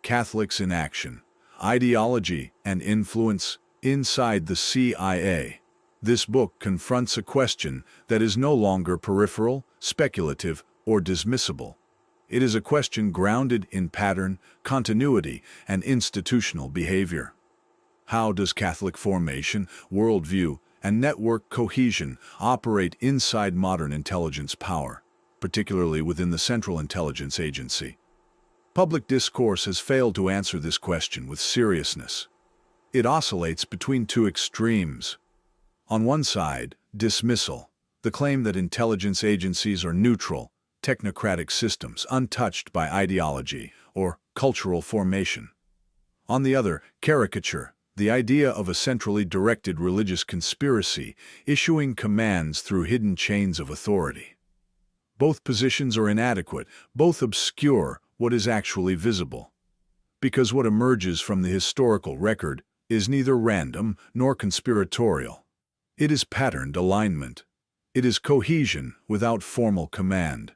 Catholics in Action, Ideology and Influence Inside the CIA. This book confronts a question that is no longer peripheral, speculative, or dismissible. It is a question grounded in pattern, continuity, and institutional behavior. How does Catholic formation, worldview, and network cohesion operate inside modern intelligence power, particularly within the Central Intelligence Agency? Public discourse has failed to answer this question with seriousness. It oscillates between two extremes. On one side, dismissal, the claim that intelligence agencies are neutral, technocratic systems untouched by ideology or cultural formation. On the other, caricature, the idea of a centrally directed religious conspiracy issuing commands through hidden chains of authority. Both positions are inadequate, both obscure what is actually visible. Because what emerges from the historical record is neither random nor conspiratorial. It is patterned alignment. It is cohesion without formal command.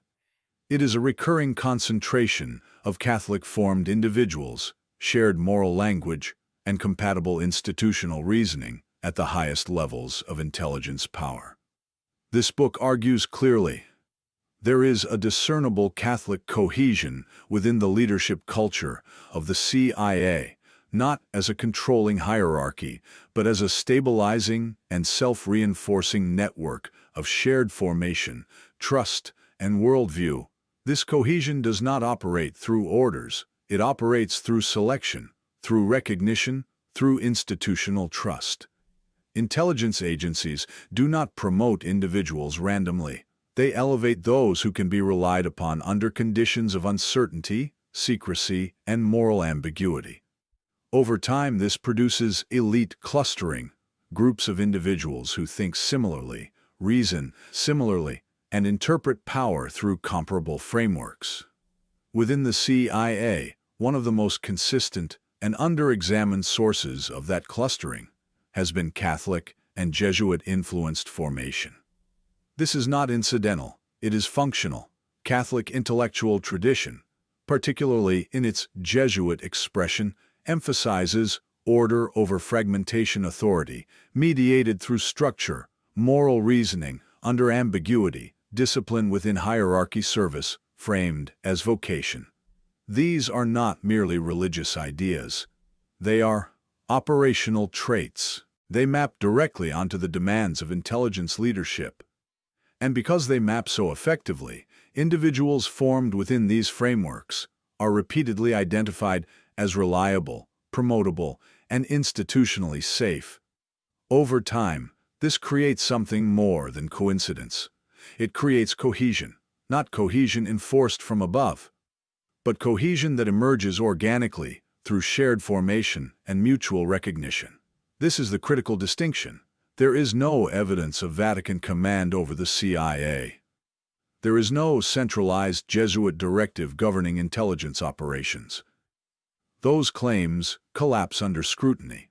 It is a recurring concentration of Catholic-formed individuals, shared moral language, and compatible institutional reasoning at the highest levels of intelligence power. This book argues clearly. There is a discernible Catholic cohesion within the leadership culture of the CIA, not as a controlling hierarchy, but as a stabilizing and self-reinforcing network of shared formation, trust, and worldview. This cohesion does not operate through orders. It operates through selection, through recognition, through institutional trust. Intelligence agencies do not promote individuals randomly. They elevate those who can be relied upon under conditions of uncertainty, secrecy, and moral ambiguity. Over time, this produces elite clustering, groups of individuals who think similarly, reason similarly, and interpret power through comparable frameworks. Within the CIA, one of the most consistent and under-examined sources of that clustering has been Catholic and Jesuit-influenced formation. This is not incidental, it is functional. Catholic intellectual tradition, particularly in its Jesuit expression, emphasizes order over fragmentation authority, mediated through structure, moral reasoning, under ambiguity, discipline within hierarchy service, framed as vocation. These are not merely religious ideas. They are operational traits. They map directly onto the demands of intelligence leadership. And because they map so effectively, individuals formed within these frameworks are repeatedly identified as reliable, promotable, and institutionally safe. Over time, this creates something more than coincidence. It creates cohesion, not cohesion enforced from above, but cohesion that emerges organically through shared formation and mutual recognition. This is the critical distinction. There is no evidence of Vatican command over the CIA. There is no centralized Jesuit directive governing intelligence operations. Those claims collapse under scrutiny.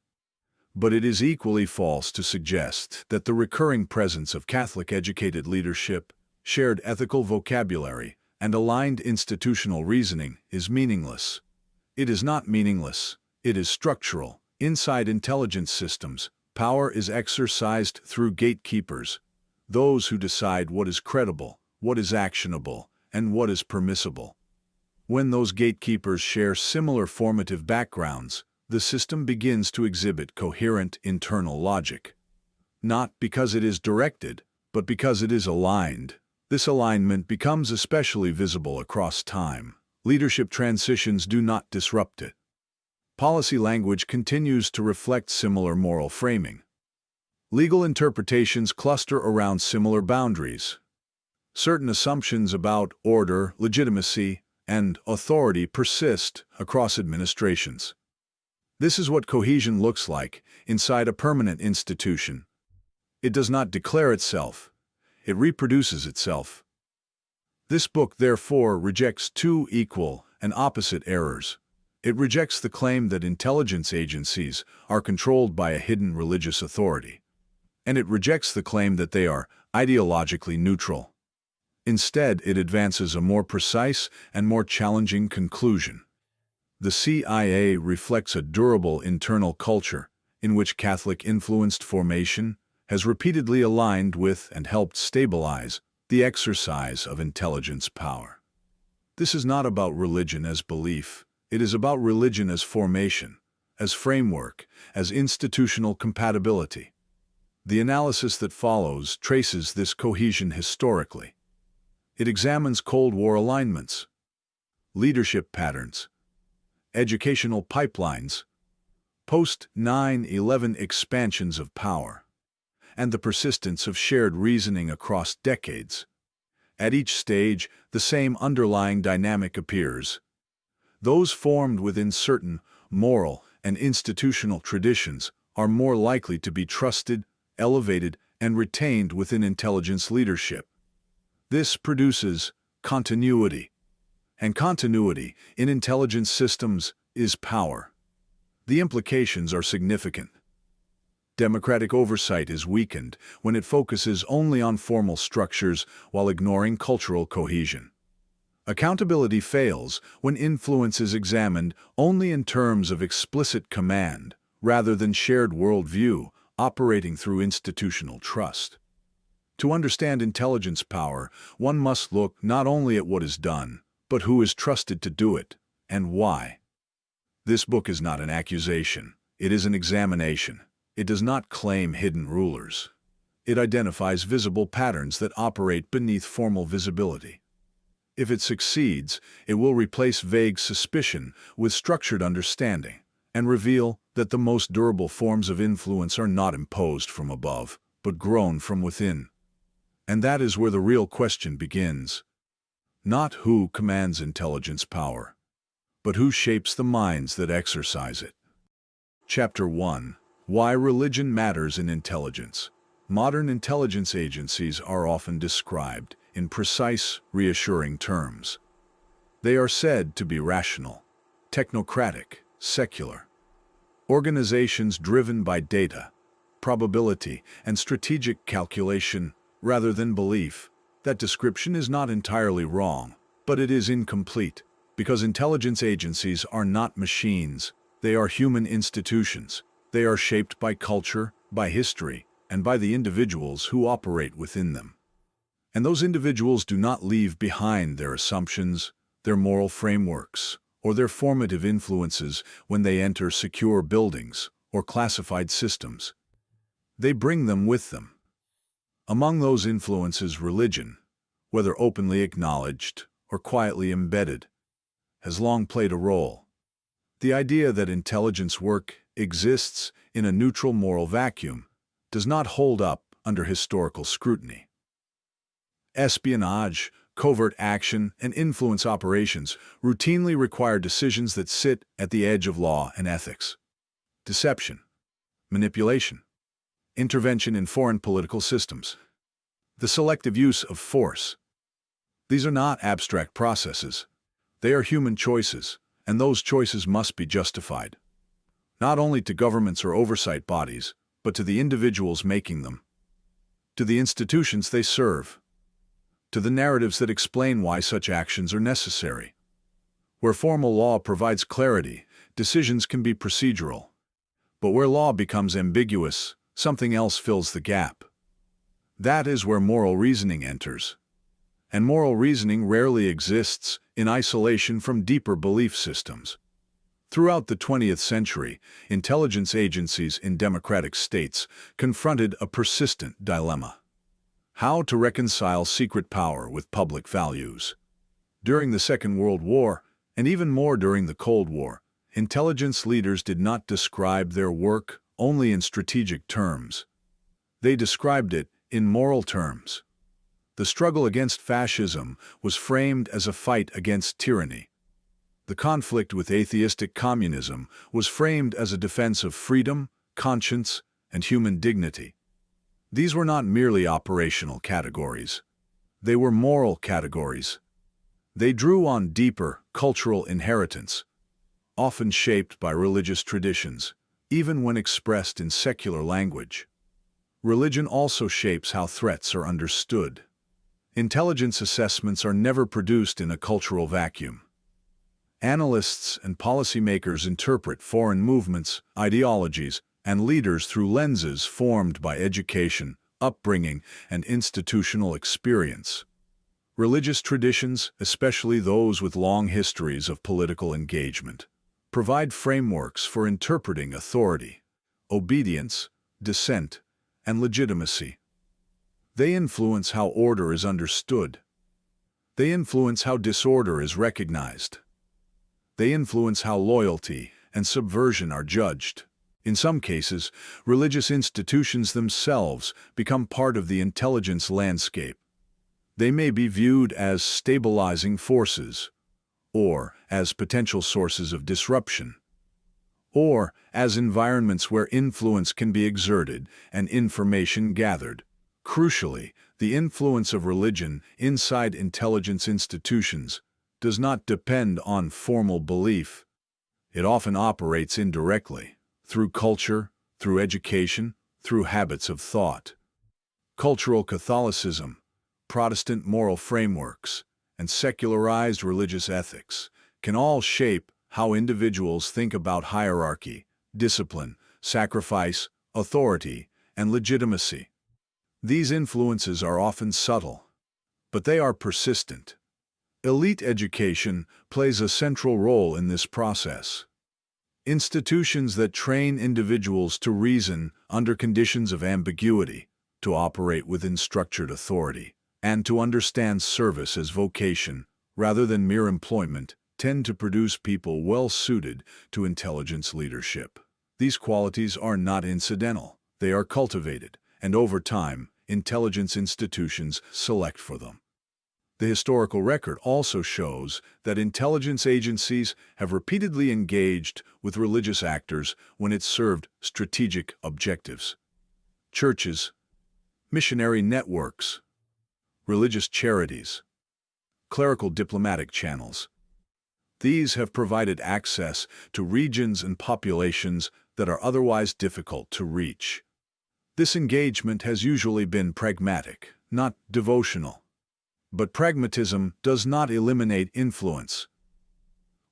But it is equally false to suggest that the recurring presence of Catholic-educated leadership, shared ethical vocabulary, and aligned institutional reasoning is meaningless. It is not meaningless. It is structural. Inside intelligence systems, power is exercised through gatekeepers, those who decide what is credible, what is actionable, and what is permissible. When those gatekeepers share similar formative backgrounds, the system begins to exhibit coherent internal logic. Not because it is directed, but because it is aligned. This alignment becomes especially visible across time. Leadership transitions do not disrupt it. Policy language continues to reflect similar moral framing. Legal interpretations cluster around similar boundaries. Certain assumptions about order, legitimacy, and authority persist across administrations. This is what cohesion looks like inside a permanent institution. It does not declare itself. It reproduces itself. This book, therefore, rejects two equal and opposite errors. It rejects the claim that intelligence agencies are controlled by a hidden religious authority. And it rejects the claim that they are ideologically neutral. Instead, it advances a more precise and more challenging conclusion. The CIA reflects a durable internal culture in which Catholic-influenced formation has repeatedly aligned with and helped stabilize the exercise of intelligence power. This is not about religion as belief. It is about religion as formation, as framework, as institutional compatibility. The analysis that follows traces this cohesion historically. It examines Cold War alignments, leadership patterns, educational pipelines, post-9/11 expansions of power, and the persistence of shared reasoning across decades. At each stage, the same underlying dynamic appears. Those formed within certain moral and institutional traditions are more likely to be trusted, elevated, and retained within intelligence leadership. This produces continuity. And continuity in intelligence systems is power. The implications are significant. Democratic oversight is weakened when it focuses only on formal structures while ignoring cultural cohesion. Accountability fails when influence is examined only in terms of explicit command, rather than shared worldview operating through institutional trust. To understand intelligence power, one must look not only at what is done, but who is trusted to do it, and why. This book is not an accusation. It is an examination. It does not claim hidden rulers. It identifies visible patterns that operate beneath formal visibility. If it succeeds, it will replace vague suspicion with structured understanding and reveal that the most durable forms of influence are not imposed from above, but grown from within. And that is where the real question begins. Not who commands intelligence power, but who shapes the minds that exercise it. Chapter 1. Why Religion Matters in Intelligence. Modern intelligence agencies are often described in precise, reassuring terms. They are said to be rational, technocratic, secular. Organizations driven by data, probability, and strategic calculation rather than belief. That description is not entirely wrong, but it is incomplete, because intelligence agencies are not machines. They are human institutions. They are shaped by culture, by history, and by the individuals who operate within them. And those individuals do not leave behind their assumptions, their moral frameworks, or their formative influences when they enter secure buildings or classified systems. They bring them with them. Among those influences, religion, whether openly acknowledged or quietly embedded, has long played a role. The idea that intelligence work exists in a neutral moral vacuum does not hold up under historical scrutiny. Espionage, covert action, and influence operations routinely require decisions that sit at the edge of law and ethics. Deception, manipulation, intervention in foreign political systems, the selective use of force. These are not abstract processes. They are human choices, and those choices must be justified, not only to governments or oversight bodies, but to the individuals making them, to the institutions they serve, to the narratives that explain why such actions are necessary. Where formal law provides clarity, decisions can be procedural. But where law becomes ambiguous, something else fills the gap. That is where moral reasoning enters. And moral reasoning rarely exists in isolation from deeper belief systems. Throughout the 20th century, intelligence agencies in democratic states confronted a persistent dilemma: how to reconcile secret power with public values. During the Second World War, and even more during the Cold War, intelligence leaders did not describe their work only in strategic terms. They described it in moral terms. The struggle against fascism was framed as a fight against tyranny. The conflict with atheistic communism was framed as a defense of freedom, conscience, and human dignity. These were not merely operational categories. They were moral categories. They drew on deeper cultural inheritance, often shaped by religious traditions, even when expressed in secular language. Religion also shapes how threats are understood. Intelligence assessments are never produced in a cultural vacuum. Analysts and policymakers interpret foreign movements, ideologies, and leaders through lenses formed by education, upbringing, and institutional experience. Religious traditions, especially those with long histories of political engagement, provide frameworks for interpreting authority, obedience, dissent, and legitimacy. They influence how order is understood. They influence how disorder is recognized. They influence how loyalty and subversion are judged. In some cases, religious institutions themselves become part of the intelligence landscape. They may be viewed as stabilizing forces, or as potential sources of disruption, or as environments where influence can be exerted and information gathered. Crucially, the influence of religion inside intelligence institutions does not depend on formal belief. It often operates indirectly, through culture, through education, through habits of thought. Cultural Catholicism, Protestant moral frameworks, and secularized religious ethics can all shape how individuals think about hierarchy, discipline, sacrifice, authority, and legitimacy. These influences are often subtle, but they are persistent. Elite education plays a central role in this process. Institutions that train individuals to reason under conditions of ambiguity, to operate within structured authority, and to understand service as vocation rather than mere employment, tend to produce people well-suited to intelligence leadership. These qualities are not incidental. They are cultivated, and over time, intelligence institutions select for them. The historical record also shows that intelligence agencies have repeatedly engaged with religious actors when it served strategic objectives. Churches, missionary networks, religious charities, clerical diplomatic channels. These have provided access to regions and populations that are otherwise difficult to reach. This engagement has usually been pragmatic, not devotional. But pragmatism does not eliminate influence.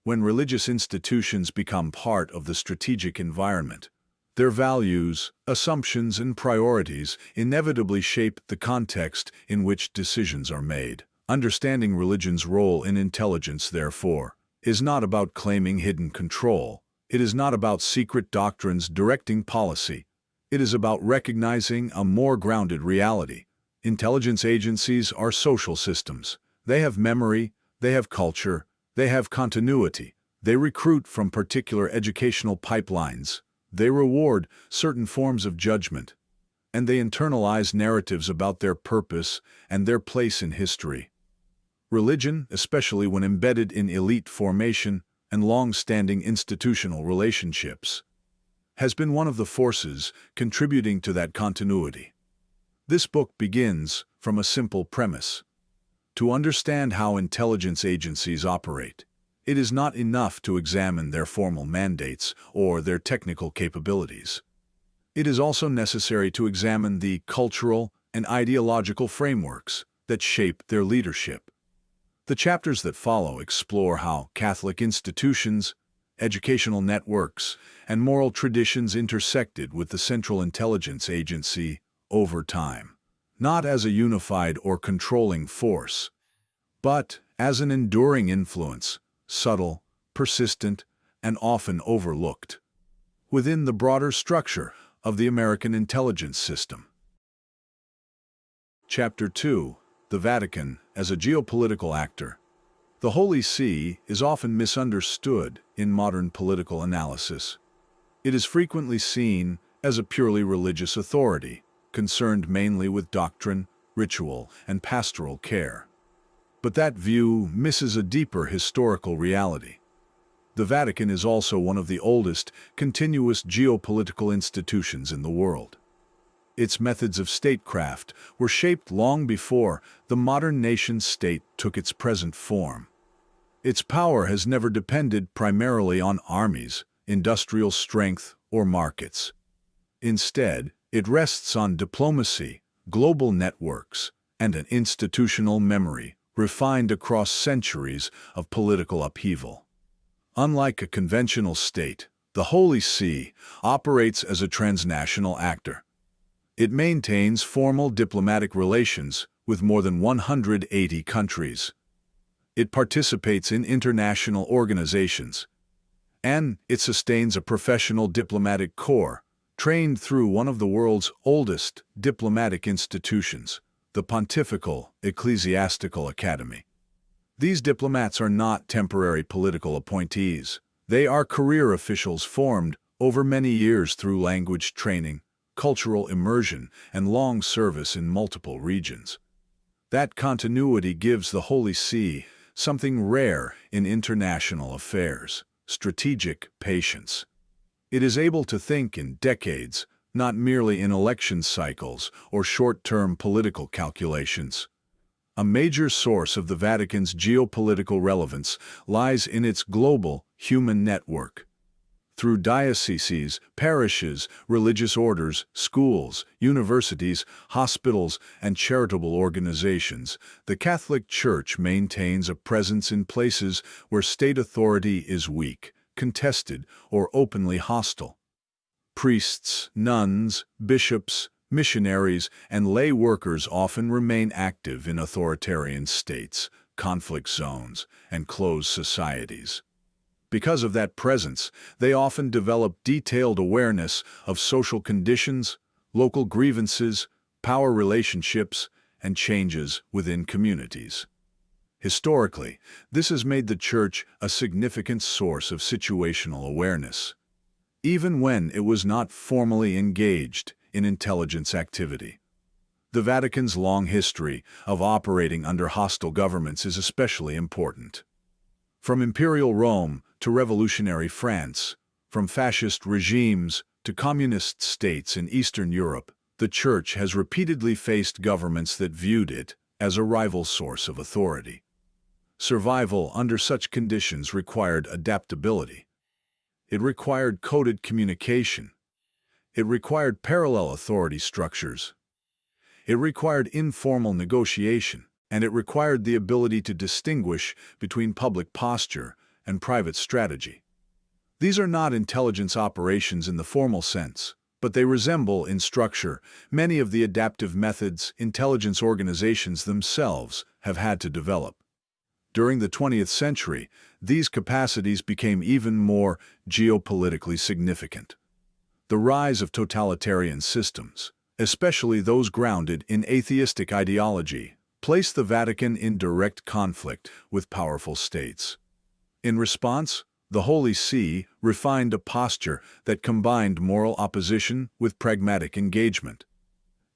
When religious institutions become part of the strategic environment, their values, assumptions, and priorities inevitably shape the context in which decisions are made. Understanding religion's role in intelligence, therefore, is not about claiming hidden control. It is not about secret doctrines directing policy. It is about recognizing a more grounded reality. Intelligence agencies are social systems. They have memory, they have culture, they have continuity. They recruit from particular educational pipelines. They reward certain forms of judgment. And they internalize narratives about their purpose and their place in history. Religion, especially when embedded in elite formation and long-standing institutional relationships, has been one of the forces contributing to that continuity. This book begins from a simple premise. To understand how intelligence agencies operate, it is not enough to examine their formal mandates or their technical capabilities. It is also necessary to examine the cultural and ideological frameworks that shape their leadership. The chapters that follow explore how Catholic institutions, educational networks, and moral traditions intersected with the Central Intelligence Agency over time, not as a unified or controlling force, but as an enduring influence, subtle, persistent, and often overlooked, within the broader structure of the American intelligence system. Chapter 2: The Vatican as a Geopolitical Actor. The Holy See is often misunderstood in modern political analysis. It is frequently seen as a purely religious authority, concerned mainly with doctrine, ritual, and pastoral care. But that view misses a deeper historical reality. The Vatican is also one of the oldest continuous geopolitical institutions in the world. Its methods of statecraft were shaped long before the modern nation-state took its present form. Its power has never depended primarily on armies, industrial strength, or markets. Instead, it rests on diplomacy, global networks, and an institutional memory refined across centuries of political upheaval. Unlike a conventional state, the Holy See operates as a transnational actor. It maintains formal diplomatic relations with more than 180 countries. It participates in international organizations, and it sustains a professional diplomatic corps trained through one of the world's oldest diplomatic institutions, the Pontifical Ecclesiastical Academy. These diplomats are not temporary political appointees. They are career officials formed over many years through language training, cultural immersion, and long service in multiple regions. That continuity gives the Holy See something rare in international affairs: strategic patience. It is able to think in decades, not merely in election cycles or short-term political calculations. A major source of the Vatican's geopolitical relevance lies in its global human network. Through dioceses, parishes, religious orders, schools, universities, hospitals, and charitable organizations, the Catholic Church maintains a presence in places where state authority is weak, contested, or openly hostile. Priests, nuns, bishops, missionaries, and lay workers often remain active in authoritarian states, conflict zones, and closed societies. Because of that presence, they often develop detailed awareness of social conditions, local grievances, power relationships, and changes within communities. Historically, this has made the Church a significant source of situational awareness, even when it was not formally engaged in intelligence activity. The Vatican's long history of operating under hostile governments is especially important. From Imperial Rome to revolutionary France, from fascist regimes to communist states in Eastern Europe, the Church has repeatedly faced governments that viewed it as a rival source of authority. Survival under such conditions required adaptability. It required coded communication. It required parallel authority structures. It required informal negotiation, and it required the ability to distinguish between public posture and private strategy. These are not intelligence operations in the formal sense, but they resemble in structure many of the adaptive methods intelligence organizations themselves have had to develop. During the 20th century, these capacities became even more geopolitically significant. The rise of totalitarian systems, especially those grounded in atheistic ideology, placed the Vatican in direct conflict with powerful states. In response, the Holy See refined a posture that combined moral opposition with pragmatic engagement.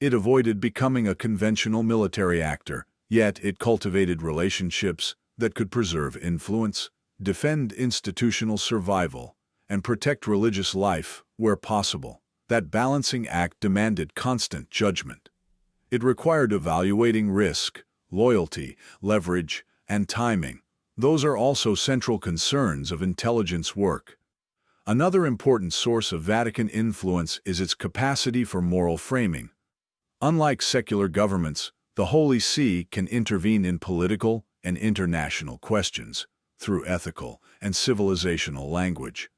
It avoided becoming a conventional military actor, yet it cultivated relationships that could preserve influence, defend institutional survival, and protect religious life where possible. That balancing act demanded constant judgment. It required evaluating risk, loyalty, leverage, and timing. Those are also central concerns of intelligence work. Another important source of Vatican influence is its capacity for moral framing. Unlike secular governments, the Holy See can intervene in political and international questions through ethical and civilizational language.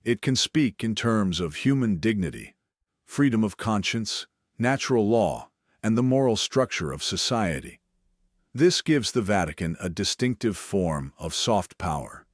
It can speak in terms of human dignity, freedom of conscience, natural law, and the moral structure of society. This gives the Vatican a distinctive form of soft power.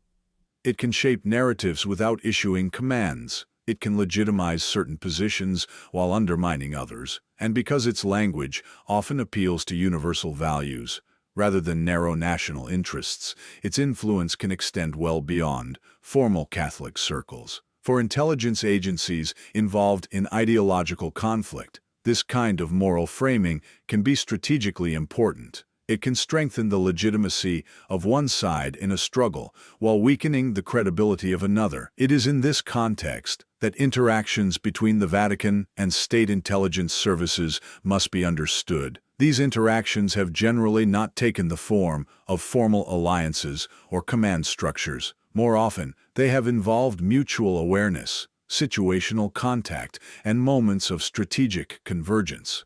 It can shape narratives without issuing commands. It can legitimize certain positions while undermining others, and because its language often appeals to universal values rather than narrow national interests, its influence can extend well beyond formal Catholic circles. For intelligence agencies involved in ideological conflict, this kind of moral framing can be strategically important. It can strengthen the legitimacy of one side in a struggle while weakening the credibility of another. It is in this context that interactions between the Vatican and state intelligence services must be understood. These interactions have generally not taken the form of formal alliances or command structures. More often, they have involved mutual awareness, situational contact, and moments of strategic convergence.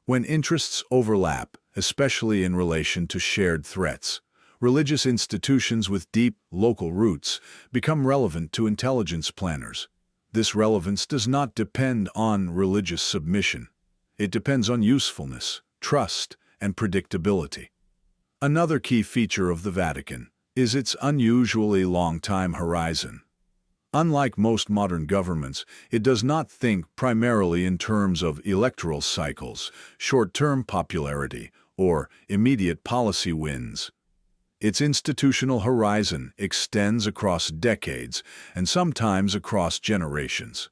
When interests overlap, especially in relation to shared threats, Religious institutions with deep, local roots become relevant to intelligence planners. This relevance does not depend on religious submission. It depends on usefulness, trust, and predictability. Another key feature of the Vatican is its unusually long time horizon. Unlike most modern governments, it does not think primarily in terms of electoral cycles, short-term popularity, or immediate policy wins. Its institutional horizon extends across decades and sometimes across generations.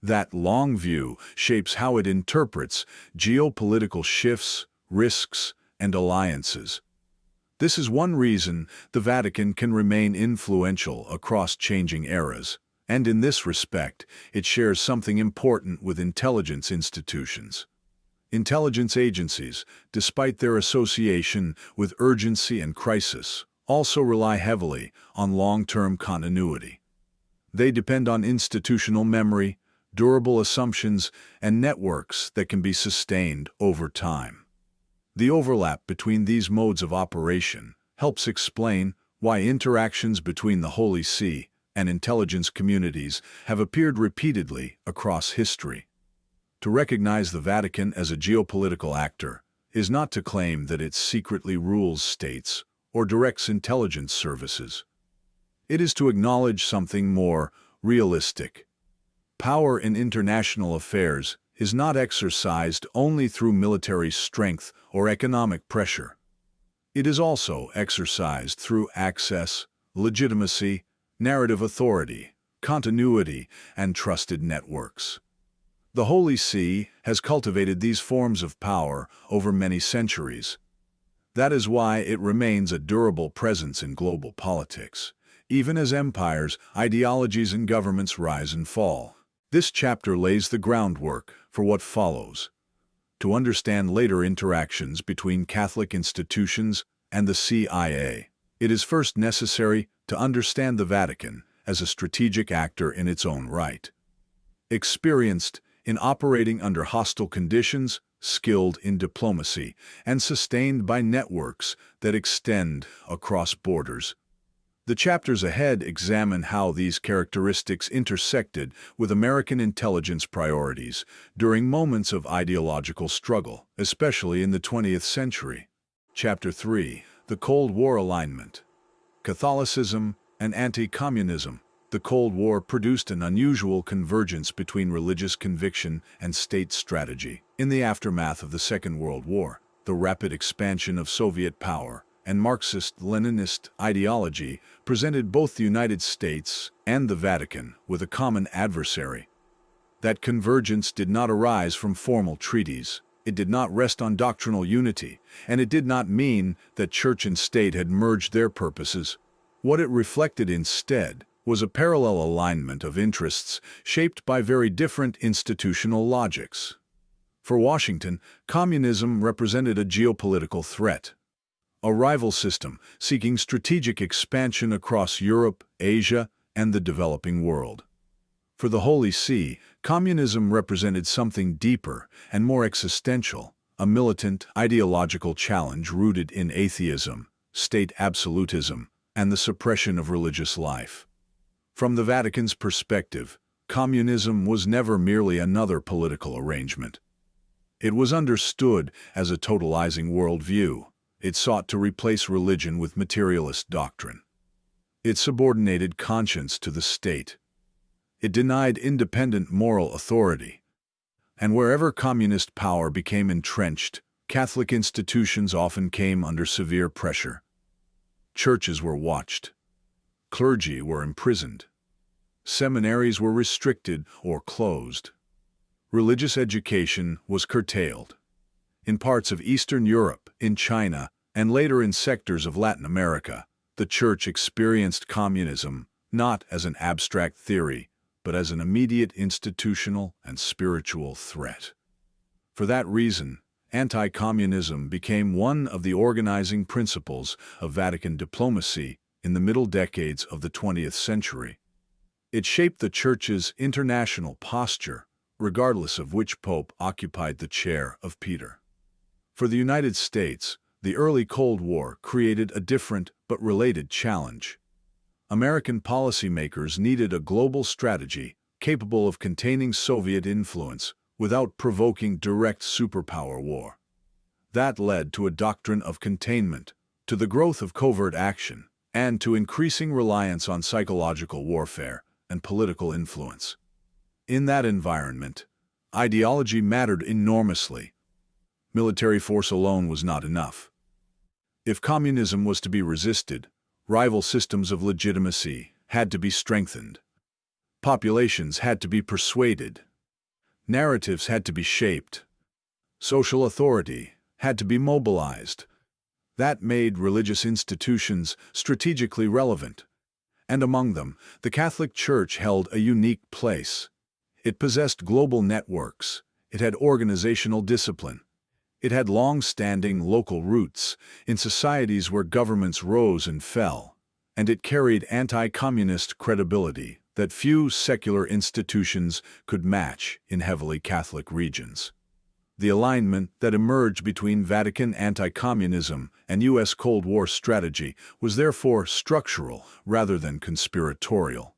That long view shapes how it interprets geopolitical shifts, risks, and alliances. This is one reason the Vatican can remain influential across changing eras, and in this respect, it shares something important with intelligence institutions. Intelligence agencies, despite their association with urgency and crisis, also rely heavily on long-term continuity. They depend on institutional memory, durable assumptions, and networks that can be sustained over time. The overlap between these modes of operation helps explain why interactions between the Holy See and intelligence communities have appeared repeatedly across history. To recognize the Vatican as a geopolitical actor is not to claim that it secretly rules states or directs intelligence services. It is to acknowledge something more realistic. Power in international affairs is not exercised only through military strength or economic pressure. It is also exercised through access, legitimacy, narrative authority, continuity, and trusted networks. The Holy See has cultivated these forms of power over many centuries. That is why it remains a durable presence in global politics, even as empires, ideologies, and governments rise and fall. This chapter lays the groundwork for what follows. To understand later interactions between Catholic institutions and the CIA, it is first necessary to understand the Vatican as a strategic actor in its own right. Experienced in operating under hostile conditions, skilled in diplomacy, and sustained by networks that extend across borders. The chapters ahead examine how these characteristics intersected with American intelligence priorities during moments of ideological struggle, especially in the 20th century. Chapter 3: The Cold War Alignment. Catholicism and anti-communism. The Cold War produced an unusual convergence between religious conviction and state strategy. In the aftermath of the Second World War, the rapid expansion of Soviet power and Marxist-Leninist ideology presented both the United States and the Vatican with a common adversary. That convergence did not arise from formal treaties. It did not rest on doctrinal unity, and it did not mean that church and state had merged their purposes. What it reflected instead was a parallel alignment of interests shaped by very different institutional logics. For Washington, communism represented a geopolitical threat, a rival system seeking strategic expansion across Europe, Asia, and the developing world. For the Holy See, communism represented something deeper and more existential, a militant ideological challenge rooted in atheism, state absolutism, and the suppression of religious life. From the Vatican's perspective, communism was never merely another political arrangement. It was understood as a totalizing worldview. It sought to replace religion with materialist doctrine. It subordinated conscience to the state. It denied independent moral authority. And wherever communist power became entrenched, Catholic institutions often came under severe pressure. Churches were watched. Clergy were imprisoned. Seminaries were restricted or closed. Religious education was curtailed. In parts of Eastern Europe, in China, and later in sectors of Latin America, the Church experienced communism not as an abstract theory, but as an immediate institutional and spiritual threat. For that reason, anti-communism became one of the organizing principles of Vatican diplomacy in the middle decades of the 20th century. It shaped the Church's international posture, regardless of which pope occupied the chair of Peter. For the United States, The early Cold War created a different but related challenge. American policymakers needed a global strategy capable of containing Soviet influence without provoking direct superpower war. That led to a doctrine of containment, to the growth of covert action, and to increasing reliance on psychological warfare and political influence. In that environment, ideology mattered enormously. Military force alone was not enough. If communism was to be resisted, rival systems of legitimacy had to be strengthened. Populations had to be persuaded. Narratives had to be shaped. Social authority had to be mobilized. That made religious institutions strategically relevant. And among them, the Catholic Church held a unique place. It possessed global networks. It had organizational discipline. It had long-standing local roots in societies where governments rose and fell, and it carried anti-communist credibility that few secular institutions could match in heavily Catholic regions. The alignment that emerged between Vatican anti-communism and U.S. Cold War strategy was therefore structural rather than conspiratorial.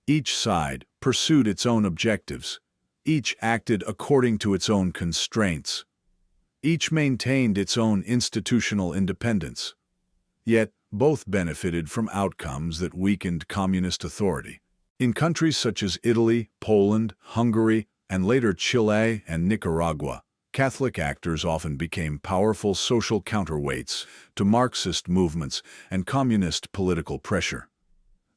Each side pursued its own objectives. Each acted according to its own constraints. Each maintained its own institutional independence. Yet, both benefited from outcomes that weakened communist authority. In countries such as Italy, Poland, Hungary, and later Chile and Nicaragua, Catholic actors often became powerful social counterweights to Marxist movements and communist political pressure.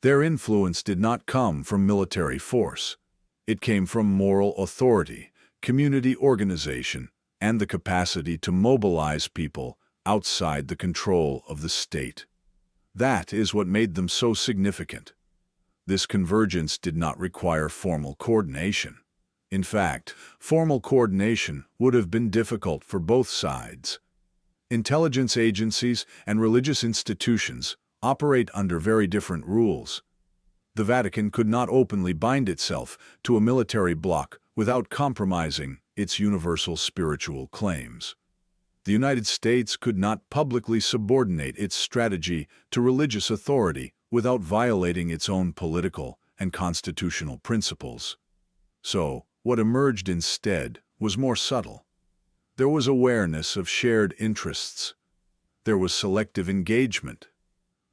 Their influence did not come from military force. It came from moral authority, community organization, and the capacity to mobilize people outside the control of the state. That is what made them so significant. This convergence did not require formal coordination. In fact, formal coordination would have been difficult for both sides. Intelligence agencies and religious institutions operate under very different rules. The Vatican could not openly bind itself to a military bloc without compromising its universal spiritual claims. The United States could not publicly subordinate its strategy to religious authority without violating its own political and constitutional principles. So, what emerged instead was more subtle. There was awareness of shared interests. There was selective engagement.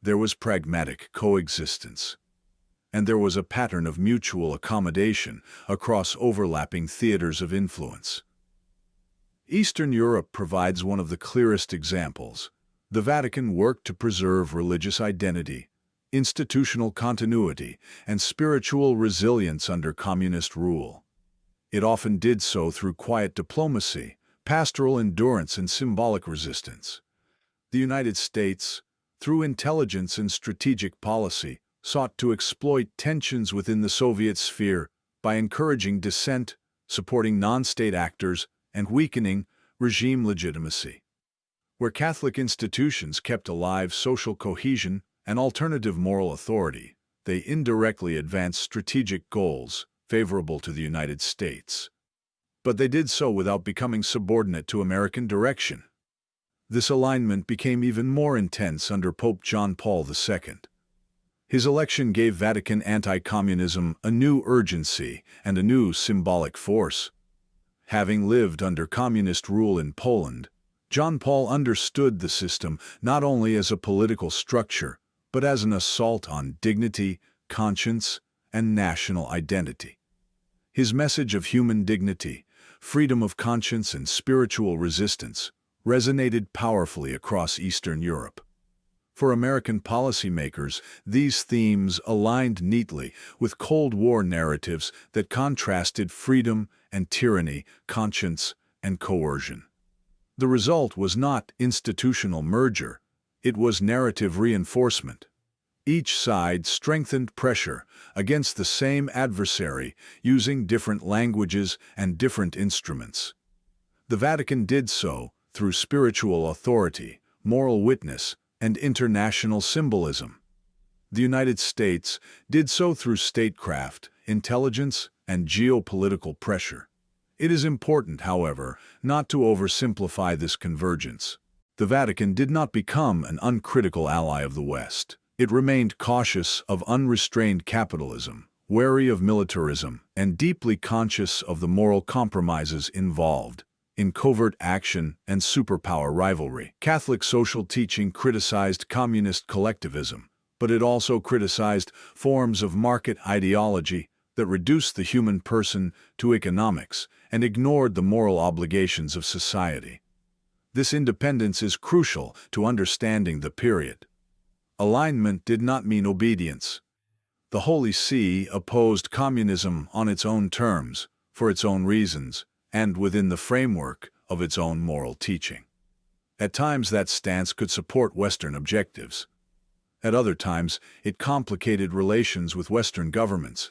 There was pragmatic coexistence. And there was a pattern of mutual accommodation across overlapping theaters of influence. Eastern Europe provides one of the clearest examples. The Vatican worked to preserve religious identity, institutional continuity, and spiritual resilience under communist rule. It often did so through quiet diplomacy, pastoral endurance, and symbolic resistance. The United States, through intelligence and strategic policy, sought to exploit tensions within the Soviet sphere by encouraging dissent, supporting non-state actors, and weakening regime legitimacy. Where Catholic institutions kept alive social cohesion and alternative moral authority, they indirectly advanced strategic goals favorable to the United States. But they did so without becoming subordinate to American direction. This alignment became even more intense under Pope John Paul II. His election gave Vatican anti-communism a new urgency and a new symbolic force. Having lived under communist rule in Poland, John Paul understood the system not only as a political structure, but as an assault on dignity, conscience, and national identity. His message of human dignity, freedom of conscience, and spiritual resistance resonated powerfully across Eastern Europe. For American policymakers, these themes aligned neatly with Cold War narratives that contrasted freedom and tyranny, conscience and coercion. The result was not institutional merger, it was narrative reinforcement. Each side strengthened pressure against the same adversary using different languages and different instruments. The Vatican did so through spiritual authority, moral witness, and international symbolism. The United States did so through statecraft, intelligence, and geopolitical pressure. It is important, however, not to oversimplify this convergence. The Vatican did not become an uncritical ally of the West. It remained cautious of unrestrained capitalism, wary of militarism, and deeply conscious of the moral compromises involved in covert action and superpower rivalry. Catholic social teaching criticized communist collectivism, but it also criticized forms of market ideology that reduced the human person to economics and ignored the moral obligations of society. This independence is crucial to understanding the period. Alignment did not mean obedience. The Holy See opposed communism on its own terms, for its own reasons, and within the framework of its own moral teaching. At times that stance could support Western objectives. At other times, it complicated relations with Western governments.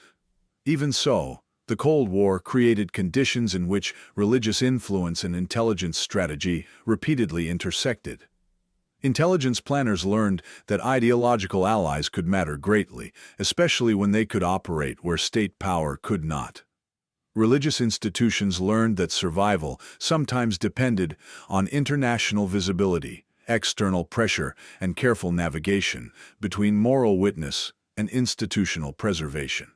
Even so, the Cold War created conditions in which religious influence and intelligence strategy repeatedly intersected. Intelligence planners learned that ideological allies could matter greatly, especially when they could operate where state power could not. Religious institutions learned that survival sometimes depended on international visibility, external pressure, and careful navigation between moral witness and institutional preservation.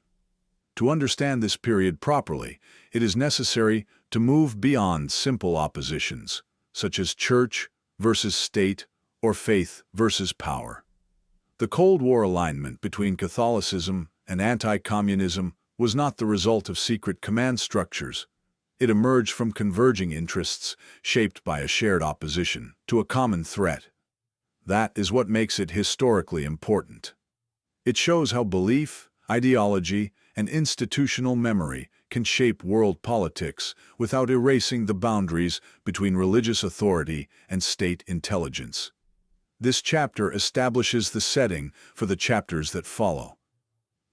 To understand this period properly, it is necessary to move beyond simple oppositions, such as church versus state or faith versus power. The Cold War alignment between Catholicism and anti-communism was not the result of secret command structures. It emerged from converging interests shaped by a shared opposition to a common threat. That is what makes it historically important. It shows how belief, ideology, and institutional memory can shape world politics without erasing the boundaries between religious authority and state intelligence. This chapter establishes the setting for the chapters that follow.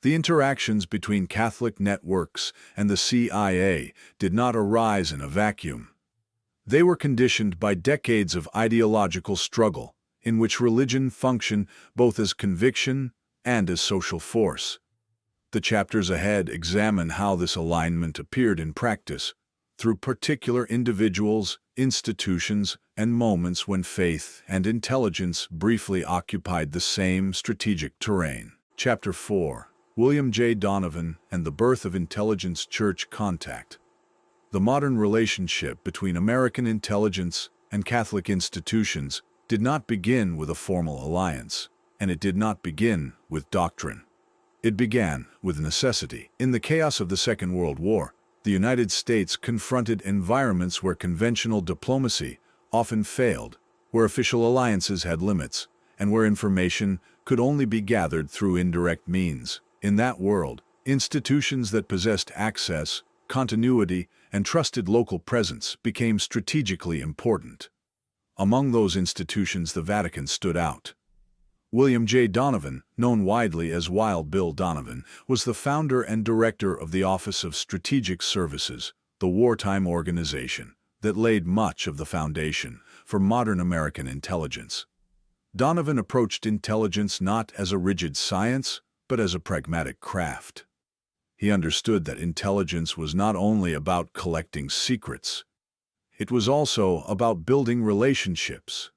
The interactions between Catholic networks and the CIA did not arise in a vacuum. They were conditioned by decades of ideological struggle, in which religion functioned both as conviction and as social force. The chapters ahead examine how this alignment appeared in practice, through particular individuals, institutions, and moments when faith and intelligence briefly occupied the same strategic terrain. Chapter 4. William J. Donovan and the Birth of Intelligence Church Contact. The modern relationship between American intelligence and Catholic institutions did not begin with a formal alliance, and it did not begin with doctrine. It began with necessity. In the chaos of the Second World War, the United States confronted environments where conventional diplomacy often failed, where official alliances had limits, and where information could only be gathered through indirect means. In that world, institutions that possessed access, continuity, and trusted local presence became strategically important. Among those institutions, the Vatican stood out. William J. Donovan, known widely as Wild Bill Donovan, was the founder and director of the Office of Strategic Services, the wartime organization that laid much of the foundation for modern American intelligence. Donovan approached intelligence not as a rigid science, but as a pragmatic craft. He understood that intelligence was not only about collecting secrets, it was also about building relationships,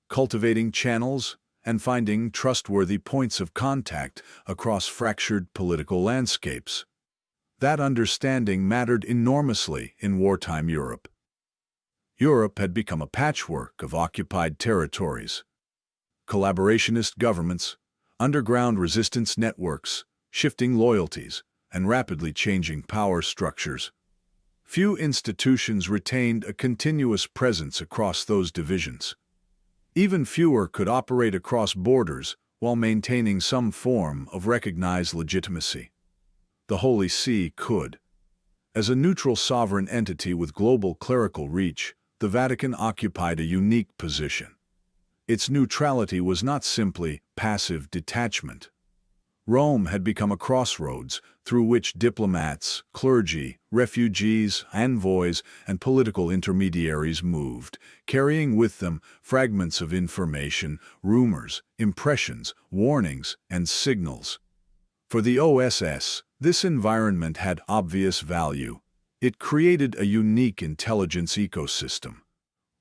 cultivating channels, and finding trustworthy points of contact across fractured political landscapes. That understanding mattered enormously in wartime Europe. Europe had become a patchwork of occupied territories, collaborationist governments, underground resistance networks, shifting loyalties, and rapidly changing power structures. Few institutions retained a continuous presence across those divisions. Even fewer could operate across borders while maintaining some form of recognized legitimacy. The Holy See could. As a neutral sovereign entity with global clerical reach, the Vatican occupied a unique position. Its neutrality was not simply passive detachment. Rome had become a crossroads through which diplomats, clergy, refugees, envoys, and political intermediaries moved, carrying with them fragments of information, rumors, impressions, warnings, and signals. For the OSS, this environment had obvious value. It created a unique intelligence ecosystem,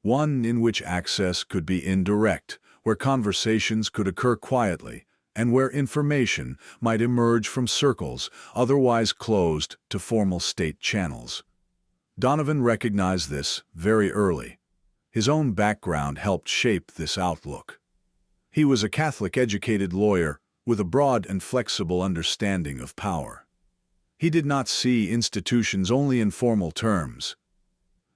One in which access could be indirect, where conversations could occur quietly, and where information might emerge from circles otherwise closed to formal state channels. Donovan recognized this very early. His own background helped shape this outlook. He was a Catholic-educated lawyer with a broad and flexible understanding of power. He did not see institutions only in formal terms.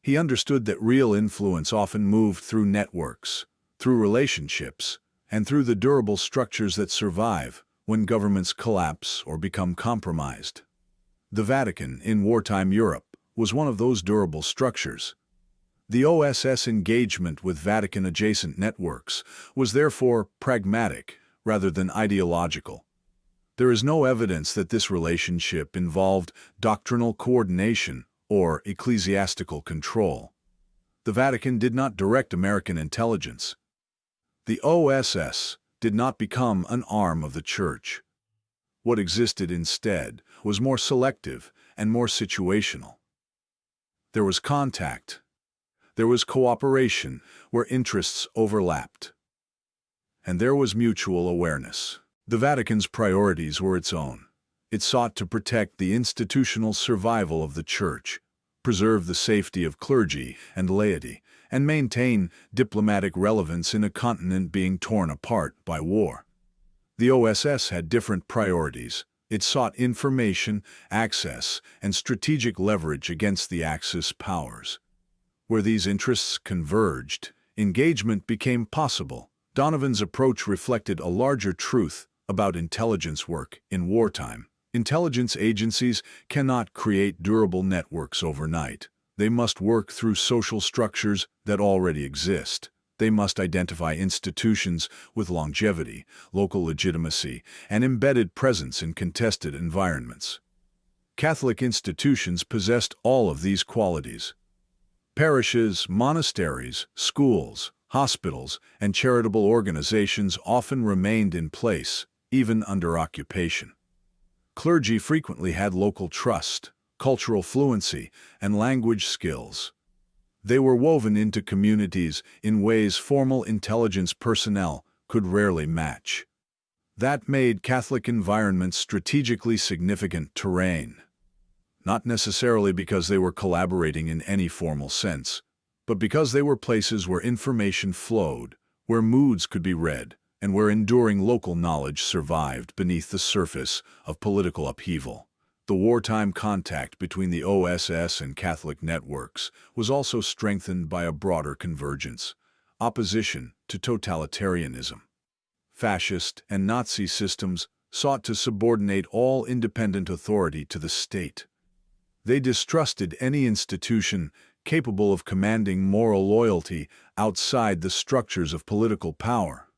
He understood that real influence often moved through networks, through relationships, and through the durable structures that survive when governments collapse or become compromised. The Vatican, in wartime Europe, was one of those durable structures. The OSS engagement with Vatican-adjacent networks was therefore pragmatic rather than ideological. There is no evidence that this relationship involved doctrinal coordination or ecclesiastical control. The Vatican did not direct American intelligence. The OSS did not become an arm of the Church. What existed instead was more selective and more situational. There was contact. There was cooperation where interests overlapped. And there was mutual awareness. The Vatican's priorities were its own. It sought to protect the institutional survival of the Church, preserve the safety of clergy and laity, and maintain diplomatic relevance in a continent being torn apart by war. The OSS had different priorities. It sought information, access, and strategic leverage against the Axis powers. Where these interests converged, engagement became possible. Donovan's approach reflected a larger truth about intelligence work in wartime. Intelligence agencies cannot create durable networks overnight. They must work through social structures that already exist. They must identify institutions with longevity, local legitimacy, and embedded presence in contested environments. Catholic institutions possessed all of these qualities. Parishes, monasteries, schools, hospitals, and charitable organizations often remained in place, even under occupation. Clergy frequently had local trust, cultural fluency, and language skills. They were woven into communities in ways formal intelligence personnel could rarely match. That made Catholic environments strategically significant terrain. Not necessarily because they were collaborating in any formal sense, but because they were places where information flowed, where moods could be read, and where enduring local knowledge survived beneath the surface of political upheaval. The wartime contact between the OSS and Catholic networks was also strengthened by a broader convergence: opposition to totalitarianism. Fascist and Nazi systems sought to subordinate all independent authority to the state. They distrusted any institution capable of commanding moral loyalty outside the structures of political power.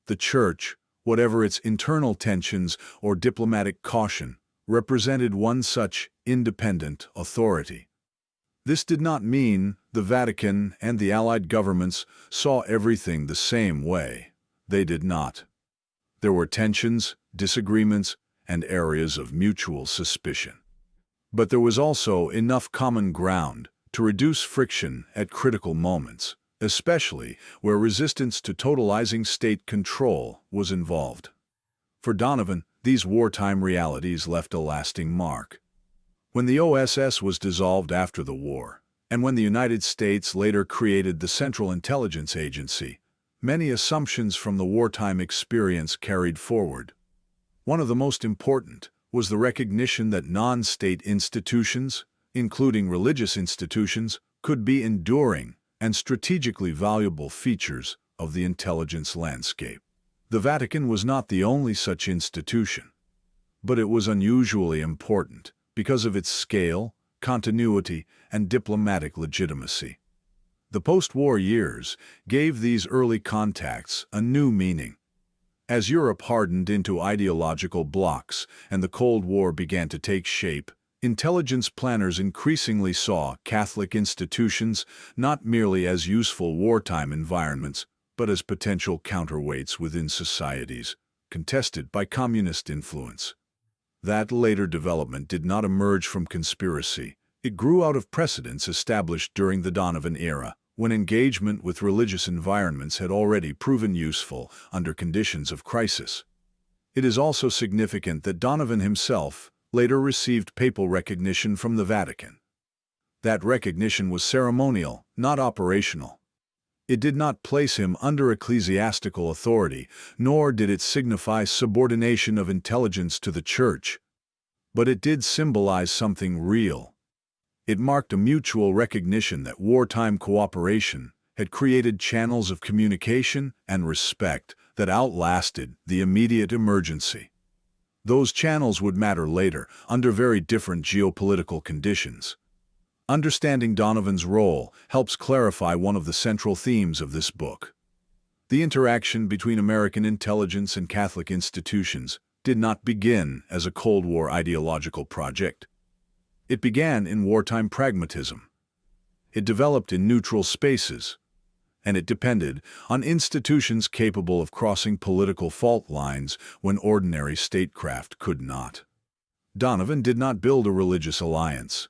The Church, whatever its internal tensions or diplomatic caution, represented one such independent authority. This did not mean the Vatican and the Allied governments saw everything the same way. They did not. There were tensions, disagreements, and areas of mutual suspicion. But there was also enough common ground to reduce friction at critical moments, especially where resistance to totalizing state control was involved. For Donovan, these wartime realities left a lasting mark. When the OSS was dissolved after the war, and when the United States later created the Central Intelligence Agency, many assumptions from the wartime experience carried forward. One of the most important was the recognition that non-state institutions, including religious institutions, could be enduring and strategically valuable features of the intelligence landscape. The Vatican was not the only such institution, but it was unusually important because of its scale, continuity, and diplomatic legitimacy. The post-war years gave these early contacts a new meaning. As Europe hardened into ideological blocs and the Cold War began to take shape, intelligence planners increasingly saw Catholic institutions not merely as useful wartime environments, but as potential counterweights within societies contested by communist influence. That later development did not emerge from conspiracy. It grew out of precedents established during the Donovan era, when engagement with religious environments had already proven useful under conditions of crisis. It is also significant that Donovan himself later received papal recognition from the Vatican. That recognition was ceremonial, not operational. It did not place him under ecclesiastical authority, nor did it signify subordination of intelligence to the Church. But it did symbolize something real. It marked a mutual recognition that wartime cooperation had created channels of communication and respect that outlasted the immediate emergency. Those channels would matter later, under very different geopolitical conditions. Understanding Donovan's role helps clarify one of the central themes of this book. The interaction between American intelligence and Catholic institutions did not begin as a Cold War ideological project. It began in wartime pragmatism. It developed in neutral spaces, and it depended on institutions capable of crossing political fault lines when ordinary statecraft could not. Donovan did not build a religious alliance.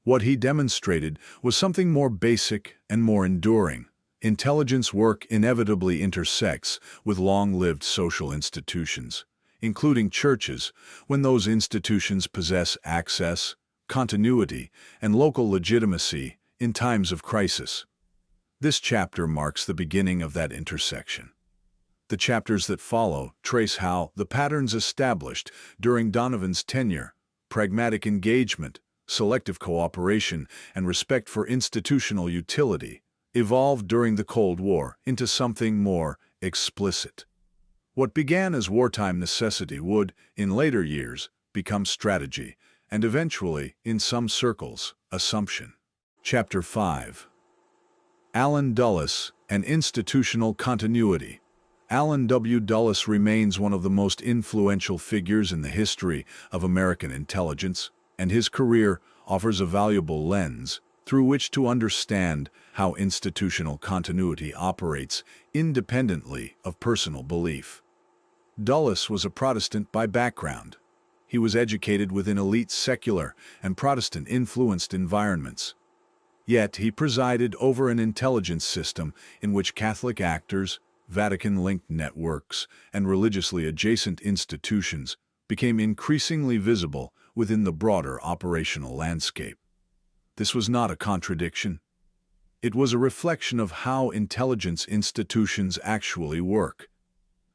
What he demonstrated was something more basic and more enduring. Intelligence work inevitably intersects with long-lived social institutions, including churches, when those institutions possess access, continuity, and local legitimacy in times of crisis. This chapter marks the beginning of that intersection. The chapters that follow trace how the patterns established during Donovan's tenure, pragmatic engagement, selective cooperation, and respect for institutional utility, evolved during the Cold War into something more explicit. What began as wartime necessity would, in later years, become strategy, and eventually, in some circles, assumption. Chapter 5. Allen Dulles and Institutional Continuity. Allen W. Dulles remains one of the most influential figures in the history of American intelligence, and his career offers a valuable lens through which to understand how institutional continuity operates independently of personal belief. Dulles was a Protestant by background. He was educated within elite secular and Protestant-influenced environments. Yet he presided over an intelligence system in which Catholic actors, Vatican-linked networks, and religiously adjacent institutions became increasingly visible within the broader operational landscape. This was not a contradiction. It was a reflection of how intelligence institutions actually work.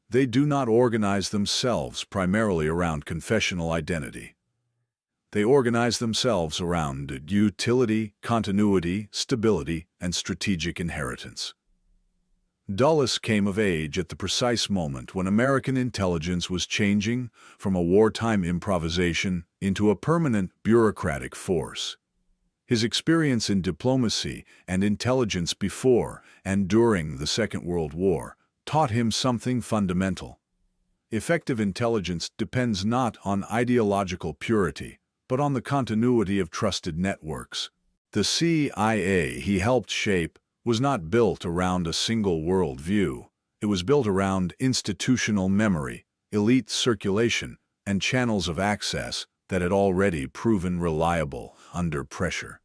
They do not organize themselves primarily around confessional identity. They organize themselves around utility, continuity, stability, and strategic inheritance. Dulles came of age at the precise moment when American intelligence was changing from a wartime improvisation into a permanent bureaucratic force. His experience in diplomacy and intelligence before and during the Second World War taught him something fundamental. Effective intelligence depends not on ideological purity, but on the continuity of trusted networks. The CIA he helped shape was not built around a single worldview. It was built around institutional memory, elite circulation, and channels of access that had already proven reliable under pressure.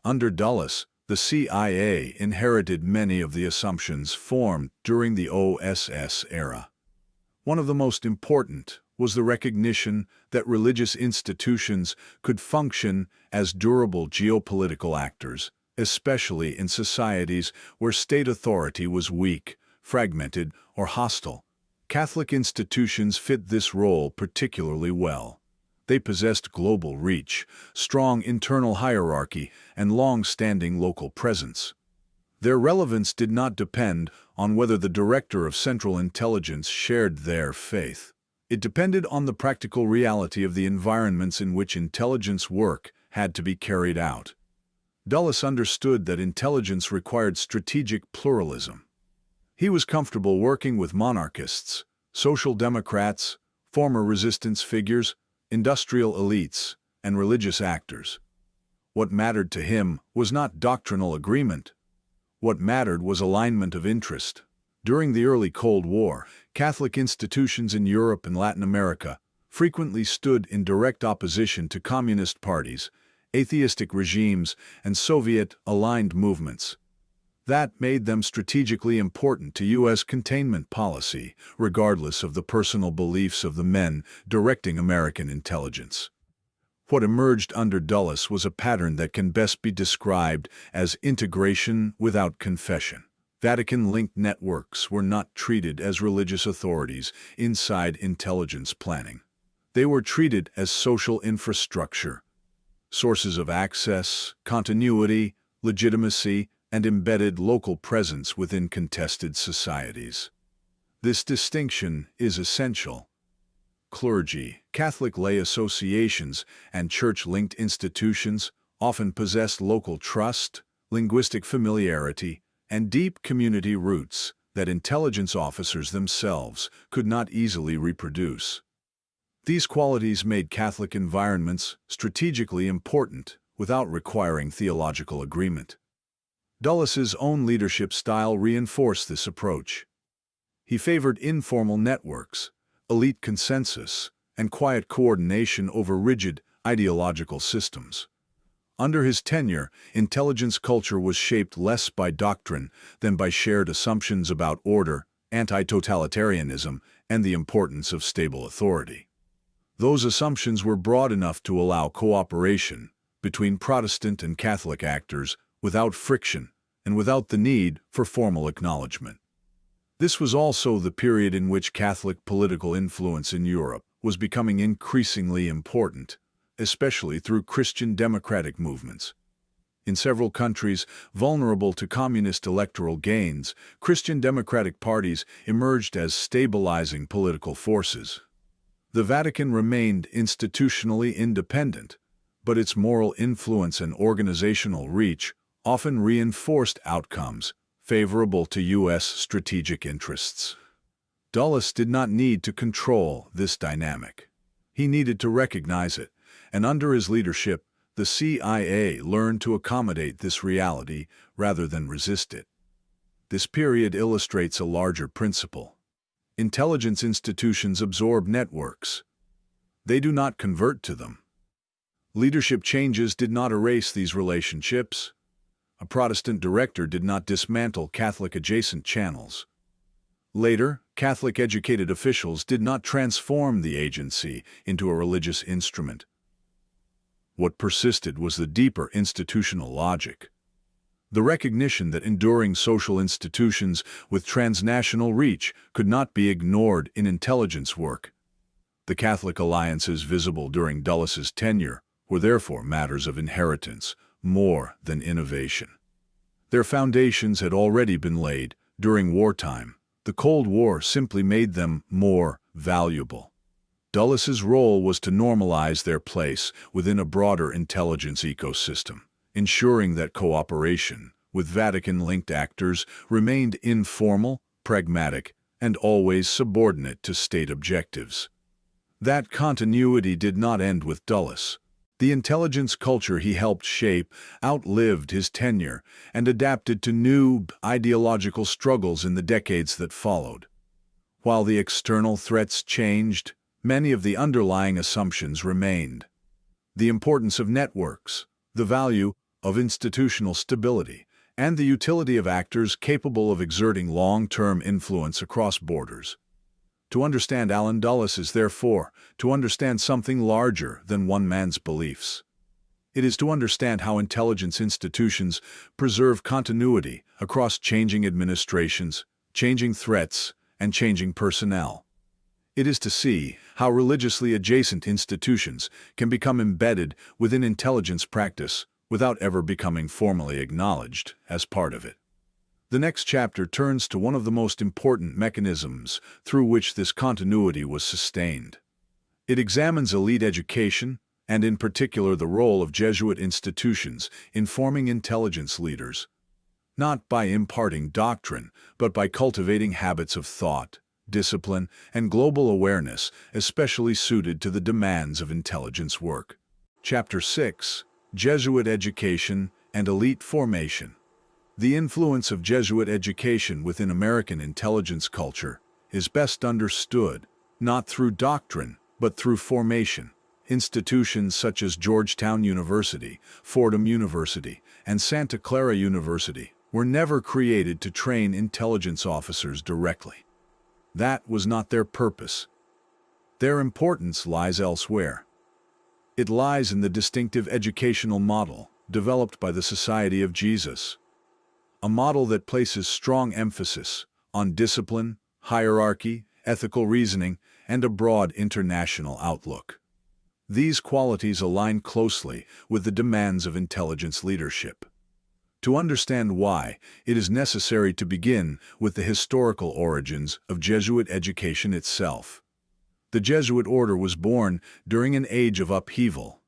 Under Dulles, the CIA inherited many of the assumptions formed during the OSS era. One of the most important was the recognition that religious institutions could function as durable geopolitical actors, especially in societies where state authority was weak, fragmented, or hostile. Catholic institutions fit this role particularly well. They possessed global reach, strong internal hierarchy, and long-standing local presence. Their relevance did not depend on whether the director of Central Intelligence shared their faith. It depended on the practical reality of the environments in which intelligence work had to be carried out. Dulles understood that intelligence required strategic pluralism. He was comfortable working with monarchists, social democrats, former resistance figures, industrial elites, and religious actors. What mattered to him was not doctrinal agreement. What mattered was alignment of interest. During the early Cold War, Catholic institutions in Europe and Latin America frequently stood in direct opposition to communist parties, atheistic regimes, and Soviet-aligned movements. That made them strategically important to U.S. containment policy, regardless of the personal beliefs of the men directing American intelligence. What emerged under Dulles was a pattern that can best be described as integration without confession. Vatican-linked networks were not treated as religious authorities inside intelligence planning. They were treated as social infrastructure, sources of access, continuity, legitimacy, and embedded local presence within contested societies. This distinction is essential. Clergy, Catholic lay associations, and church-linked institutions often possessed local trust, linguistic familiarity, and deep community roots that intelligence officers themselves could not easily reproduce. These qualities made Catholic environments strategically important without requiring theological agreement. Dulles's own leadership style reinforced this approach. He favored informal networks, elite consensus, and quiet coordination over rigid ideological systems. Under his tenure, intelligence culture was shaped less by doctrine than by shared assumptions about order, anti-totalitarianism, and the importance of stable authority. Those assumptions were broad enough to allow cooperation between Protestant and Catholic actors without friction and without the need for formal acknowledgement. This was also the period in which Catholic political influence in Europe was becoming increasingly important, especially through Christian democratic movements. In several countries vulnerable to communist electoral gains, Christian democratic parties emerged as stabilizing political forces. The Vatican remained institutionally independent, but its moral influence and organizational reach often reinforced outcomes favorable to U.S. strategic interests. Dulles did not need to control this dynamic. He needed to recognize it, and under his leadership, the CIA learned to accommodate this reality rather than resist it. This period illustrates a larger principle. Intelligence institutions absorb networks. They do not convert to them. Leadership changes did not erase these relationships. A Protestant director did not dismantle Catholic-adjacent channels. Later, Catholic-educated officials did not transform the agency into a religious instrument. What persisted was the deeper institutional logic. The recognition that enduring social institutions with transnational reach could not be ignored in intelligence work. The Catholic alliances visible during Dulles's tenure were therefore matters of inheritance, more than innovation. Their foundations had already been laid during wartime. The Cold War simply made them more valuable. Dulles's role was to normalize their place within a broader intelligence ecosystem, ensuring that cooperation with Vatican-linked actors remained informal, pragmatic, and always subordinate to state objectives. That continuity did not end with Dulles. The intelligence culture he helped shape outlived his tenure and adapted to new ideological struggles in the decades that followed. While the external threats changed, many of the underlying assumptions remained. The importance of networks, the value of institutional stability, and the utility of actors capable of exerting long-term influence across borders. To understand Alan Dulles is therefore to understand something larger than one man's beliefs. It is to understand how intelligence institutions preserve continuity across changing administrations, changing threats, and changing personnel. It is to see how religiously adjacent institutions can become embedded within intelligence practice without ever becoming formally acknowledged as part of it. The next chapter turns to one of the most important mechanisms through which this continuity was sustained. It examines elite education, and in particular the role of Jesuit institutions in forming intelligence leaders, not by imparting doctrine, but by cultivating habits of thought, discipline, and global awareness, especially suited to the demands of intelligence work. Chapter 6: Jesuit Education and Elite Formation. The influence of Jesuit education within American intelligence culture is best understood not through doctrine, but through formation. Institutions such as Georgetown University, Fordham University, and Santa Clara University were never created to train intelligence officers directly. That was not their purpose. Their importance lies elsewhere. It lies in the distinctive educational model developed by the Society of Jesus, a model that places strong emphasis on discipline, hierarchy, ethical reasoning, and a broad international outlook. These qualities align closely with the demands of intelligence leadership. To understand why, it is necessary to begin with the historical origins of Jesuit education itself. The Jesuit order was born during an age of upheaval.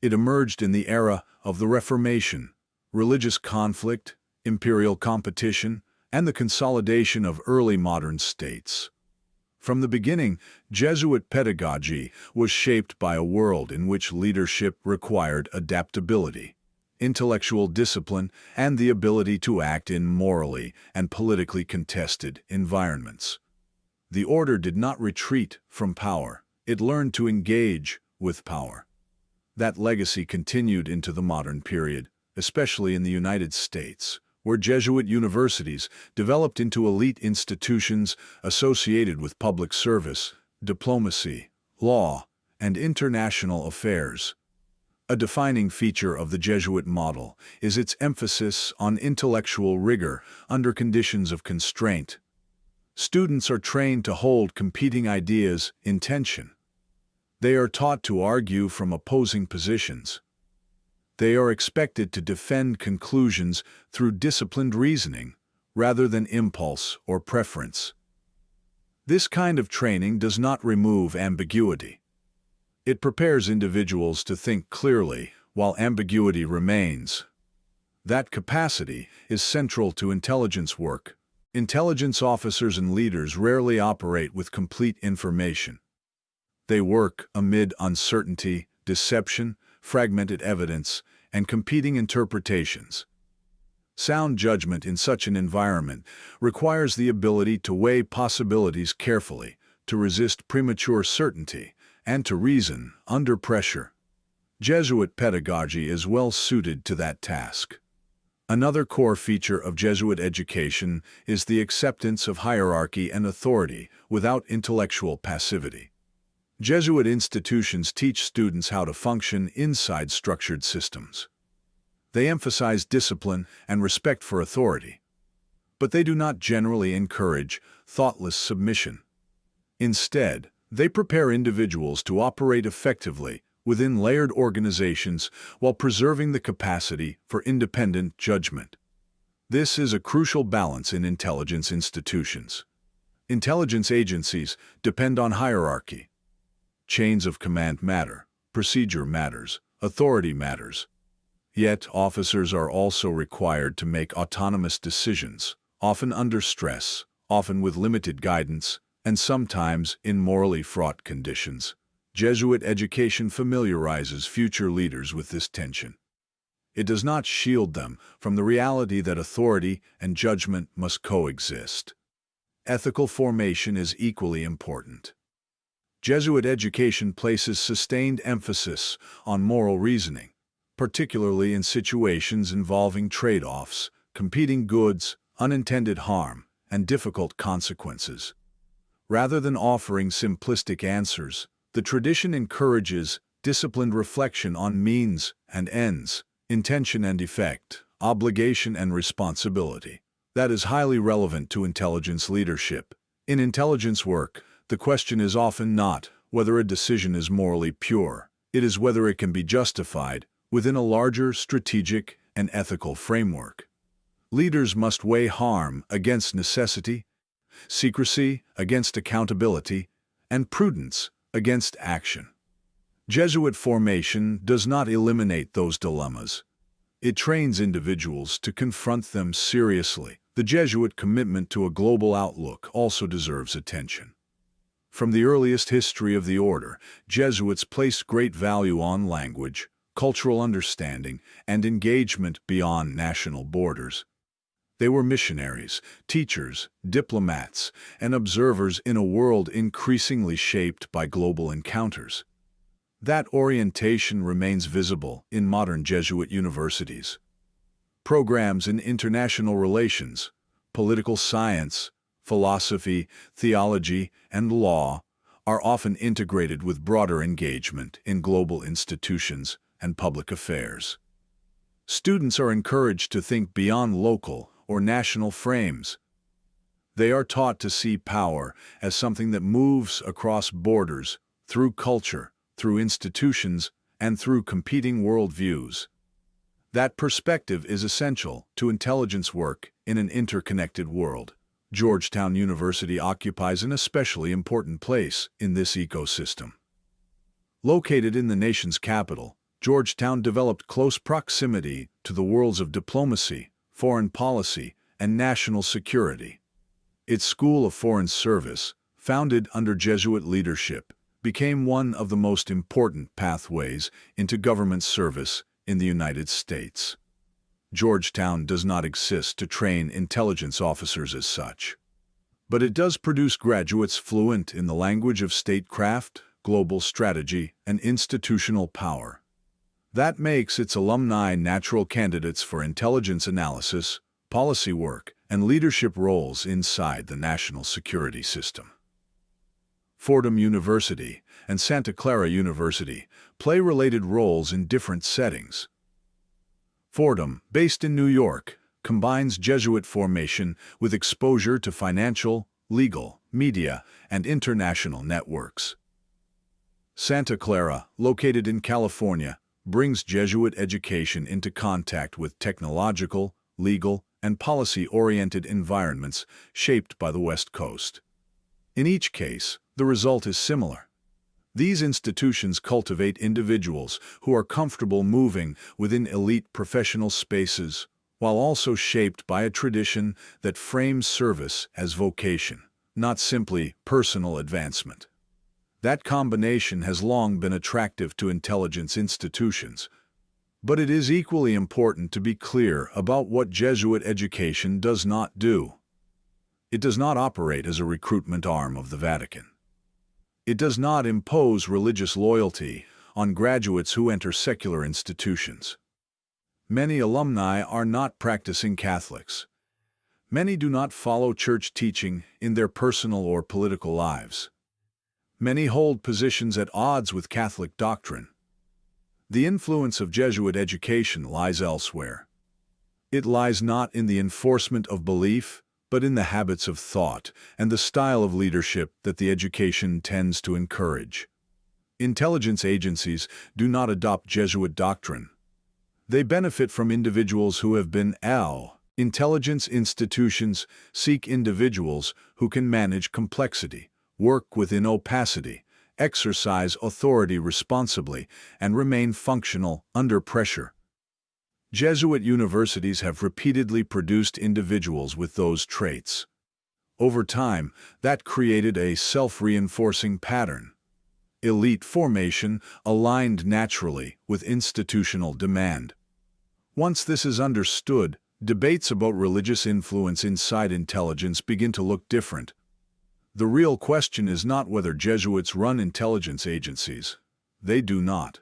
It emerged in the era of the Reformation, religious conflict, imperial competition, and the consolidation of early modern states. From the beginning, Jesuit pedagogy was shaped by a world in which leadership required adaptability, intellectual discipline, and the ability to act in morally and politically contested environments. The order did not retreat from power. It learned to engage with power. That legacy continued into the modern period, especially in the United States, where Jesuit universities developed into elite institutions associated with public service, diplomacy, law, and international affairs. A defining feature of the Jesuit model is its emphasis on intellectual rigor under conditions of constraint. Students are trained to hold competing ideas in tension. They are taught to argue from opposing positions. They are expected to defend conclusions through disciplined reasoning rather than impulse or preference. This kind of training does not remove ambiguity. It prepares individuals to think clearly while ambiguity remains. That capacity is central to intelligence work. Intelligence officers and leaders rarely operate with complete information. They work amid uncertainty, deception, fragmented evidence, and competing interpretations. Sound judgment in such an environment requires the ability to weigh possibilities carefully, to resist premature certainty, and to reason under pressure. Jesuit pedagogy is well suited to that task. Another core feature of Jesuit education is the acceptance of hierarchy and authority without intellectual passivity. Jesuit institutions teach students how to function inside structured systems. They emphasize discipline and respect for authority, but they do not generally encourage thoughtless submission. Instead, they prepare individuals to operate effectively within layered organizations while preserving the capacity for independent judgment. This is a crucial balance in intelligence institutions. Intelligence agencies depend on hierarchy. Chains of command matter, procedure matters, authority matters. Yet, officers are also required to make autonomous decisions, often under stress, often with limited guidance, and sometimes in morally fraught conditions. Jesuit education familiarizes future leaders with this tension. It does not shield them from the reality that authority and judgment must coexist. Ethical formation is equally important. Jesuit education places sustained emphasis on moral reasoning, particularly in situations involving trade-offs, competing goods, unintended harm, and difficult consequences. Rather than offering simplistic answers, the tradition encourages disciplined reflection on means and ends, intention and effect, obligation and responsibility. That is highly relevant to intelligence leadership. In intelligence work, the question is often not whether a decision is morally pure. It is whether it can be justified within a larger strategic and ethical framework. Leaders must weigh harm against necessity, secrecy against accountability, and prudence against action. Jesuit formation does not eliminate those dilemmas. It trains individuals to confront them seriously. The Jesuit commitment to a global outlook also deserves attention. From the earliest history of the order, Jesuits placed great value on language, cultural understanding, and engagement beyond national borders. They were missionaries, teachers, diplomats, and observers in a world increasingly shaped by global encounters. That orientation remains visible in modern Jesuit universities. Programs in international relations, political science, philosophy, theology, and law are often integrated with broader engagement in global institutions and public affairs. Students are encouraged to think beyond local or national frames. They are taught to see power as something that moves across borders, through culture, through institutions, and through competing worldviews. That perspective is essential to intelligence work in an interconnected world. Georgetown University occupies an especially important place in this ecosystem. Located in the nation's capital, Georgetown developed close proximity to the worlds of diplomacy, foreign policy, and national security. Its School of Foreign Service, founded under Jesuit leadership, became one of the most important pathways into government service in the United States. Georgetown does not exist to train intelligence officers as such, but it does produce graduates fluent in the language of statecraft, global strategy, and institutional power. That makes its alumni natural candidates for intelligence analysis, policy work, and leadership roles inside the national security system. Fordham University and Santa Clara University play related roles in different settings. Fordham, based in New York, combines Jesuit formation with exposure to financial, legal, media, and international networks. Santa Clara, located in California, brings Jesuit education into contact with technological, legal, and policy-oriented environments shaped by the West Coast. In each case, the result is similar. These institutions cultivate individuals who are comfortable moving within elite professional spaces, while also shaped by a tradition that frames service as vocation, not simply personal advancement. That combination has long been attractive to intelligence institutions, but it is equally important to be clear about what Jesuit education does not do. It does not operate as a recruitment arm of the Vatican. It does not impose religious loyalty on graduates who enter secular institutions. Many alumni are not practicing Catholics. Many do not follow church teaching in their personal or political lives. Many hold positions at odds with Catholic doctrine. The influence of Jesuit education lies elsewhere. It lies not in the enforcement of belief, but in the habits of thought and the style of leadership that the education tends to encourage. Intelligence agencies do not adopt Jesuit doctrine. They benefit from individuals who have been Intelligence institutions seek individuals who can manage complexity, work within opacity, exercise authority responsibly, and remain functional under pressure. Jesuit universities have repeatedly produced individuals with those traits. Over time, that created a self-reinforcing pattern. Elite formation aligned naturally with institutional demand. Once this is understood, debates about religious influence inside intelligence begin to look different. The real question is not whether Jesuits run intelligence agencies. They do not.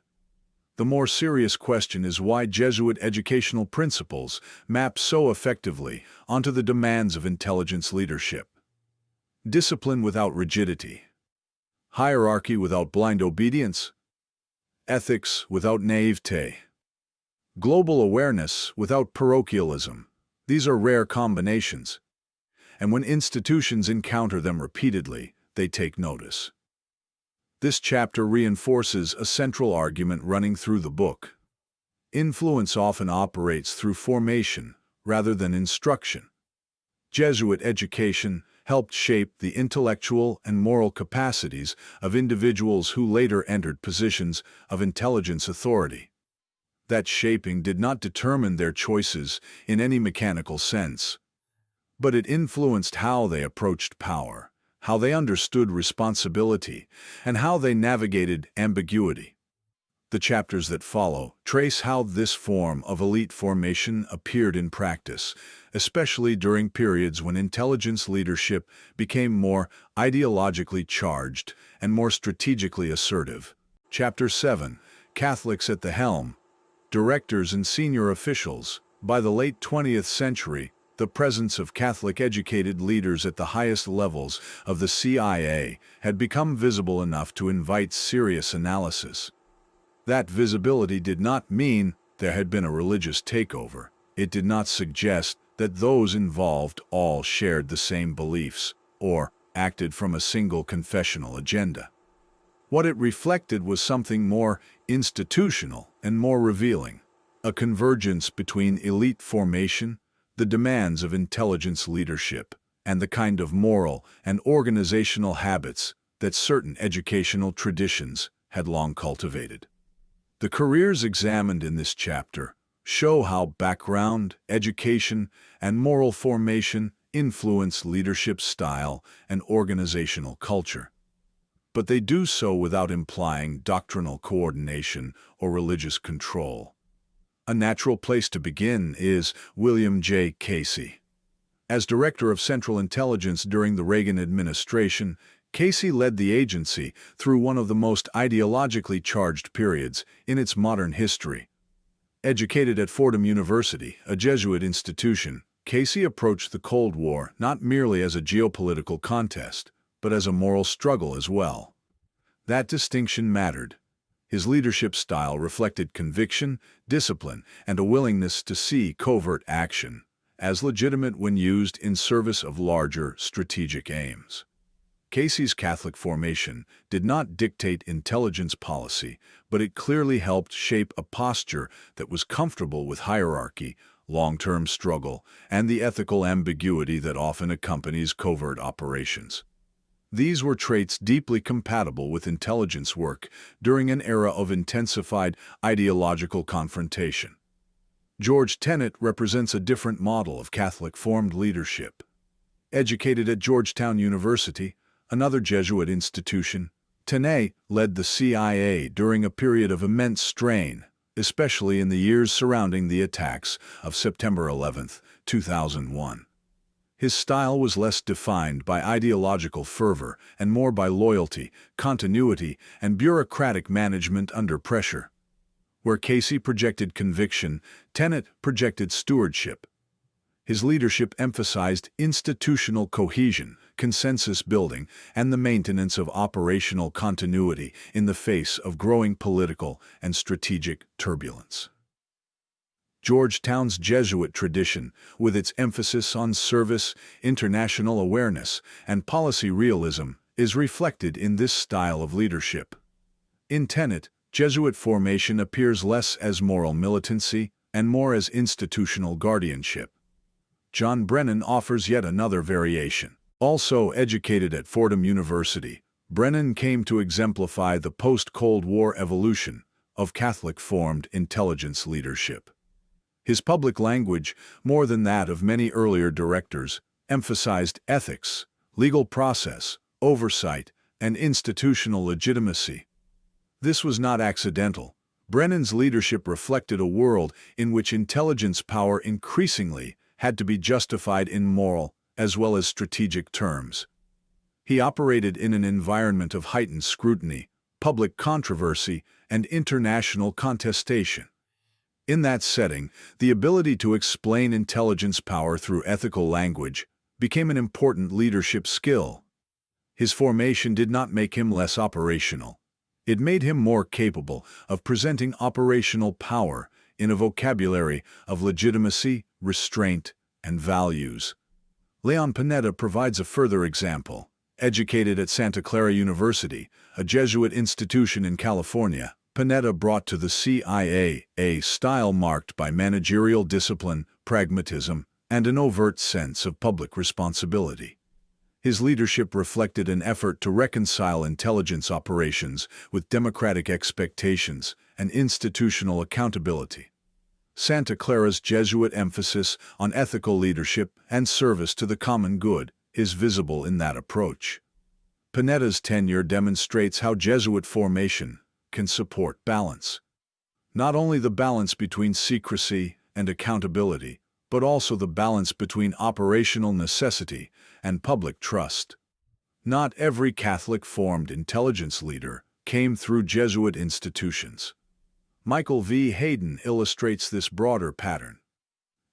The more serious question is why Jesuit educational principles map so effectively onto the demands of intelligence leadership. Discipline without rigidity. Hierarchy without blind obedience. Ethics without naivete. Global awareness without parochialism. These are rare combinations. And when institutions encounter them repeatedly, they take notice. This chapter reinforces a central argument running through the book. Influence often operates through formation rather than instruction. Jesuit education helped shape the intellectual and moral capacities of individuals who later entered positions of intelligence authority. That shaping did not determine their choices in any mechanical sense, but it influenced how they approached power, how they understood responsibility, and how they navigated ambiguity. The chapters that follow trace how this form of elite formation appeared in practice, especially during periods when intelligence leadership became more ideologically charged and more strategically assertive. Chapter 7: Catholics at the Helm. Directors and Senior Officials. By the late 20th century, the presence of Catholic-educated leaders at the highest levels of the CIA had become visible enough to invite serious analysis. That visibility did not mean there had been a religious takeover. It did not suggest that those involved all shared the same beliefs or acted from a single confessional agenda. What it reflected was something more institutional and more revealing, a convergence between elite formation, the demands of intelligence leadership, and the kind of moral and organizational habits that certain educational traditions had long cultivated. The careers examined in this chapter show how background, education, and moral formation influence leadership style and organizational culture. But they do so without implying doctrinal coordination or religious control. A natural place to begin is William J. Casey. As Director of Central Intelligence during the Reagan administration, Casey led the agency through one of the most ideologically charged periods in its modern history. Educated at Fordham University, a Jesuit institution, Casey approached the Cold War not merely as a geopolitical contest, but as a moral struggle as well. That distinction mattered. His leadership style reflected conviction, discipline, and a willingness to see covert action as legitimate when used in service of larger strategic aims. Casey's Catholic formation did not dictate intelligence policy, but it clearly helped shape a posture that was comfortable with hierarchy, long-term struggle, and the ethical ambiguity that often accompanies covert operations. These were traits deeply compatible with intelligence work during an era of intensified ideological confrontation. George Tenet represents a different model of Catholic-formed leadership. Educated at Georgetown University, another Jesuit institution, Tenet led the CIA during a period of immense strain, especially in the years surrounding the attacks of September 11, 2001. His style was less defined by ideological fervor and more by loyalty, continuity, and bureaucratic management under pressure. Where Casey projected conviction, Tenet projected stewardship. His leadership emphasized institutional cohesion, consensus building, and the maintenance of operational continuity in the face of growing political and strategic turbulence. Georgetown's Jesuit tradition, with its emphasis on service, international awareness, and policy realism, is reflected in this style of leadership. In Tenet, Jesuit formation appears less as moral militancy and more as institutional guardianship. John Brennan offers yet another variation. Also educated at Fordham University, Brennan came to exemplify the post-Cold War evolution of Catholic-formed intelligence leadership. His public language, more than that of many earlier directors, emphasized ethics, legal process, oversight, and institutional legitimacy. This was not accidental. Brennan's leadership reflected a world in which intelligence power increasingly had to be justified in moral as well as strategic terms. He operated in an environment of heightened scrutiny, public controversy, and international contestation. In that setting, the ability to explain intelligence power through ethical language became an important leadership skill. His formation did not make him less operational. It made him more capable of presenting operational power in a vocabulary of legitimacy, restraint, and values. Leon Panetta provides a further example. Educated at Santa Clara University, a Jesuit institution in California, Panetta brought to the CIA a style marked by managerial discipline, pragmatism, and an overt sense of public responsibility. His leadership reflected an effort to reconcile intelligence operations with democratic expectations and institutional accountability. Santa Clara's Jesuit emphasis on ethical leadership and service to the common good is visible in that approach. Panetta's tenure demonstrates how Jesuit formation can support balance. Not only the balance between secrecy and accountability, but also the balance between operational necessity and public trust. Not every Catholic-formed intelligence leader came through Jesuit institutions. Michael V. Hayden illustrates this broader pattern.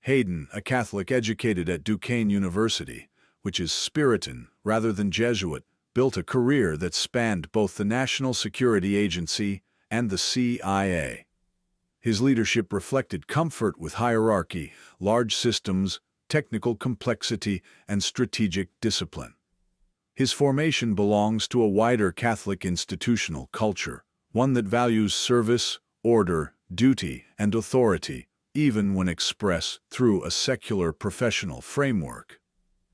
Hayden, a Catholic educated at Duquesne University, which is Puritan rather than Jesuit, built a career that spanned both the National Security Agency and the CIA. His leadership reflected comfort with hierarchy, large systems, technical complexity, and strategic discipline. His formation belongs to a wider Catholic institutional culture, one that values service, order, duty, and authority, even when expressed through a secular professional framework.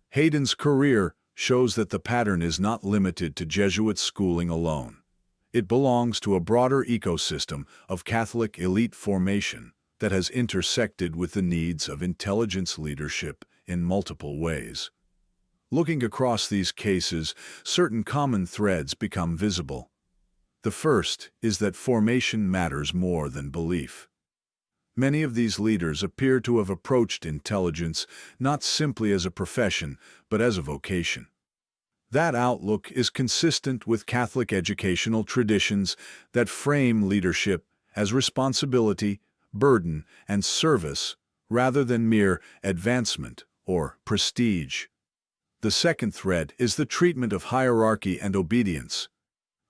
Hayden's career shows that the pattern is not limited to Jesuit schooling alone. It belongs to a broader ecosystem of Catholic elite formation that has intersected with the needs of intelligence leadership in multiple ways. Looking across these cases, certain common threads become visible. The first is that formation matters more than belief. Many of these leaders appear to have approached intelligence not simply as a profession, but as a vocation. That outlook is consistent with Catholic educational traditions that frame leadership as responsibility, burden, and service, rather than mere advancement or prestige. The second thread is the treatment of hierarchy and obedience.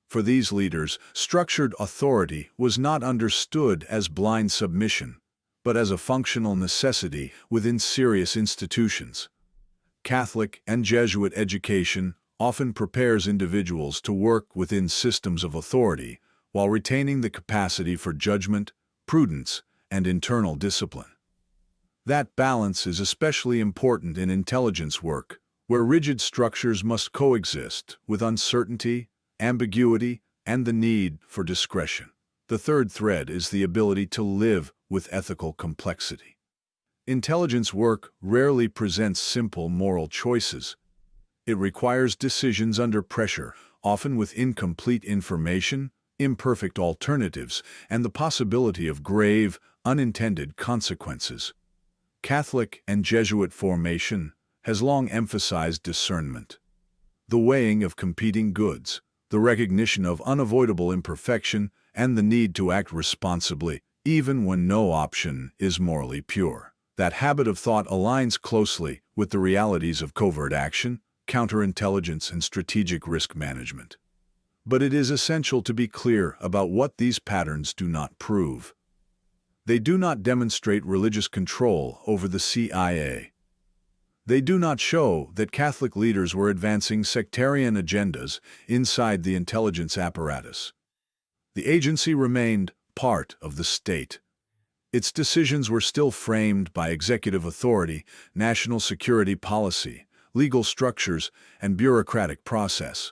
For these leaders, structured authority was not understood as blind submission, but as a functional necessity within serious institutions. Catholic and Jesuit education often prepares individuals to work within systems of authority while retaining the capacity for judgment, prudence, and internal discipline. That balance is especially important in intelligence work, where rigid structures must coexist with uncertainty, ambiguity, and the need for discretion. The third thread is the ability to live with ethical complexity. Intelligence work rarely presents simple moral choices. It requires decisions under pressure, often with incomplete information, imperfect alternatives, and the possibility of grave, unintended consequences. Catholic and Jesuit formation has long emphasized discernment. The weighing of competing goods, the recognition of unavoidable imperfection, and the need to act responsibly, even when no option is morally pure. That habit of thought aligns closely with the realities of covert action, counterintelligence, and strategic risk management. But it is essential to be clear about what these patterns do not prove. They do not demonstrate religious control over the CIA. They do not show that Catholic leaders were advancing sectarian agendas inside the intelligence apparatus. The agency remained part of the state. Its decisions were still framed by executive authority, national security policy, legal structures, and bureaucratic process.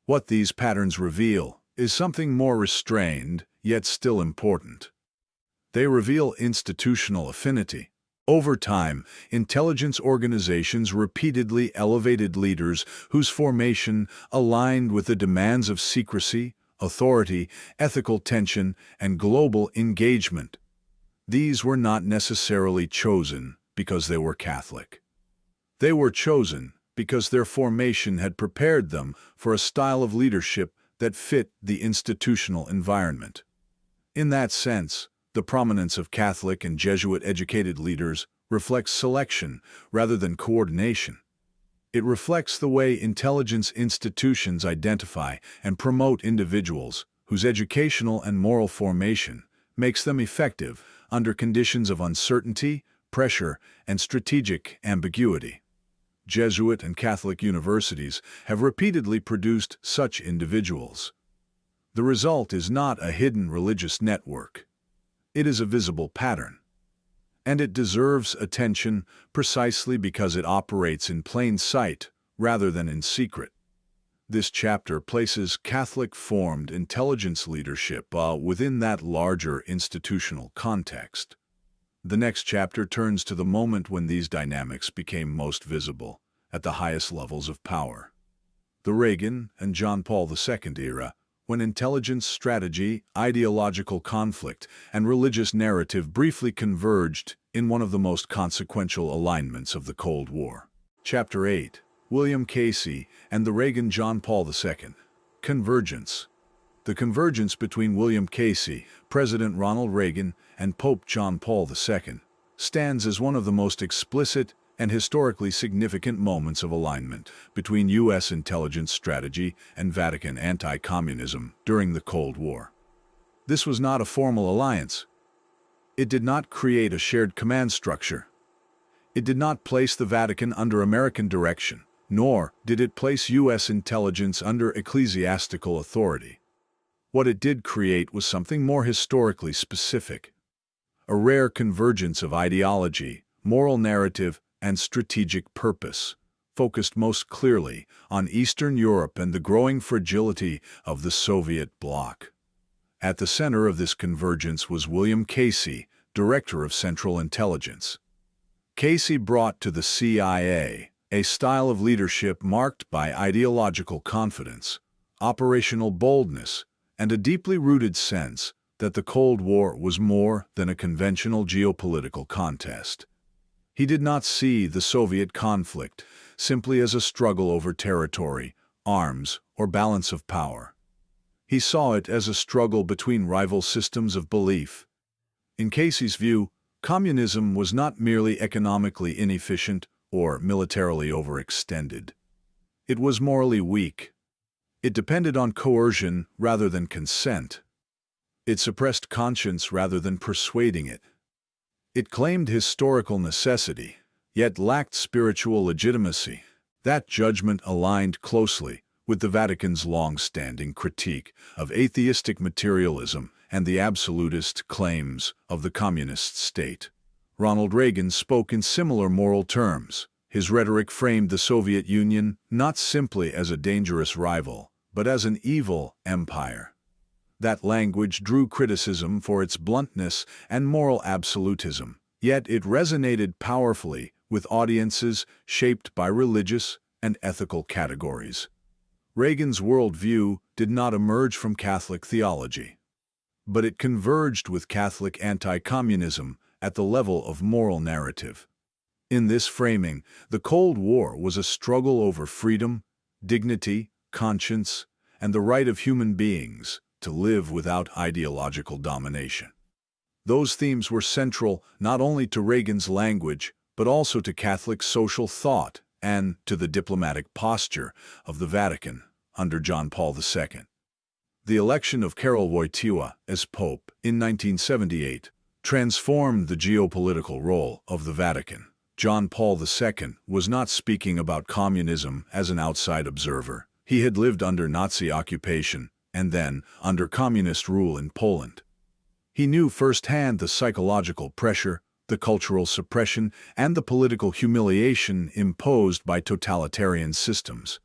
What these patterns reveal is something more restrained, yet still important. They reveal institutional affinity. Over time, intelligence organizations repeatedly elevated leaders whose formation aligned with the demands of secrecy, authority, ethical tension, and global engagement. These were not necessarily chosen because they were Catholic. They were chosen because their formation had prepared them for a style of leadership that fit the institutional environment. In that sense, the prominence of Catholic and Jesuit-educated leaders reflects selection rather than coordination. It reflects the way intelligence institutions identify and promote individuals whose educational and moral formation makes them effective under conditions of uncertainty, pressure, and strategic ambiguity. Jesuit and Catholic universities have repeatedly produced such individuals. The result is not a hidden religious network. It is a visible pattern. And it deserves attention precisely because it operates in plain sight rather than in secret. This chapter places Catholic-formed intelligence leadership within that larger institutional context. The next chapter turns to the moment when these dynamics became most visible, at the highest levels of power. The Reagan and John Paul II era, when intelligence strategy, ideological conflict, and religious narrative briefly converged in one of the most consequential alignments of the Cold War. Chapter 8. William Casey and the Reagan-John Paul II. Convergence. The convergence between William Casey, President Ronald Reagan, and Pope John Paul II stands as one of the most explicit and historically significant moments of alignment between U.S. intelligence strategy and Vatican anti-communism during the Cold War. This was not a formal alliance. It did not create a shared command structure. It did not place the Vatican under American direction, nor did it place U.S. intelligence under ecclesiastical authority. What it did create was something more historically specific. A rare convergence of ideology, moral narrative, and strategic purpose, focused most clearly on Eastern Europe and the growing fragility of the Soviet bloc. At the center of this convergence was William Casey, Director of Central Intelligence. Casey brought to the CIA a style of leadership marked by ideological confidence, operational boldness, and a deeply rooted sense that the Cold War was more than a conventional geopolitical contest. He did not see the Soviet conflict simply as a struggle over territory, arms, or balance of power. He saw it as a struggle between rival systems of belief. In Casey's view, communism was not merely economically inefficient or militarily overextended. It was morally weak. It depended on coercion rather than consent. It suppressed conscience rather than persuading it. It claimed historical necessity, yet lacked spiritual legitimacy. That judgment aligned closely with the Vatican's long-standing critique of atheistic materialism and the absolutist claims of the communist state. Ronald Reagan spoke in similar moral terms. His rhetoric framed the Soviet Union not simply as a dangerous rival, but as an evil empire. That language drew criticism for its bluntness and moral absolutism, yet it resonated powerfully with audiences shaped by religious and ethical categories. Reagan's worldview did not emerge from Catholic theology, but it converged with Catholic anti-communism at the level of moral narrative. In this framing, the Cold War was a struggle over freedom, dignity, conscience, and the right of human beings to live without ideological domination. Those themes were central not only to Reagan's language, but also to Catholic social thought and to the diplomatic posture of the Vatican under John Paul II. The election of Karol Wojtyła as Pope in 1978 transformed the geopolitical role of the Vatican. John Paul II was not speaking about communism as an outside observer. He had lived under Nazi occupation and then under communist rule in Poland. He knew firsthand the psychological pressure, the cultural suppression, and the political humiliation imposed by totalitarian systems.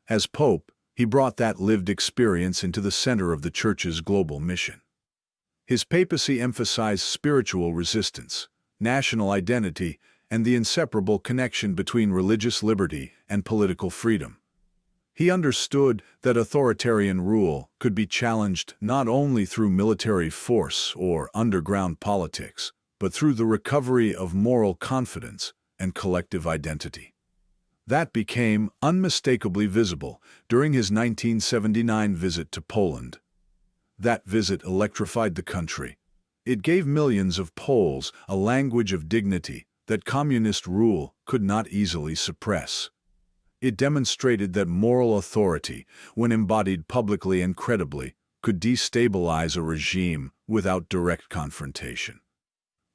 As Pope, he brought that lived experience into the center of the Church's global mission. His papacy emphasized spiritual resistance, national identity, and the inseparable connection between religious liberty and political freedom. He understood that authoritarian rule could be challenged not only through military force or underground politics, but through the recovery of moral confidence and collective identity. That became unmistakably visible during his 1979 visit to Poland. That visit electrified the country. It gave millions of Poles a language of dignity that communist rule could not easily suppress. It demonstrated that moral authority, when embodied publicly and credibly, could destabilize a regime without direct confrontation.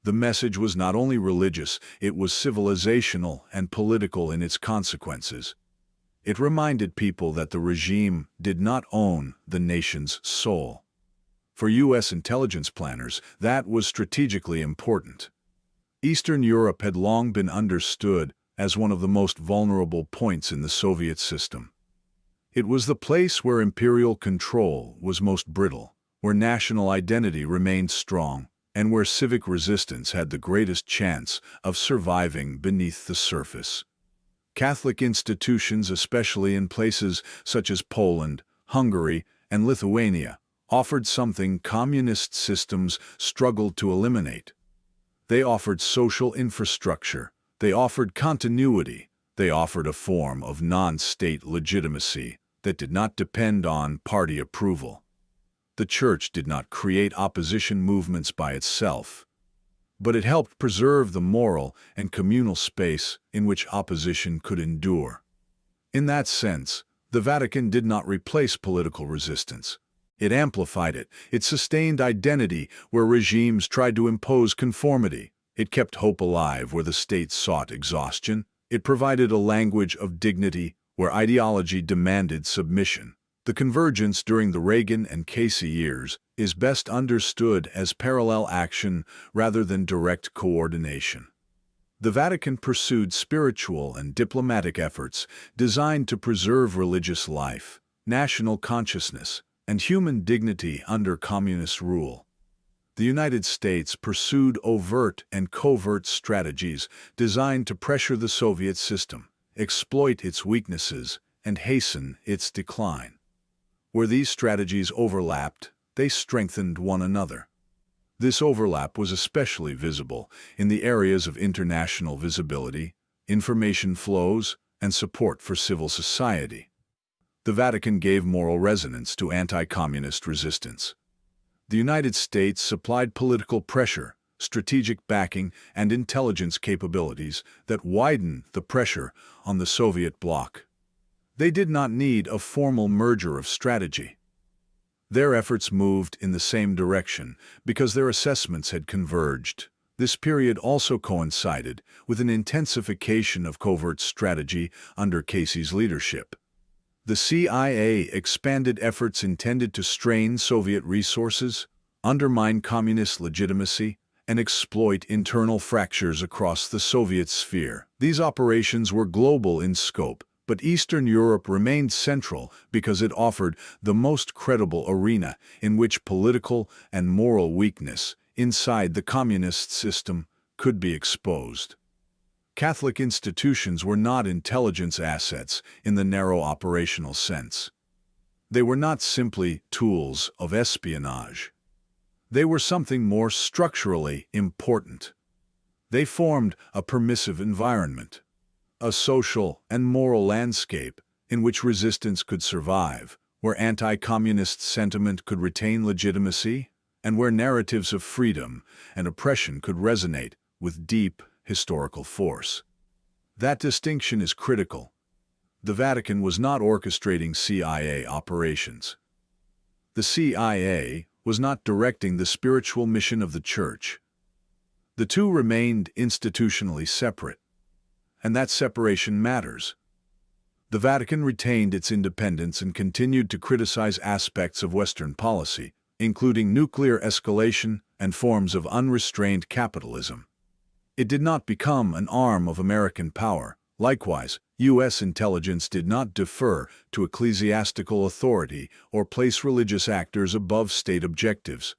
The message was not only religious, it was civilizational and political in its consequences. It reminded people that the regime did not own the nation's soul. For U.S. intelligence planners, that was strategically important. Eastern Europe had long been understood as one of the most vulnerable points in the Soviet system. It was the place where imperial control was most brittle, where national identity remained strong, and where civic resistance had the greatest chance of surviving beneath the surface. Catholic institutions, especially in places such as Poland, Hungary, and Lithuania, offered something communist systems struggled to eliminate. They offered social infrastructure. They offered continuity. They offered a form of non-state legitimacy that did not depend on party approval. The Church did not create opposition movements by itself. but it helped preserve the moral and communal space in which opposition could endure. In that sense, the Vatican did not replace political resistance. It amplified it. It sustained identity where regimes tried to impose conformity. It kept hope alive where the state sought exhaustion. It provided a language of dignity where ideology demanded submission. The convergence during the Reagan and Casey years is best understood as parallel action rather than direct coordination. The Vatican pursued spiritual and diplomatic efforts designed to preserve religious life, national consciousness, and human dignity under communist rule. The United States pursued overt and covert strategies designed to pressure the Soviet system, exploit its weaknesses, and hasten its decline. Where these strategies overlapped, they strengthened one another. This overlap was especially visible in the areas of international visibility, information flows, and support for civil society. The Vatican gave moral resonance to anti-communist resistance. The United States supplied political pressure, strategic backing, and intelligence capabilities that widened the pressure on the Soviet bloc. They did not need a formal merger of strategy. Their efforts moved in the same direction because their assessments had converged. This period also coincided with an intensification of covert strategy under Casey's leadership. The CIA expanded efforts intended to strain Soviet resources, undermine communist legitimacy, and exploit internal fractures across the Soviet sphere. These operations were global in scope, but Eastern Europe remained central because it offered the most credible arena in which political and moral weakness inside the communist system could be exposed. Catholic institutions were not intelligence assets in the narrow operational sense. They were not simply tools of espionage. They were something more structurally important. They formed a permissive environment, a social and moral landscape in which resistance could survive, where anti-communist sentiment could retain legitimacy, and where narratives of freedom and oppression could resonate with deep historical force. That distinction is critical. The Vatican was not orchestrating CIA operations. The CIA was not directing the spiritual mission of the Church. The two remained institutionally separate. And that separation matters. The Vatican retained its independence and continued to criticize aspects of Western policy, including nuclear escalation and forms of unrestrained capitalism. It did not become an arm of American power. Likewise, U.S. intelligence did not defer to ecclesiastical authority or place religious actors above state objectives.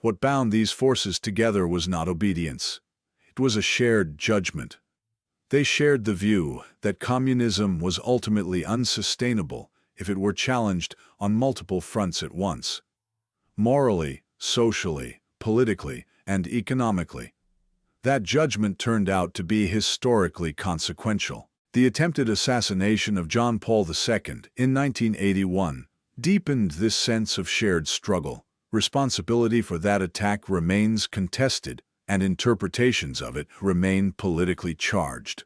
What bound these forces together was not obedience. It was a shared judgment. They shared the view that communism was ultimately unsustainable if it were challenged on multiple fronts at once: morally, socially, politically, and economically. That judgment turned out to be historically consequential. The attempted assassination of John Paul II in 1981 deepened this sense of shared struggle. Responsibility for that attack remains contested, and interpretations of it remain politically charged.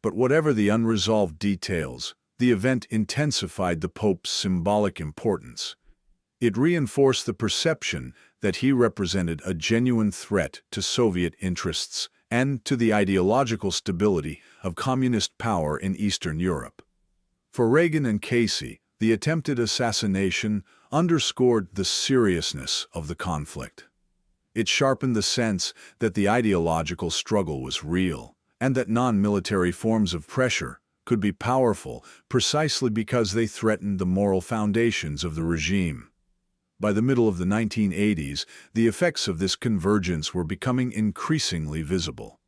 But whatever the unresolved details, the event intensified the Pope's symbolic importance. It reinforced the perception that he represented a genuine threat to Soviet interests and to the ideological stability of communist power in Eastern Europe. For Reagan and Casey, the attempted assassination underscored the seriousness of the conflict. It sharpened the sense that the ideological struggle was real, and that non-military forms of pressure could be powerful precisely because they threatened the moral foundations of the regime. By the middle of the 1980s, the effects of this convergence were becoming increasingly visible.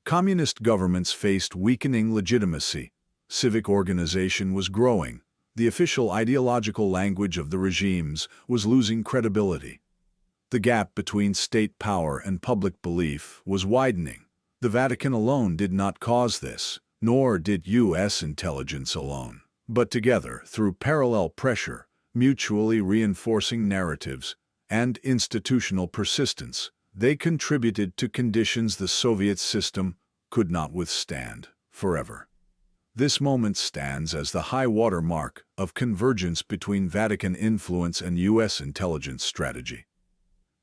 Communist governments faced weakening legitimacy. Civic organization was growing. The official ideological language of the regimes was losing credibility. The gap between state power and public belief was widening. The Vatican alone did not cause this, nor did U.S. intelligence alone. But together, through parallel pressure, mutually reinforcing narratives, and institutional persistence, They contributed to conditions the Soviet system could not withstand forever. This moment stands as the high-water mark of convergence between Vatican influence and U.S. intelligence strategy.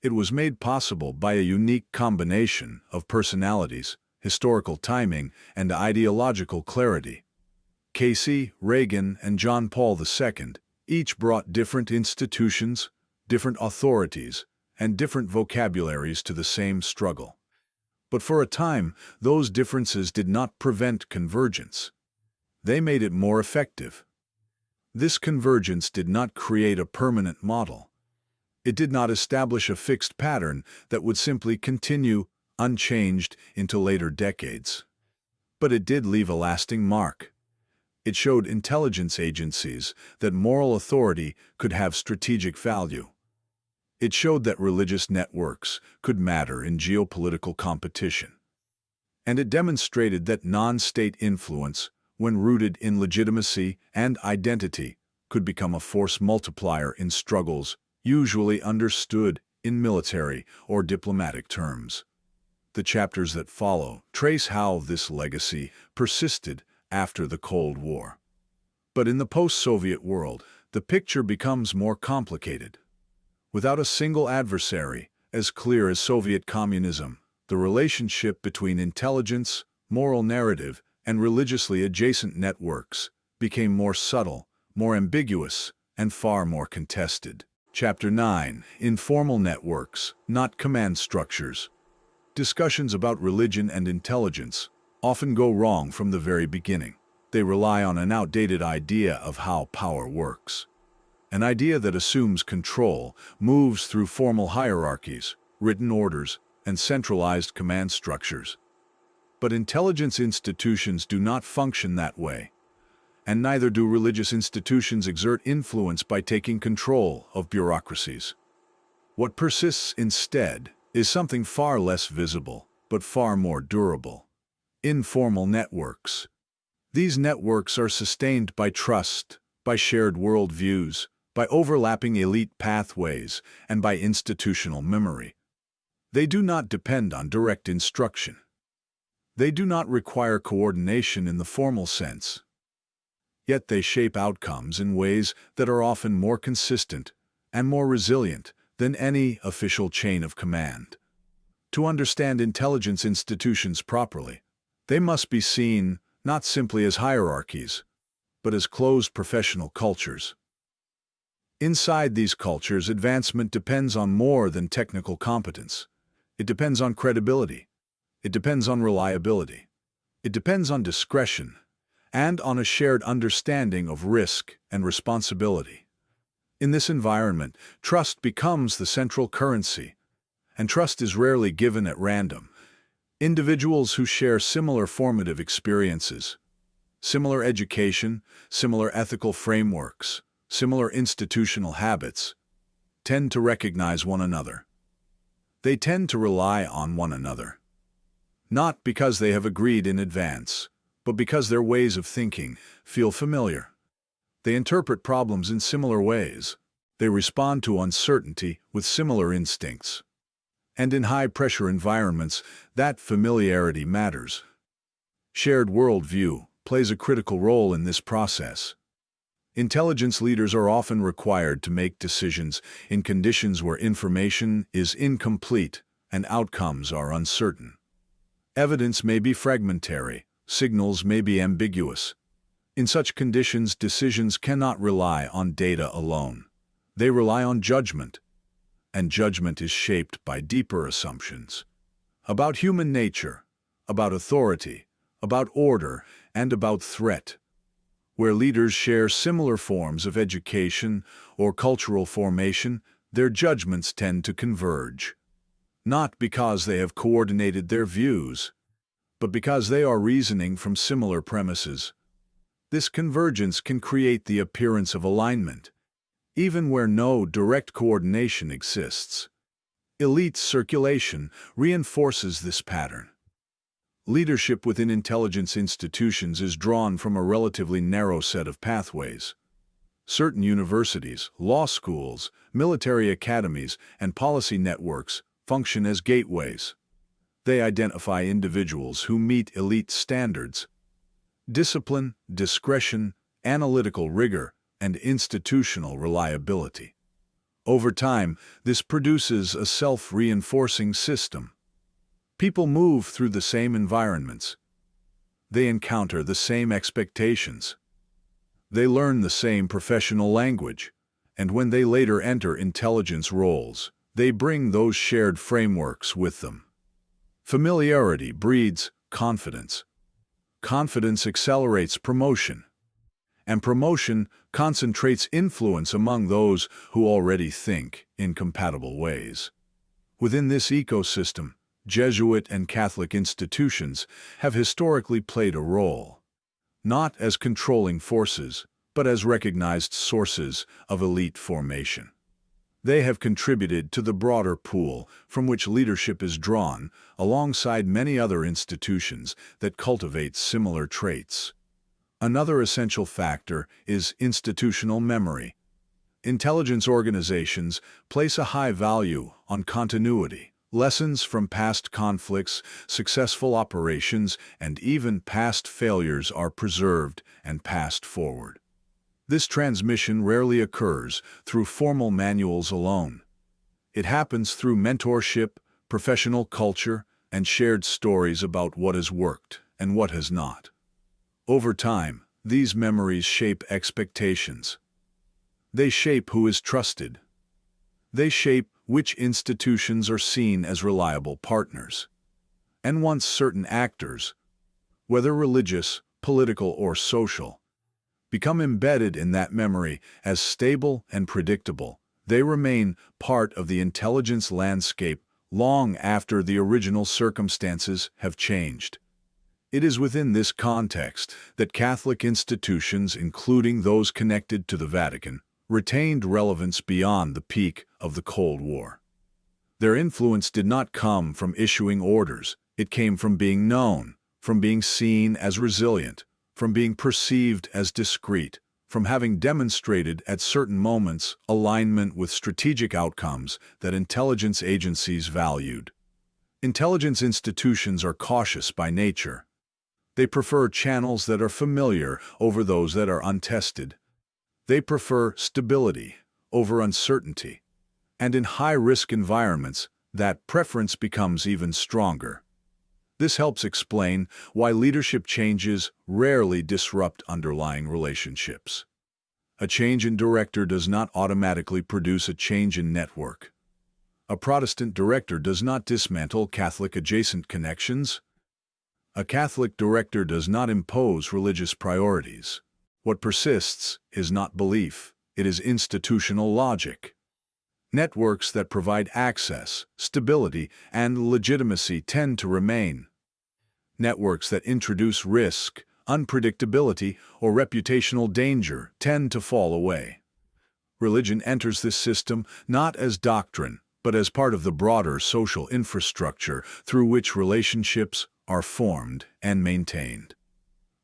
It was made possible by a unique combination of personalities, historical timing, and ideological clarity. Casey, Reagan, and John Paul II each brought different institutions, different authorities, and different vocabularies to the same struggle. But for a time, those differences did not prevent convergence. They made it more effective. This convergence did not create a permanent model. It did not establish a fixed pattern that would simply continue unchanged into later decades. But it did leave a lasting mark. It showed intelligence agencies that moral authority could have strategic value. It showed that religious networks could matter in geopolitical competition. And it demonstrated that non-state influence, when rooted in legitimacy and identity, could become a force multiplier in struggles usually understood in military or diplomatic terms. The chapters that follow trace how this legacy persisted after the Cold War. But in the post-Soviet world, the picture becomes more complicated. Without a single adversary, as clear as Soviet communism, the relationship between intelligence, moral narrative, and religiously adjacent networks became more subtle, more ambiguous, and far more contested. Chapter 9. Informal networks, not command structures. Discussions about religion and intelligence often go wrong from the very beginning. They rely on an outdated idea of how power works. An idea that assumes control, moves through formal hierarchies, written orders, and centralized command structures. But intelligence institutions do not function that way, and neither do religious institutions exert influence by taking control of bureaucracies. What persists instead is something far less visible, but far more durable. Informal networks. These networks are sustained by trust, by shared worldviews, by overlapping elite pathways, and by institutional memory. They do not depend on direct instruction. They do not require coordination in the formal sense. Yet they shape outcomes in ways that are often more consistent and more resilient than any official chain of command. To understand intelligence institutions properly, they must be seen not simply as hierarchies, but as closed professional cultures. Inside these cultures, advancement depends on more than technical competence. It depends on credibility. It depends on reliability. It depends on discretion, and on a shared understanding of risk and responsibility. In this environment, trust becomes the central currency, and trust is rarely given at random. Individuals who share similar formative experiences, similar education, similar ethical frameworks, similar institutional habits, tend to recognize one another. They tend to rely on one another, not because they have agreed in advance, but because their ways of thinking feel familiar. They interpret problems in similar ways. They respond to uncertainty with similar instincts. And in high-pressure environments, that familiarity matters. Shared worldview plays a critical role in this process. Intelligence leaders are often required to make decisions in conditions where information is incomplete and outcomes are uncertain. Evidence may be fragmentary. Signals may be ambiguous. In such conditions, decisions cannot rely on data alone. They rely on judgment, and judgment is shaped by deeper assumptions about human nature, about authority, about order, and about threat. Where leaders share similar forms of education or cultural formation, their judgments tend to converge. Not because they have coordinated their views, but because they are reasoning from similar premises. This convergence can create the appearance of alignment, even where no direct coordination exists. Elite circulation reinforces this pattern. Leadership within intelligence institutions is drawn from a relatively narrow set of pathways. Certain universities, law schools, military academies, and policy networks function as gateways. They identify individuals who meet elite standards. Discipline, discretion, analytical rigor, and institutional reliability. Over time, this produces a self-reinforcing system. People move through the same environments. They encounter the same expectations. They learn the same professional language, and when they later enter intelligence roles, they bring those shared frameworks with them. Familiarity breeds confidence. Confidence accelerates promotion, and promotion concentrates influence among those who already think in compatible ways. Within this ecosystem, Jesuit and Catholic institutions have historically played a role, not as controlling forces, but as recognized sources of elite formation. They have contributed to the broader pool from which leadership is drawn, alongside many other institutions that cultivate similar traits. Another essential factor is institutional memory. Intelligence organizations place a high value on continuity. Lessons from past conflicts, successful operations, and even past failures are preserved and passed forward. This transmission rarely occurs through formal manuals alone. It happens through mentorship, professional culture, and shared stories about what has worked and what has not. Over time, these memories shape expectations. They shape who is trusted. They shape which institutions are seen as reliable partners. And once certain actors, whether religious, political, or social, become embedded in that memory as stable and predictable, they remain part of the intelligence landscape long after the original circumstances have changed. It is within this context that Catholic institutions, including those connected to the Vatican, retained relevance beyond the peak of the Cold War. Their influence did not come from issuing orders. It came from being known, from being seen as resilient, from being perceived as discreet, from having demonstrated at certain moments alignment with strategic outcomes that intelligence agencies valued. Intelligence institutions are cautious by nature. They prefer channels that are familiar over those that are untested. They prefer stability over uncertainty. And in high-risk environments, that preference becomes even stronger. This helps explain why leadership changes rarely disrupt underlying relationships. A change in director does not automatically produce a change in network. A Protestant director does not dismantle Catholic adjacent connections. A Catholic director does not impose religious priorities. What persists is not belief, it is institutional logic. Networks that provide access, stability, and legitimacy tend to remain. Networks that introduce risk, unpredictability, or reputational danger tend to fall away. Religion enters this system not as doctrine, but as part of the broader social infrastructure through which relationships are formed and maintained.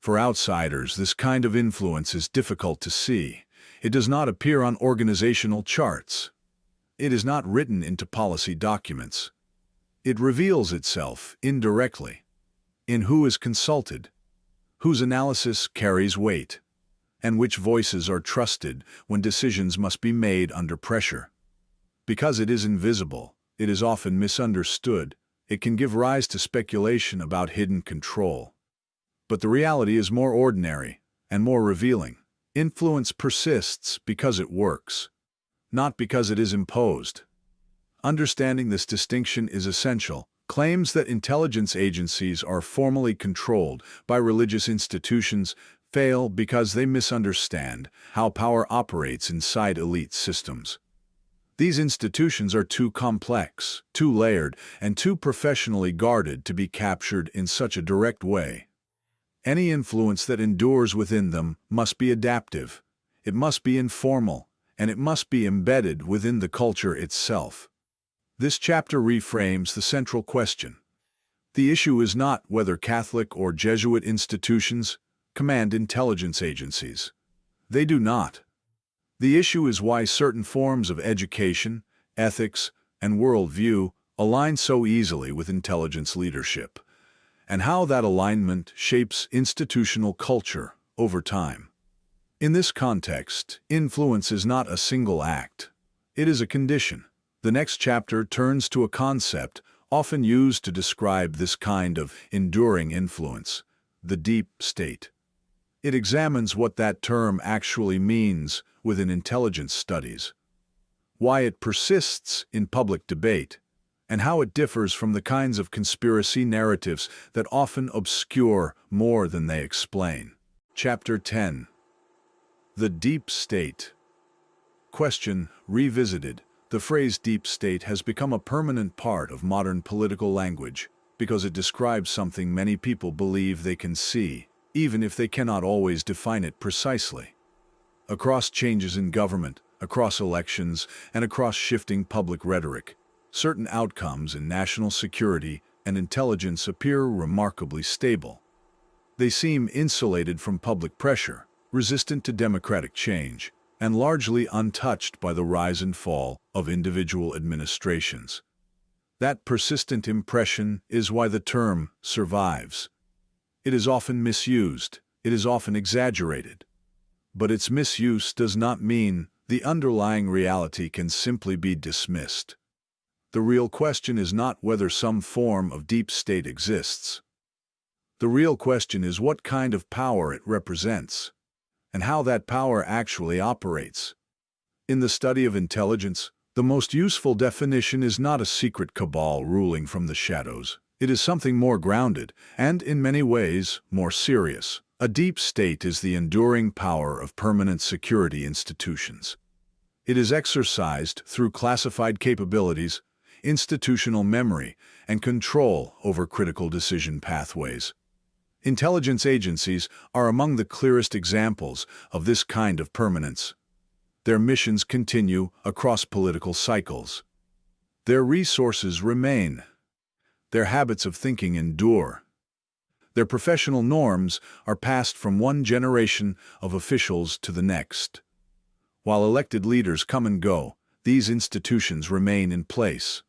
For outsiders, this kind of influence is difficult to see. It does not appear on organizational charts. It is not written into policy documents. It reveals itself indirectly in who is consulted, whose analysis carries weight, and which voices are trusted when decisions must be made under pressure. Because it is invisible, it is often misunderstood. It can give rise to speculation about hidden control. But the reality is more ordinary and more revealing. Influence persists because it works, not because it is imposed. Understanding this distinction is essential. Claims that intelligence agencies are formally controlled by religious institutions fail because they misunderstand how power operates inside elite systems. These institutions are too complex, too layered, and too professionally guarded to be captured in such a direct way. Any influence that endures within them must be adaptive, it must be informal, and it must be embedded within the culture itself. This chapter reframes the central question. The issue is not whether Catholic or Jesuit institutions command intelligence agencies. They do not. The issue is why certain forms of education, ethics, and worldview align so easily with intelligence leadership, and how that alignment shapes institutional culture over time. In this context, influence is not a single act. It is a condition. The next chapter turns to a concept often used to describe this kind of enduring influence, the deep state. It examines what that term actually means within intelligence studies, why it persists in public debate, and how it differs from the kinds of conspiracy narratives that often obscure more than they explain. Chapter 10. The Deep State. Question revisited. The phrase deep state has become a permanent part of modern political language because it describes something many people believe they can see, even if they cannot always define it precisely. Across changes in government, across elections, and across shifting public rhetoric, certain outcomes in national security and intelligence appear remarkably stable. They seem insulated from public pressure, resistant to democratic change, and largely untouched by the rise and fall of individual administrations. That persistent impression is why the term survives. It is often misused, it is often exaggerated. But its misuse does not mean the underlying reality can simply be dismissed. The real question is not whether some form of deep state exists. The real question is what kind of power it represents, and how that power actually operates. In the study of intelligence, the most useful definition is not a secret cabal ruling from the shadows. It is something more grounded, and in many ways, more serious. A deep state is the enduring power of permanent security institutions. It is exercised through classified capabilities, institutional memory, and control over critical decision pathways. Intelligence agencies are among the clearest examples of this kind of permanence. Their missions continue across political cycles. Their resources remain. Their habits of thinking endure. Their professional norms are passed from one generation of officials to the next. While elected leaders come and go, these institutions remain in place.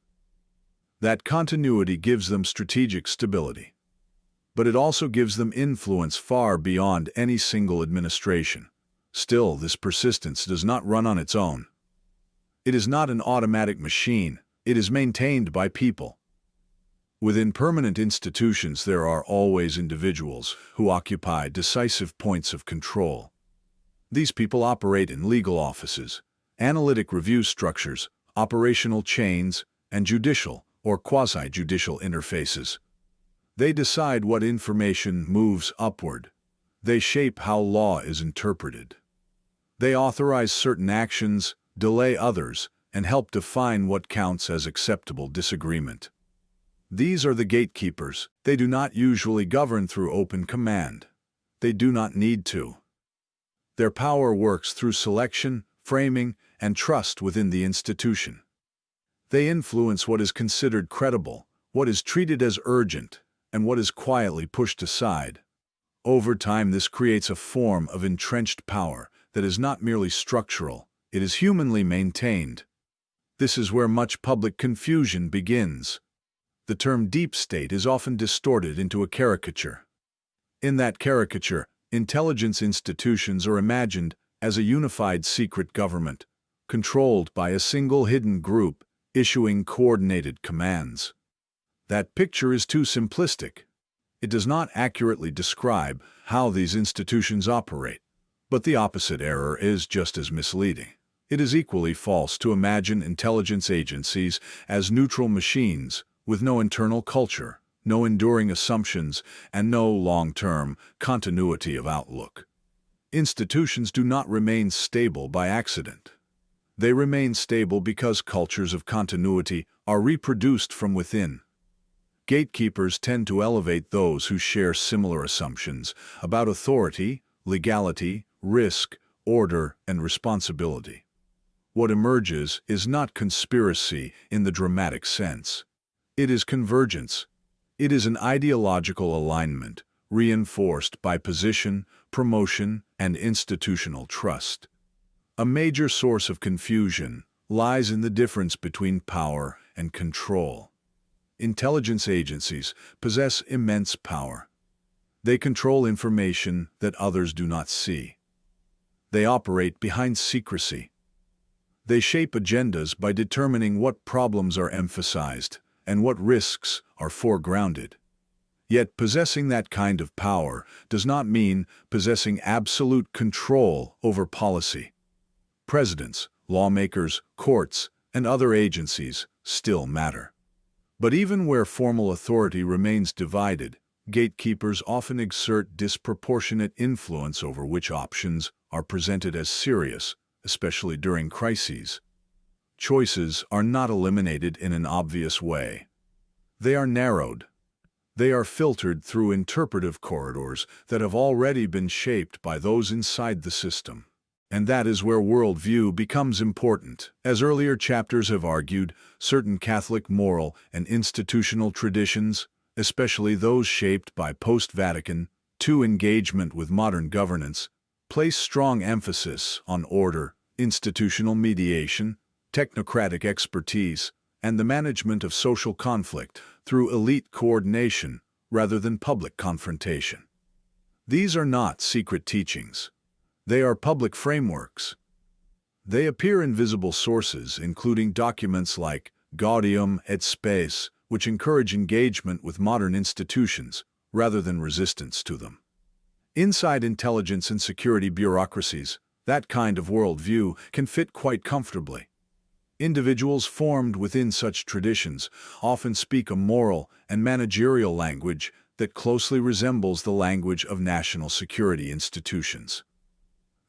That continuity gives them strategic stability. But it also gives them influence far beyond any single administration. Still, this persistence does not run on its own. It is not an automatic machine, it is maintained by people. Within permanent institutions there are always individuals who occupy decisive points of control. These people operate in legal offices, analytic review structures, operational chains, and judicial or quasi-judicial interfaces. They decide what information moves upward. They shape how law is interpreted. They authorize certain actions, delay others, and help define what counts as acceptable disagreement. These are the gatekeepers. They do not usually govern through open command. They do not need to. Their power works through selection, framing, and trust within the institution. They influence what is considered credible, what is treated as urgent, and what is quietly pushed aside. Over time, this creates a form of entrenched power that is not merely structural, it is humanly maintained. This is where much public confusion begins. The term deep state is often distorted into a caricature. In that caricature, intelligence institutions are imagined as a unified secret government, controlled by a single hidden group, issuing coordinated commands. That picture is too simplistic. It does not accurately describe how these institutions operate. But the opposite error is just as misleading. It is equally false to imagine intelligence agencies as neutral machines with no internal culture, no enduring assumptions, and no long-term continuity of outlook. Institutions do not remain stable by accident. They remain stable because cultures of continuity are reproduced from within. Gatekeepers tend to elevate those who share similar assumptions about authority, legality, risk, order, and responsibility. What emerges is not conspiracy in the dramatic sense. It is convergence. It is an ideological alignment, reinforced by position, promotion, and institutional trust. A major source of confusion lies in the difference between power and control. Intelligence agencies possess immense power. They control information that others do not see. They operate behind secrecy. They shape agendas by determining what problems are emphasized and what risks are foregrounded. Yet possessing that kind of power does not mean possessing absolute control over policy. Presidents, lawmakers, courts, and other agencies still matter. But even where formal authority remains divided, gatekeepers often exert disproportionate influence over which options are presented as serious, especially during crises. Choices are not eliminated in an obvious way. They are narrowed. They are filtered through interpretive corridors that have already been shaped by those inside the system. And that is where worldview becomes important. As earlier chapters have argued, certain Catholic moral and institutional traditions, especially those shaped by post-Vatican II engagement with modern governance, place strong emphasis on order, institutional mediation, technocratic expertise, and the management of social conflict through elite coordination rather than public confrontation. These are not secret teachings. They are public frameworks. They appear in visible sources, including documents like Gaudium et Spes, which encourage engagement with modern institutions rather than resistance to them. Inside intelligence and security bureaucracies, that kind of worldview can fit quite comfortably. Individuals formed within such traditions often speak a moral and managerial language that closely resembles the language of national security institutions.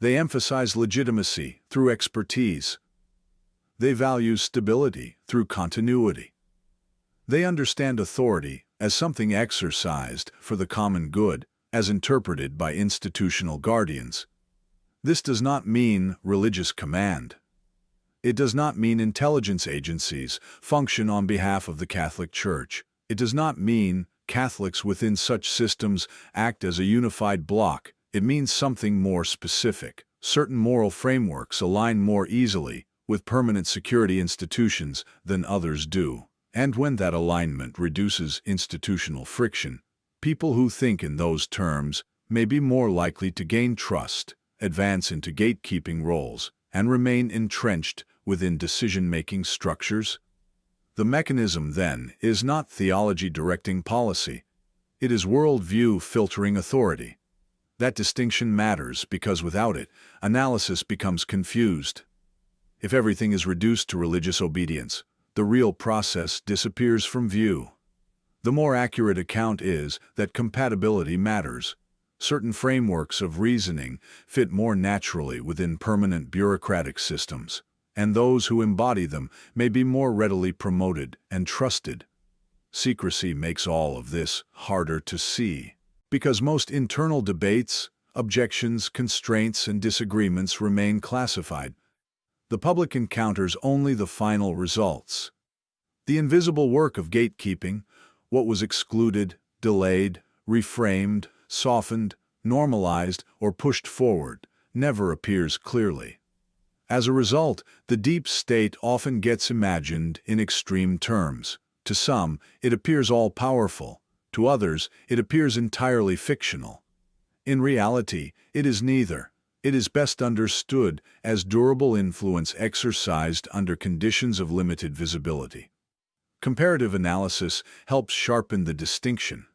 They emphasize legitimacy through expertise. They value stability through continuity. They understand authority as something exercised for the common good, as interpreted by institutional guardians. This does not mean religious command. It does not mean intelligence agencies function on behalf of the Catholic Church. It does not mean Catholics within such systems act as a unified bloc. It means something more specific. Certain moral frameworks align more easily with permanent security institutions than others do. And when that alignment reduces institutional friction, people who think in those terms may be more likely to gain trust, advance into gatekeeping roles, and remain entrenched within decision-making structures. The mechanism, then, is not theology directing policy. It is worldview filtering authority. That distinction matters because without it, analysis becomes confused. If everything is reduced to religious obedience, the real process disappears from view. The more accurate account is that compatibility matters. Certain frameworks of reasoning fit more naturally within permanent bureaucratic systems, and those who embody them may be more readily promoted and trusted. Secrecy makes all of this harder to see, because most internal debates, objections, constraints, and disagreements remain classified. The public encounters only the final results. The invisible work of gatekeeping, what was excluded, delayed, reframed, softened, normalized, or pushed forward, never appears clearly. As a result, the deep state often gets imagined in extreme terms. To some, it appears all-powerful. To others, it appears entirely fictional. In reality, it is neither. It is best understood as durable influence exercised under conditions of limited visibility. Comparative analysis helps sharpen the distinction.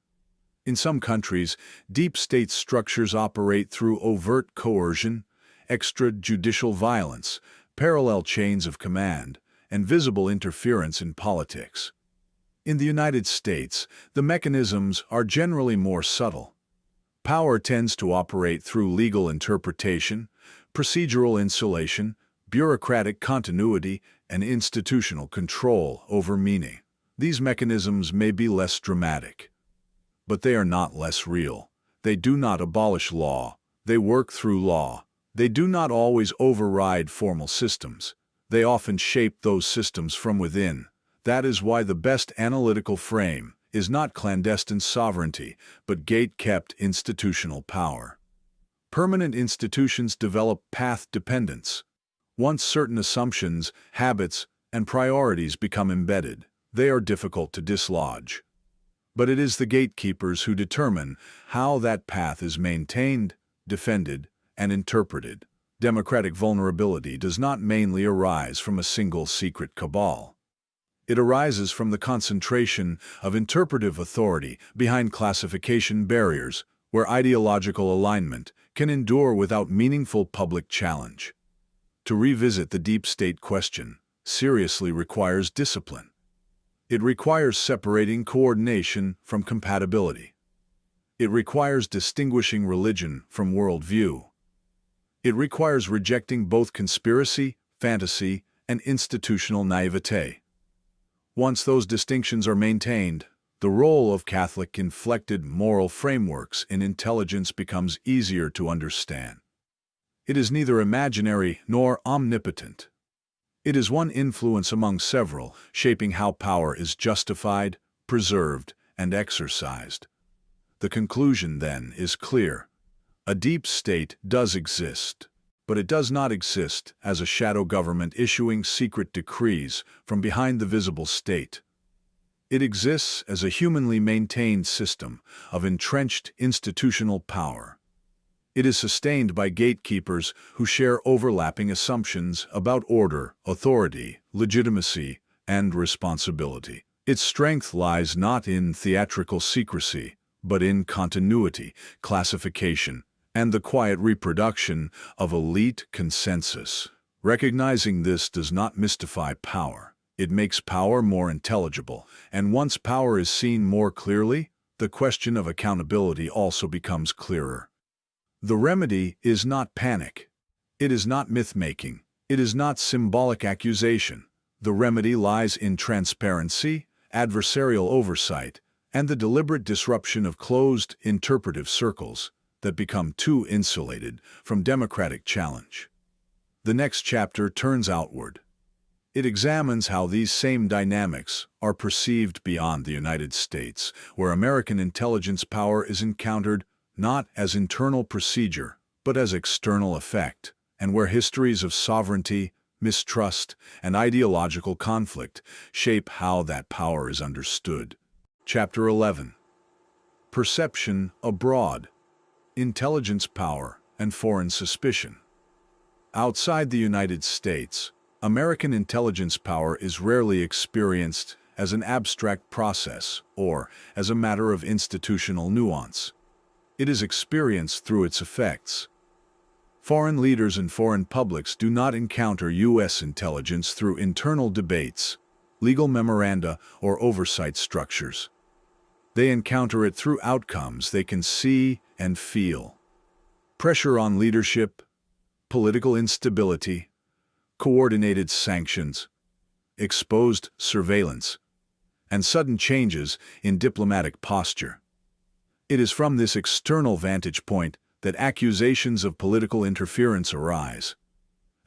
In some countries, deep state structures operate through overt coercion, extrajudicial violence, parallel chains of command, and visible interference in politics. In the United States, the mechanisms are generally more subtle. Power tends to operate through legal interpretation, procedural insulation, bureaucratic continuity, and institutional control over meaning. These mechanisms may be less dramatic, but they are not less real. They do not abolish law. They work through law. They do not always override formal systems. They often shape those systems from within. That is why the best analytical frame is not clandestine sovereignty, but gate-kept institutional power. Permanent institutions develop path dependence. Once certain assumptions, habits, and priorities become embedded, They are difficult to dislodge. But it is the gatekeepers who determine how that path is maintained, defended, and interpreted. Democratic vulnerability does not mainly arise from a single secret cabal. It arises from the concentration of interpretive authority behind classification barriers, where ideological alignment can endure without meaningful public challenge. To revisit the deep state question seriously requires discipline. It requires separating coordination from compatibility. It requires distinguishing religion from worldview. It requires rejecting both conspiracy, fantasy, and institutional naivete. Once those distinctions are maintained, the role of Catholic inflected moral frameworks in intelligence becomes easier to understand. It is neither imaginary nor omnipotent. It is one influence among several, shaping how power is justified, preserved, and exercised. The conclusion, then, is clear. A deep state does exist, but it does not exist as a shadow government issuing secret decrees from behind the visible state. It exists as a humanly maintained system of entrenched institutional power. It is sustained by gatekeepers who share overlapping assumptions about order, authority, legitimacy, and responsibility. Its strength lies not in theatrical secrecy, but in continuity, classification, and the quiet reproduction of elite consensus. Recognizing this does not mystify power. It makes power more intelligible, and once power is seen more clearly, the question of accountability also becomes clearer. The remedy is not panic. It is not myth-making. It is not symbolic accusation. The remedy lies in transparency, adversarial oversight, and the deliberate disruption of closed, interpretive circles that become too insulated from democratic challenge. The next chapter turns outward. It examines how these same dynamics are perceived beyond the United States, where American intelligence power is encountered not as internal procedure, but as external effect, and where histories of sovereignty, mistrust, and ideological conflict shape how that power is understood. Chapter 11. Perception Abroad. Intelligence Power and Foreign Suspicion. Outside the United States, American intelligence power is rarely experienced as an abstract process or as a matter of institutional nuance. It is experienced through its effects. Foreign leaders and foreign publics do not encounter U.S. intelligence through internal debates, legal memoranda, or oversight structures. They encounter it through outcomes they can see and feel. Pressure on leadership, political instability, coordinated sanctions, exposed surveillance, and sudden changes in diplomatic posture. It is from this external vantage point that accusations of political interference arise.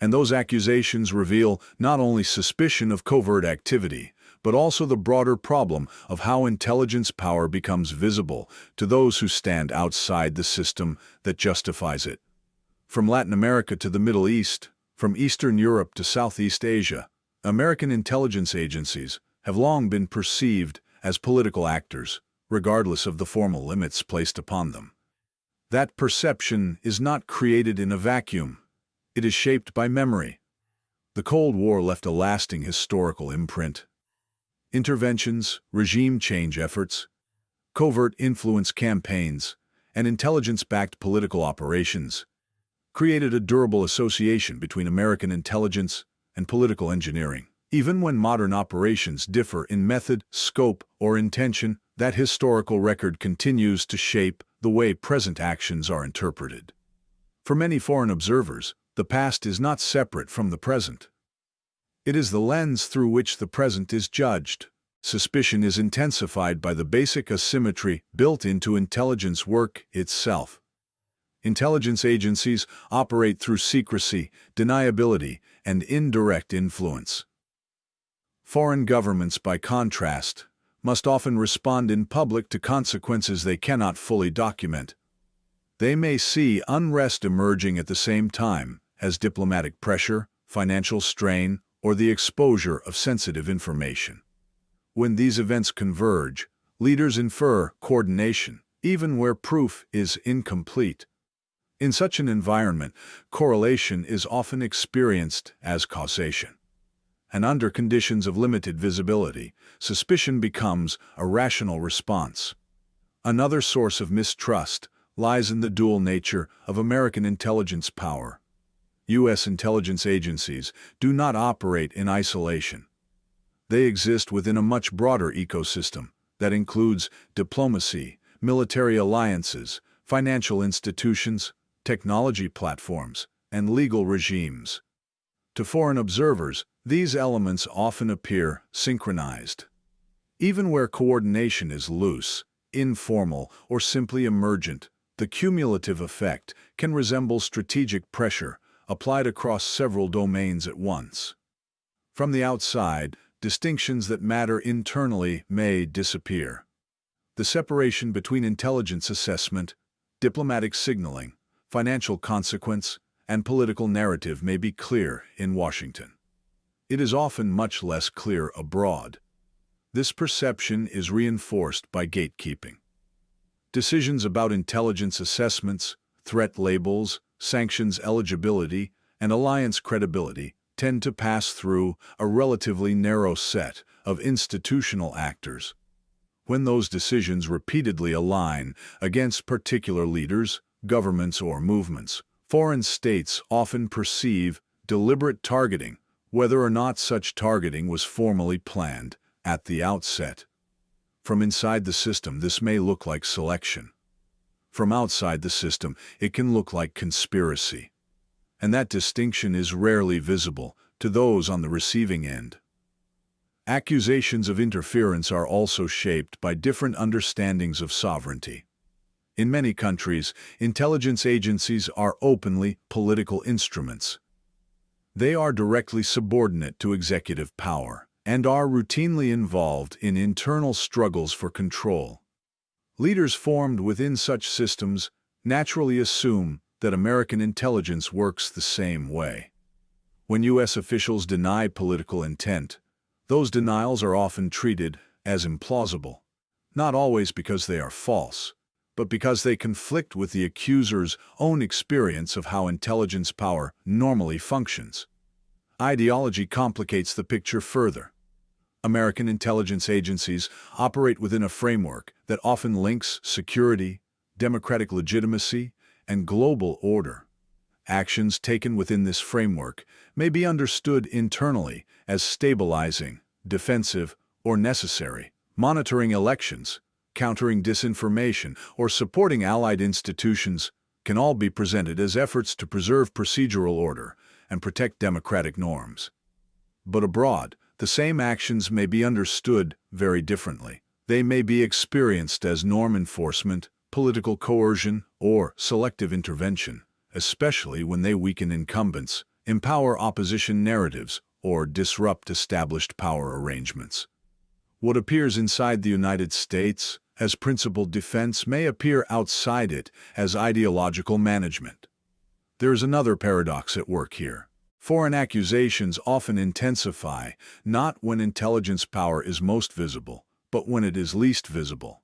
And those accusations reveal not only suspicion of covert activity, but also the broader problem of how intelligence power becomes visible to those who stand outside the system that justifies it. From Latin America to the Middle East, from Eastern Europe to Southeast Asia, American intelligence agencies have long been perceived as political actors, regardless of the formal limits placed upon them. That perception is not created in a vacuum. It is shaped by memory. The Cold War left a lasting historical imprint. Interventions, regime change efforts, covert influence campaigns, and intelligence-backed political operations created a durable association between American intelligence and political engineering. Even when modern operations differ in method, scope, or intention, that historical record continues to shape the way present actions are interpreted. For many foreign observers, the past is not separate from the present. It is the lens through which the present is judged. Suspicion is intensified by the basic asymmetry built into intelligence work itself. Intelligence agencies operate through secrecy, deniability, and indirect influence. Foreign governments, by contrast, must often respond in public to consequences they cannot fully document. They may see unrest emerging at the same time as diplomatic pressure, financial strain, or the exposure of sensitive information. When these events converge, leaders infer coordination, even where proof is incomplete. In such an environment, correlation is often experienced as causation. And under conditions of limited visibility, suspicion becomes a rational response. Another source of mistrust lies in the dual nature of American intelligence power. U.S. intelligence agencies do not operate in isolation. They exist within a much broader ecosystem that includes diplomacy, military alliances, financial institutions, technology platforms, and legal regimes. To foreign observers, these elements often appear synchronized. Even where coordination is loose, informal, or simply emergent, the cumulative effect can resemble strategic pressure applied across several domains at once. From the outside, distinctions that matter internally may disappear. The separation between intelligence assessment, diplomatic signaling, financial consequence, and political narrative may be clear in Washington. It is often much less clear abroad. This perception is reinforced by gatekeeping. Decisions about intelligence assessments, threat labels, sanctions eligibility, and alliance credibility tend to pass through a relatively narrow set of institutional actors. When those decisions repeatedly align against particular leaders, governments, or movements, foreign states often perceive deliberate targeting, whether or not such targeting was formally planned at the outset. From inside the system, this may look like selection. From outside the system, it can look like conspiracy. And that distinction is rarely visible to those on the receiving end. Accusations of interference are also shaped by different understandings of sovereignty. In many countries, intelligence agencies are openly political instruments. They are directly subordinate to executive power and are routinely involved in internal struggles for control. Leaders formed within such systems naturally assume that American intelligence works the same way. When U.S. officials deny political intent, those denials are often treated as implausible, not always because they are false, but because they conflict with the accuser's own experience of how intelligence power normally functions. Ideology complicates the picture further. American intelligence agencies operate within a framework that often links security, democratic legitimacy, and global order. Actions taken within this framework may be understood internally as stabilizing, defensive, or necessary. Monitoring elections, countering disinformation, or supporting allied institutions can all be presented as efforts to preserve procedural order and protect democratic norms. But abroad, the same actions may be understood very differently. They may be experienced as norm enforcement, political coercion, or selective intervention, especially when they weaken incumbents, empower opposition narratives, or disrupt established power arrangements. What appears inside the United States as principled defense may appear outside it as ideological management. There is another paradox at work here. Foreign accusations often intensify, not when intelligence power is most visible, but when it is least visible.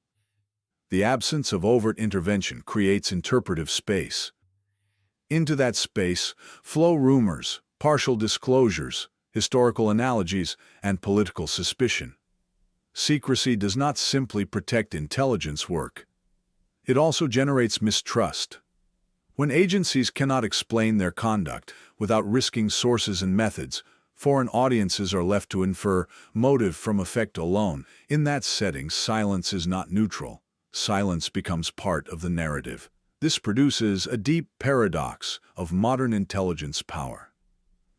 The absence of overt intervention creates interpretive space. Into that space flow rumors, partial disclosures, historical analogies, and political suspicion. Secrecy does not simply protect intelligence work. It also generates mistrust. When agencies cannot explain their conduct without risking sources and methods, foreign audiences are left to infer motive from effect alone. In that setting, silence is not neutral. Silence becomes part of the narrative. This produces a deep paradox of modern intelligence power.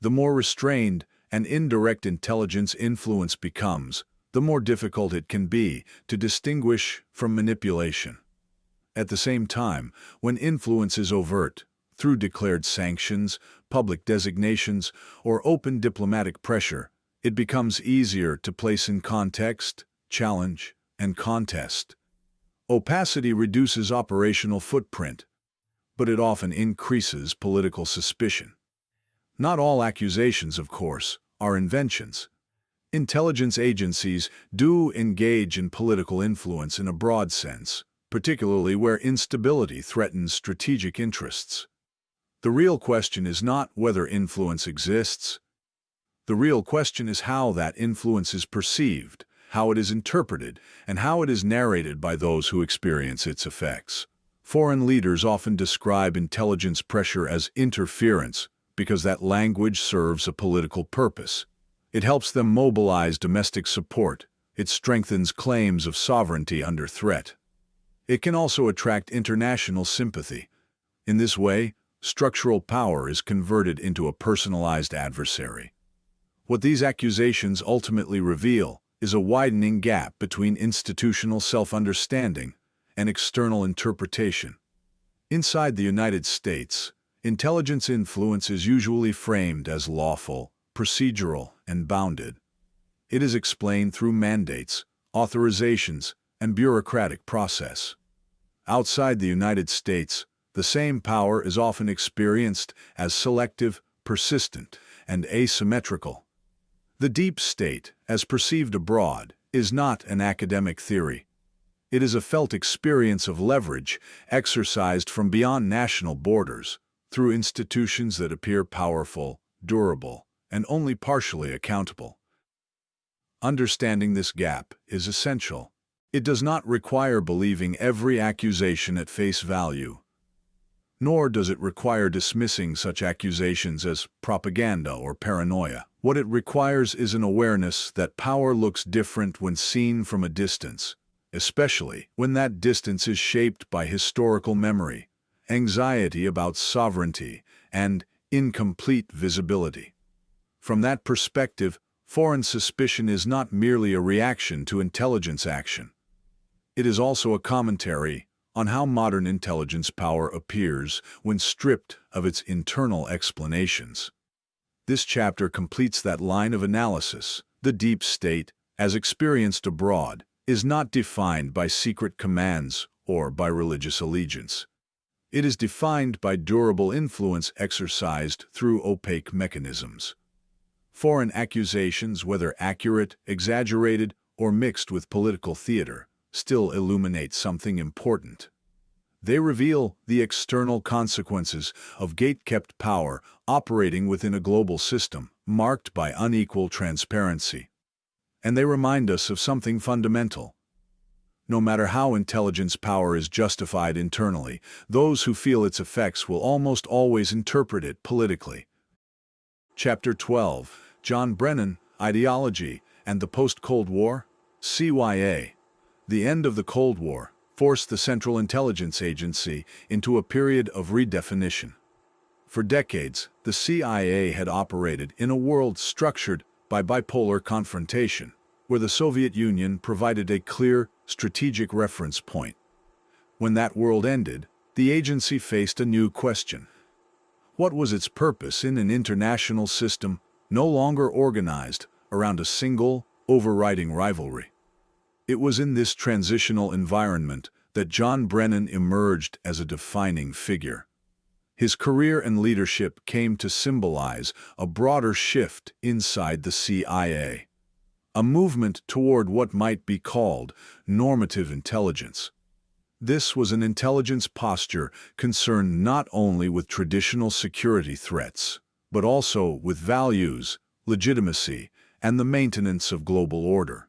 The more restrained and indirect intelligence influence becomes, the more difficult it can be to distinguish from manipulation. At the same time, when influence is overt, through declared sanctions, public designations, or open diplomatic pressure, it becomes easier to place in context, challenge, and contest. Opacity reduces operational footprint, but it often increases political suspicion. Not all accusations, of course, are inventions. Intelligence agencies do engage in political influence in a broad sense, particularly where instability threatens strategic interests. The real question is not whether influence exists. The real question is how that influence is perceived, how it is interpreted, and how it is narrated by those who experience its effects. Foreign leaders often describe intelligence pressure as interference because that language serves a political purpose. It helps them mobilize domestic support. It strengthens claims of sovereignty under threat. It can also attract international sympathy. In this way, structural power is converted into a personalized adversary. What these accusations ultimately reveal is a widening gap between institutional self-understanding and external interpretation. Inside the United States, intelligence influence is usually framed as lawful, procedural, and bounded. It is explained through mandates, authorizations, and bureaucratic process. Outside the United States, the same power is often experienced as selective, persistent, and asymmetrical. The deep state, as perceived abroad, is not an academic theory. It is a felt experience of leverage exercised from beyond national borders through institutions that appear powerful, durable, and only partially accountable. Understanding this gap is essential. It does not require believing every accusation at face value, nor does it require dismissing such accusations as propaganda or paranoia. What it requires is an awareness that power looks different when seen from a distance, especially when that distance is shaped by historical memory, anxiety about sovereignty, and incomplete visibility. From that perspective, foreign suspicion is not merely a reaction to intelligence action. It is also a commentary on how modern intelligence power appears when stripped of its internal explanations. This chapter completes that line of analysis. The deep state, as experienced abroad, is not defined by secret commands or by religious allegiance. It is defined by durable influence exercised through opaque mechanisms. Foreign accusations, whether accurate, exaggerated, or mixed with political theater, still illuminate something important. They reveal the external consequences of gate-kept power operating within a global system marked by unequal transparency. And they remind us of something fundamental. No matter how intelligence power is justified internally, those who feel its effects will almost always interpret it politically. Chapter 12. John Brennan, Ideology and the Post-Cold War? CIA. The end of the Cold War forced the Central Intelligence Agency into a period of redefinition. For decades, the CIA had operated in a world structured by bipolar confrontation, where the Soviet Union provided a clear, strategic reference point. When that world ended, the agency faced a new question. What was its purpose in an international system no longer organized around a single, overriding rivalry? It was in this transitional environment that John Brennan emerged as a defining figure. His career and leadership came to symbolize a broader shift inside the CIA, a movement toward what might be called normative intelligence. This was an intelligence posture concerned not only with traditional security threats, but also with values, legitimacy, and the maintenance of global order.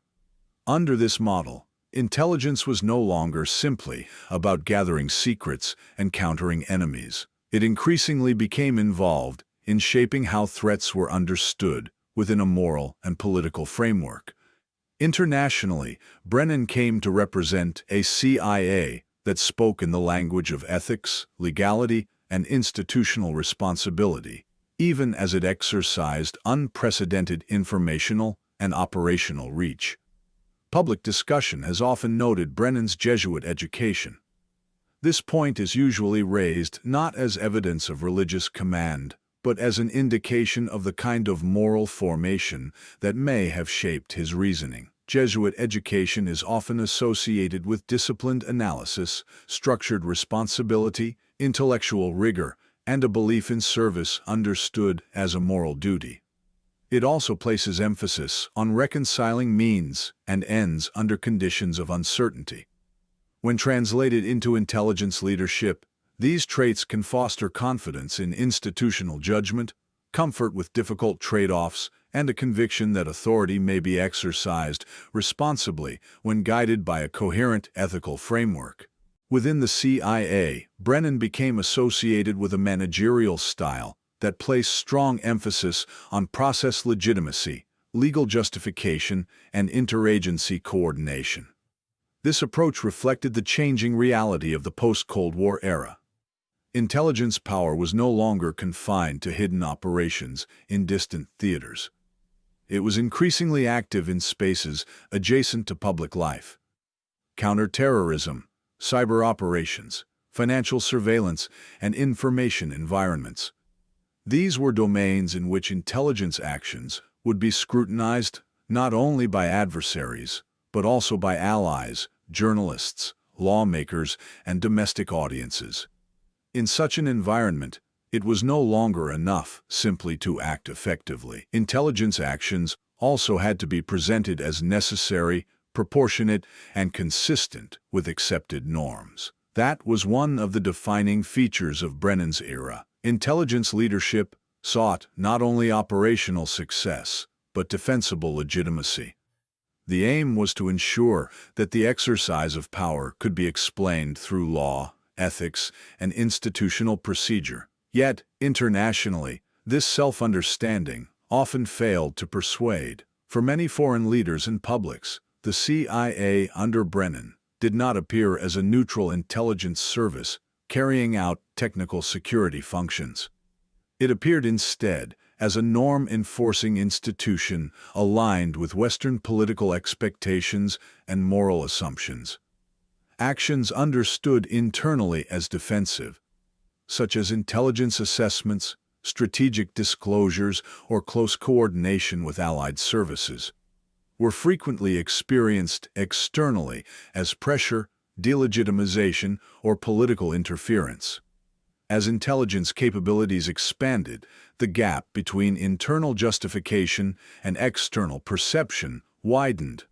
Under this model, intelligence was no longer simply about gathering secrets and countering enemies. It increasingly became involved in shaping how threats were understood within a moral and political framework. Internationally, Brennan came to represent a CIA that spoke in the language of ethics, legality, and institutional responsibility, even as it exercised unprecedented informational and operational reach. Public discussion has often noted Brennan's Jesuit education. This point is usually raised not as evidence of religious command, but as an indication of the kind of moral formation that may have shaped his reasoning. Jesuit education is often associated with disciplined analysis, structured responsibility, intellectual rigor, and a belief in service understood as a moral duty. It also places emphasis on reconciling means and ends under conditions of uncertainty. When translated into intelligence leadership, these traits can foster confidence in institutional judgment, comfort with difficult trade-offs, and a conviction that authority may be exercised responsibly when guided by a coherent ethical framework. Within the CIA, Brennan became associated with a managerial style that placed strong emphasis on process legitimacy, legal justification, and interagency coordination. This approach reflected the changing reality of the post-Cold War era. Intelligence power was no longer confined to hidden operations in distant theaters. It was increasingly active in spaces adjacent to public life. Counterterrorism, cyber operations, financial surveillance, and information environments. These were domains in which intelligence actions would be scrutinized not only by adversaries, but also by allies, journalists, lawmakers, and domestic audiences. In such an environment, it was no longer enough simply to act effectively. Intelligence actions also had to be presented as necessary, proportionate, and consistent with accepted norms. That was one of the defining features of Brennan's era. Intelligence leadership sought not only operational success, but defensible legitimacy. The aim was to ensure that the exercise of power could be explained through law, ethics, and institutional procedure. Yet, internationally, this self-understanding often failed to persuade. For many foreign leaders and publics, the CIA under Brennan did not appear as a neutral intelligence service carrying out technical security functions. It appeared instead as a norm-enforcing institution aligned with Western political expectations and moral assumptions. Actions understood internally as defensive, such as intelligence assessments, strategic disclosures, or close coordination with allied services, were frequently experienced externally as pressure, delegitimization, or political interference. As intelligence capabilities expanded, the gap between internal justification and external perception widened.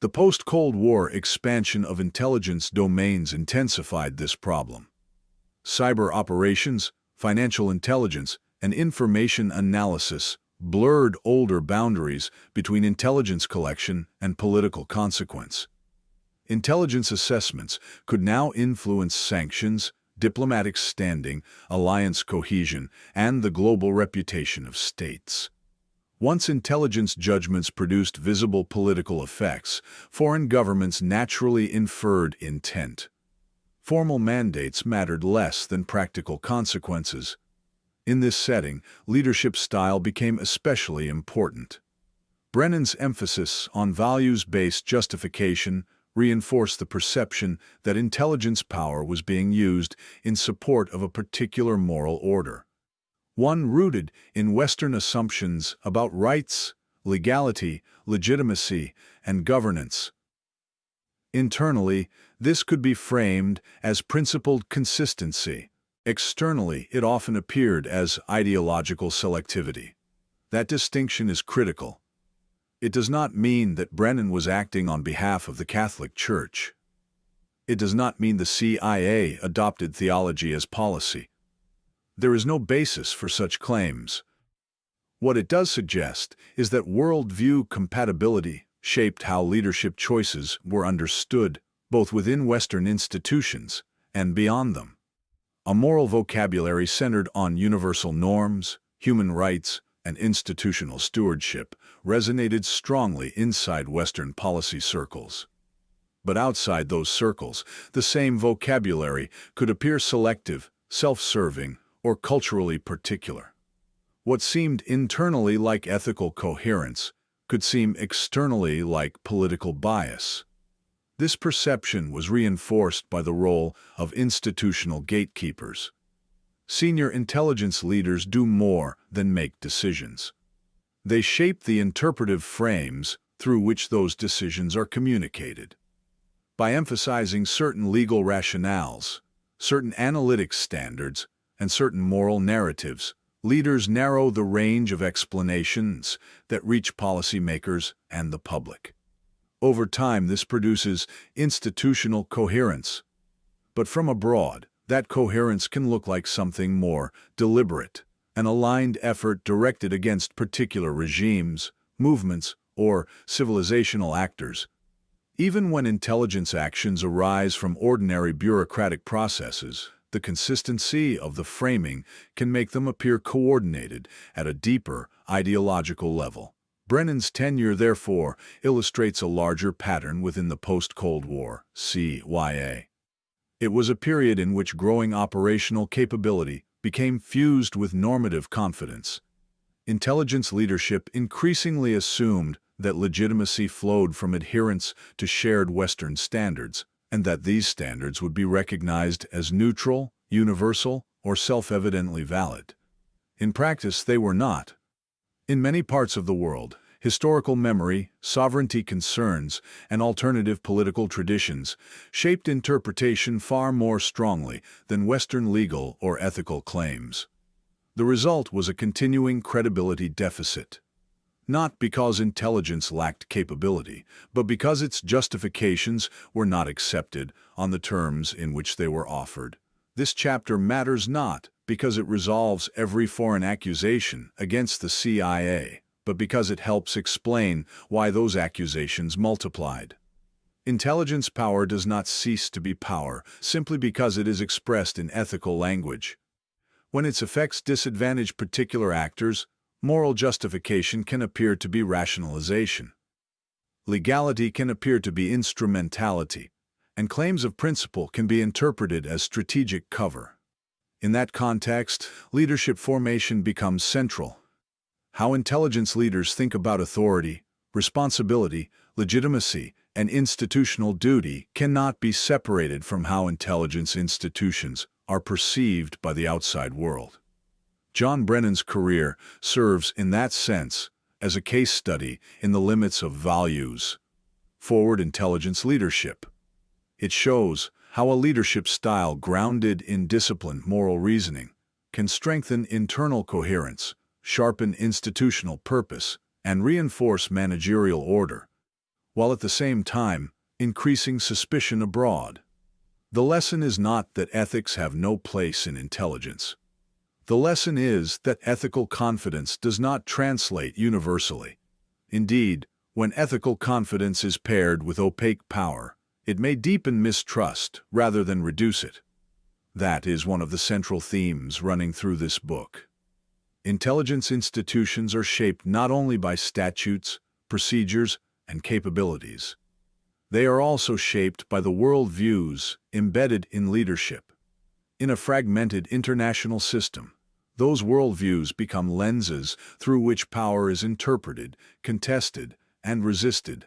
The post-Cold War expansion of intelligence domains intensified this problem. Cyber operations, financial intelligence, and information analysis blurred older boundaries between intelligence collection and political consequence. Intelligence assessments could now influence sanctions, diplomatic standing, alliance cohesion, and the global reputation of states. Once intelligence judgments produced visible political effects, foreign governments naturally inferred intent. Formal mandates mattered less than practical consequences. In this setting, leadership style became especially important. Brennan's emphasis on values-based justification reinforced the perception that intelligence power was being used in support of a particular moral order, one rooted in Western assumptions about rights, legality, legitimacy, and governance. Internally, this could be framed as principled consistency. Externally, it often appeared as ideological selectivity. That distinction is critical. It does not mean that Brennan was acting on behalf of the Catholic Church. It does not mean the CIA adopted theology as policy. There is no basis for such claims. What it does suggest is that worldview compatibility shaped how leadership choices were understood, both within Western institutions and beyond them. A moral vocabulary centered on universal norms, human rights, and institutional stewardship resonated strongly inside Western policy circles. But outside those circles, the same vocabulary could appear selective, self-serving, or culturally particular. What seemed internally like ethical coherence could seem externally like political bias. This perception was reinforced by the role of institutional gatekeepers. Senior intelligence leaders do more than make decisions. They shape the interpretive frames through which those decisions are communicated. By emphasizing certain legal rationales, certain analytic standards, and certain moral narratives, Leaders narrow the range of explanations that reach policymakers and the public. Over time, this produces institutional coherence. But from abroad, that coherence can look like something more deliberate, an aligned effort directed against particular regimes, movements, or civilizational actors. Even when intelligence actions arise from ordinary bureaucratic processes, the consistency of the framing can make them appear coordinated at a deeper ideological level. Brennan's tenure, therefore, illustrates a larger pattern within the post-Cold War CIA. It was a period in which growing operational capability became fused with normative confidence. Intelligence leadership increasingly assumed that legitimacy flowed from adherence to shared Western standards, and that these standards would be recognized as neutral, universal, or self-evidently valid. In practice, they were not. In many parts of the world, historical memory, sovereignty concerns, and alternative political traditions shaped interpretation far more strongly than Western legal or ethical claims. The result was a continuing credibility deficit. Not because intelligence lacked capability, but because its justifications were not accepted on the terms in which they were offered. This chapter matters not because it resolves every foreign accusation against the CIA, but because it helps explain why those accusations multiplied. Intelligence power does not cease to be power simply because it is expressed in ethical language. When its effects disadvantage particular actors, moral justification can appear to be rationalization. Legality can appear to be instrumentality, and claims of principle can be interpreted as strategic cover. In that context, leadership formation becomes central. How intelligence leaders think about authority, responsibility, legitimacy, and institutional duty cannot be separated from how intelligence institutions are perceived by the outside world. John Brennan's career serves, in that sense, as a case study in the limits of values. Forward intelligence leadership. It shows how a leadership style grounded in disciplined moral reasoning can strengthen internal coherence, sharpen institutional purpose, and reinforce managerial order, while at the same time increasing suspicion abroad. The lesson is not that ethics have no place in intelligence. The lesson is that ethical confidence does not translate universally. Indeed, when ethical confidence is paired with opaque power, it may deepen mistrust rather than reduce it. That is one of the central themes running through this book. Intelligence institutions are shaped not only by statutes, procedures, and capabilities. They are also shaped by the worldviews embedded in leadership. In a fragmented international system, those worldviews become lenses through which power is interpreted, contested, and resisted.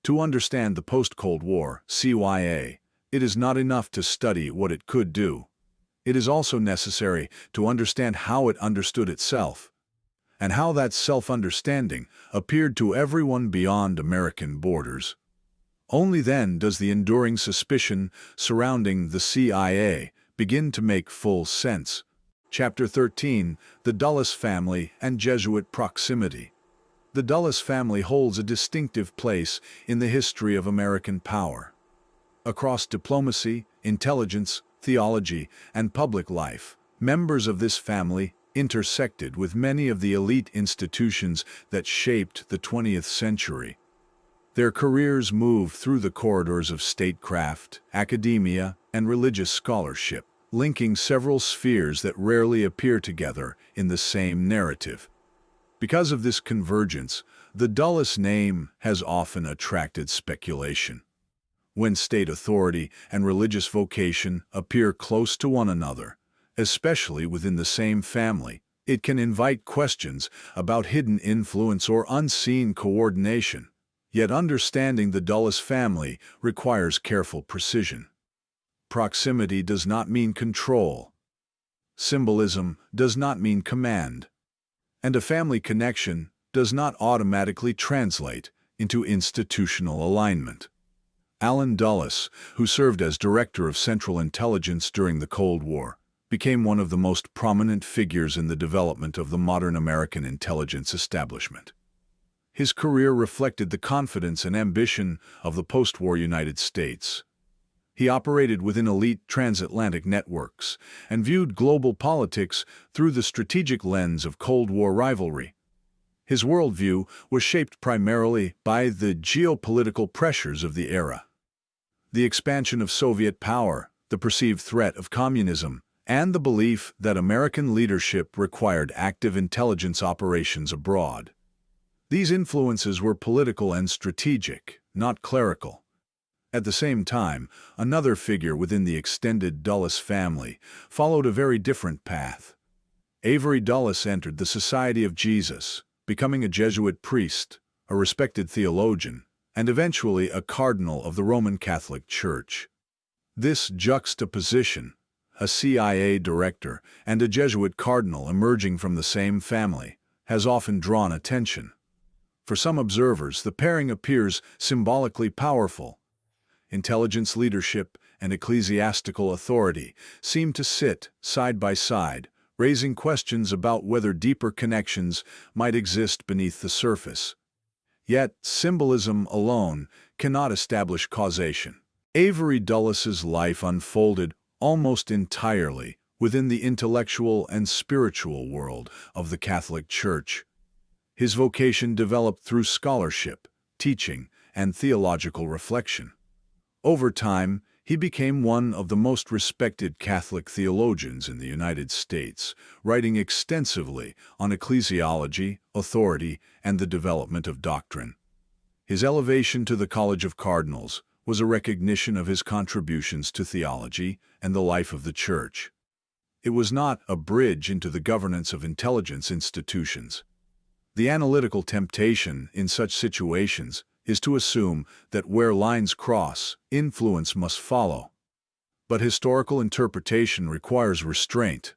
To understand the post-Cold War CIA, it is not enough to study what it could do. It is also necessary to understand how it understood itself, and how that self-understanding appeared to everyone beyond American borders. Only then does the enduring suspicion surrounding the CIA begin to make full sense. Chapter 13, The Dulles Family and Jesuit Proximity. The Dulles family holds a distinctive place in the history of American power. Across diplomacy, intelligence, theology, and public life, members of this family intersected with many of the elite institutions that shaped the 20th century. Their careers moved through the corridors of statecraft, academia, and religious scholarship, linking several spheres that rarely appear together in the same narrative. Because of this convergence, the Dulles name has often attracted speculation. When state authority and religious vocation appear close to one another, especially within the same family, it can invite questions about hidden influence or unseen coordination. Yet understanding the Dulles family requires careful precision. Proximity does not mean control. Symbolism does not mean command. And a family connection does not automatically translate into institutional alignment. Allen Dulles, who served as Director of Central Intelligence during the Cold War, became one of the most prominent figures in the development of the modern American intelligence establishment. His career reflected the confidence and ambition of the post-war United States. He operated within elite transatlantic networks and viewed global politics through the strategic lens of Cold War rivalry. His worldview was shaped primarily by the geopolitical pressures of the era. The expansion of Soviet power, the perceived threat of communism, and the belief that American leadership required active intelligence operations abroad. These influences were political and strategic, not clerical. At the same time, another figure within the extended Dulles family followed a very different path. Avery Dulles entered the Society of Jesus, becoming a Jesuit priest, a respected theologian, and eventually a cardinal of the Roman Catholic Church. This juxtaposition, a CIA director and a Jesuit cardinal emerging from the same family, has often drawn attention. For some observers, the pairing appears symbolically powerful. Intelligence leadership and ecclesiastical authority seem to sit side by side, raising questions about whether deeper connections might exist beneath the surface. Yet, symbolism alone cannot establish causation. Avery Dulles's life unfolded almost entirely within the intellectual and spiritual world of the Catholic Church. His vocation developed through scholarship, teaching, and theological reflection. Over time, he became one of the most respected Catholic theologians in the United States, writing extensively on ecclesiology, authority, and the development of doctrine. His elevation to the College of Cardinals was a recognition of his contributions to theology and the life of the Church. It was not a bridge into the governance of intelligence institutions. The analytical temptation in such situations is to assume that where lines cross, influence must follow. But historical interpretation requires restraint.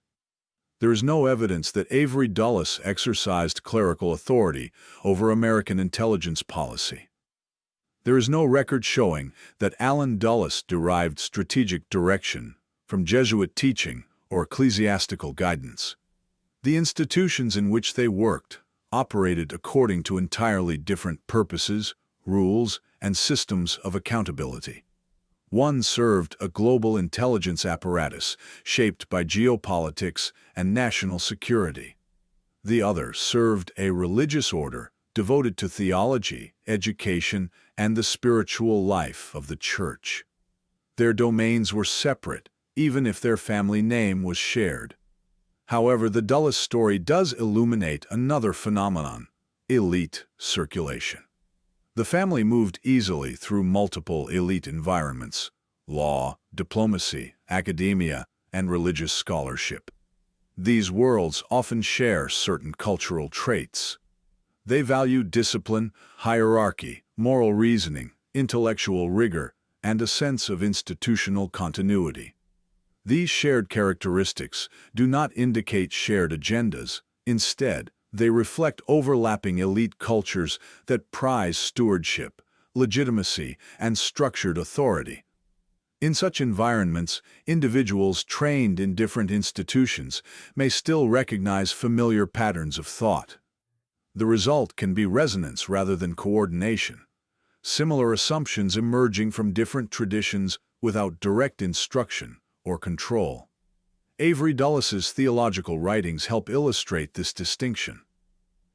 There is no evidence that Avery Dulles exercised clerical authority over American intelligence policy. There is no record showing that Allen Dulles derived strategic direction from Jesuit teaching or ecclesiastical guidance. The institutions in which they worked operated according to entirely different purposes, rules, and systems of accountability. One served a global intelligence apparatus shaped by geopolitics and national security. The other served a religious order devoted to theology, education, and the spiritual life of the Church. Their domains were separate, even if their family name was shared. However, the Dulles story does illuminate another phenomenon: elite circulation. The family moved easily through multiple elite environments: law, diplomacy, academia, and religious scholarship. These worlds often share certain cultural traits. They value discipline, hierarchy, moral reasoning, intellectual rigor, and a sense of institutional continuity. These shared characteristics do not indicate shared agendas. Instead, they reflect overlapping elite cultures that prize stewardship, legitimacy, and structured authority. In such environments, individuals trained in different institutions may still recognize familiar patterns of thought. The result can be resonance rather than coordination, similar assumptions emerging from different traditions without direct instruction or control. Avery Dulles's theological writings help illustrate this distinction.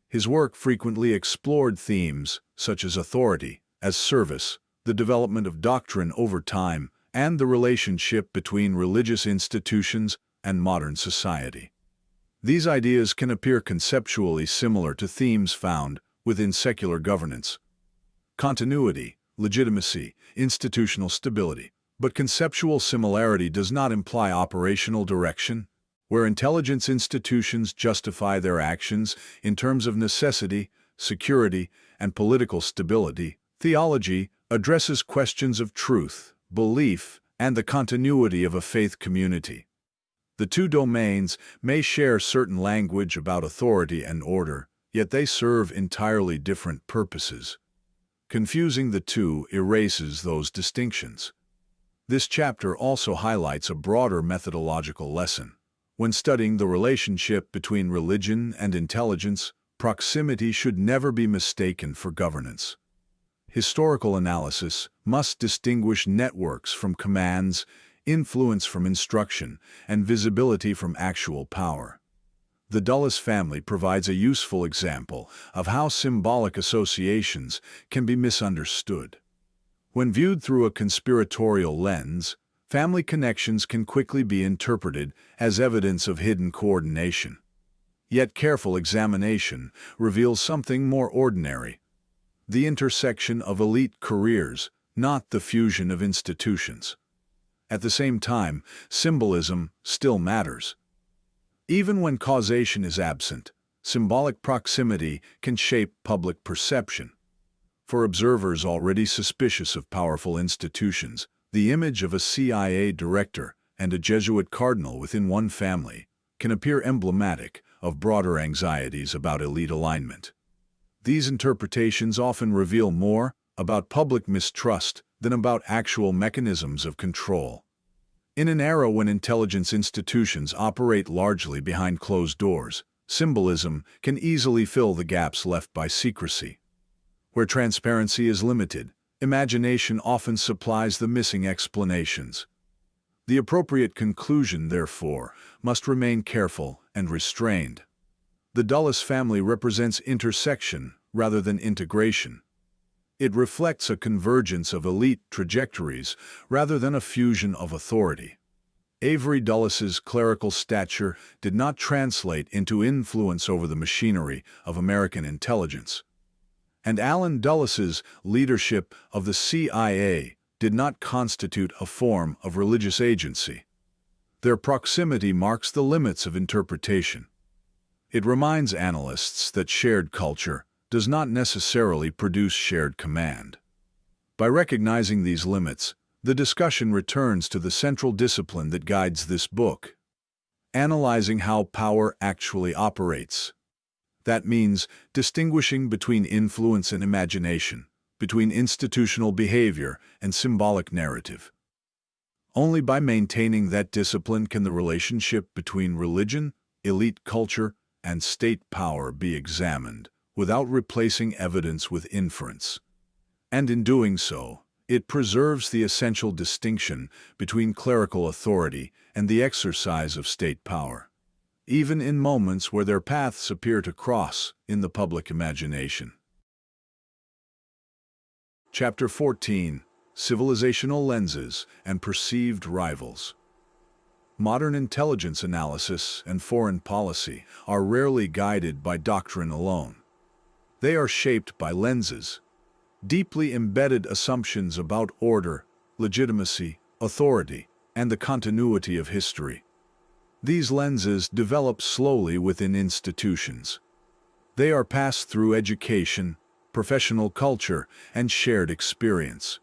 His work frequently explored themes such as authority as service, the development of doctrine over time, and the relationship between religious institutions and modern society. These ideas can appear conceptually similar to themes found within secular governance: continuity, legitimacy, institutional stability. But conceptual similarity does not imply operational direction. Where intelligence institutions justify their actions in terms of necessity, security, and political stability, theology addresses questions of truth, belief, and the continuity of a faith community. The two domains may share certain language about authority and order, yet they serve entirely different purposes. Confusing the two erases those distinctions. This chapter also highlights a broader methodological lesson: When studying the relationship between religion and intelligence, proximity should never be mistaken for governance. Historical analysis must distinguish networks from commands, influence from instruction, and visibility from actual power. The Dulles family provides a useful example of how symbolic associations can be misunderstood. When viewed through a conspiratorial lens, family connections can quickly be interpreted as evidence of hidden coordination. Yet careful examination reveals something more ordinary: the intersection of elite careers, not the fusion of institutions. At the same time, symbolism still matters. Even when causation is absent, symbolic proximity can shape public perception. For observers already suspicious of powerful institutions, the image of a CIA director and a Jesuit cardinal within one family can appear emblematic of broader anxieties about elite alignment. These interpretations often reveal more about public mistrust than about actual mechanisms of control. In an era when intelligence institutions operate largely behind closed doors, symbolism can easily fill the gaps left by secrecy. Where transparency is limited, imagination often supplies the missing explanations. The appropriate conclusion, therefore, must remain careful and restrained. The Dulles family represents intersection rather than integration. It reflects a convergence of elite trajectories rather than a fusion of authority. Avery Dulles's clerical stature did not translate into influence over the machinery of American intelligence. And Allen Dulles's leadership of the CIA did not constitute a form of religious agency. Their proximity marks the limits of interpretation. It reminds analysts that shared culture does not necessarily produce shared command. By recognizing these limits, the discussion returns to the central discipline that guides this book: analyzing how power actually operates. That means distinguishing between influence and imagination, between institutional behavior and symbolic narrative. Only by maintaining that discipline can the relationship between religion, elite culture, and state power be examined, without replacing evidence with inference. And in doing so, it preserves the essential distinction between clerical authority and the exercise of state power, even in moments where their paths appear to cross in the public imagination. Chapter 14: Civilizational Lenses and Perceived Rivals. Modern intelligence analysis and foreign policy are rarely guided by doctrine alone. They are shaped by lenses, deeply embedded assumptions about order, legitimacy, authority, and the continuity of history. These lenses develop slowly within institutions. They are passed through education, professional culture, and shared experience.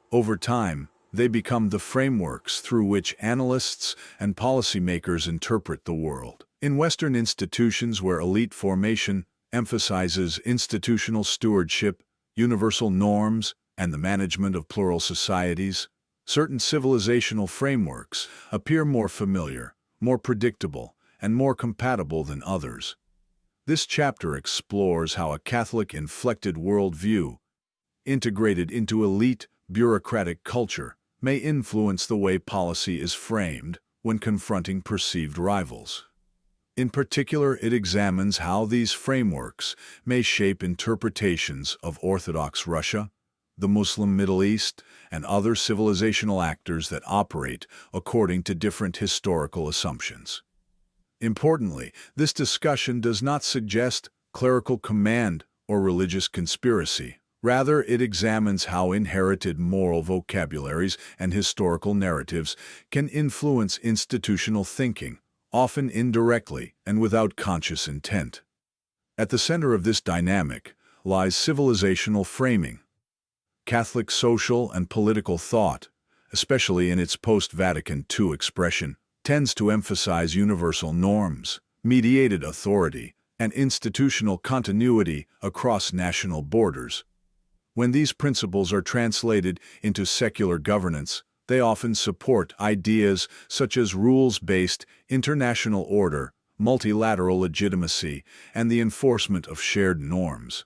Over time, they become the frameworks through which analysts and policymakers interpret the world. In Western institutions where elite formation emphasizes institutional stewardship, universal norms, and the management of plural societies, certain civilizational frameworks appear more familiar, more predictable, and more compatible than others. This chapter explores how a Catholic-inflected worldview, integrated into elite, bureaucratic culture, may influence the way policy is framed when confronting perceived rivals. In particular, it examines how these frameworks may shape interpretations of Orthodox Russia, the Muslim Middle East, and other civilizational actors that operate according to different historical assumptions. Importantly, this discussion does not suggest clerical command or religious conspiracy. Rather, it examines how inherited moral vocabularies and historical narratives can influence institutional thinking, often indirectly and without conscious intent. At the center of this dynamic lies civilizational framing. Catholic social and political thought, especially in its post-Vatican II expression, tends to emphasize universal norms, mediated authority, and institutional continuity across national borders. When these principles are translated into secular governance, They often support ideas such as rules-based international order, multilateral legitimacy, and the enforcement of shared norms.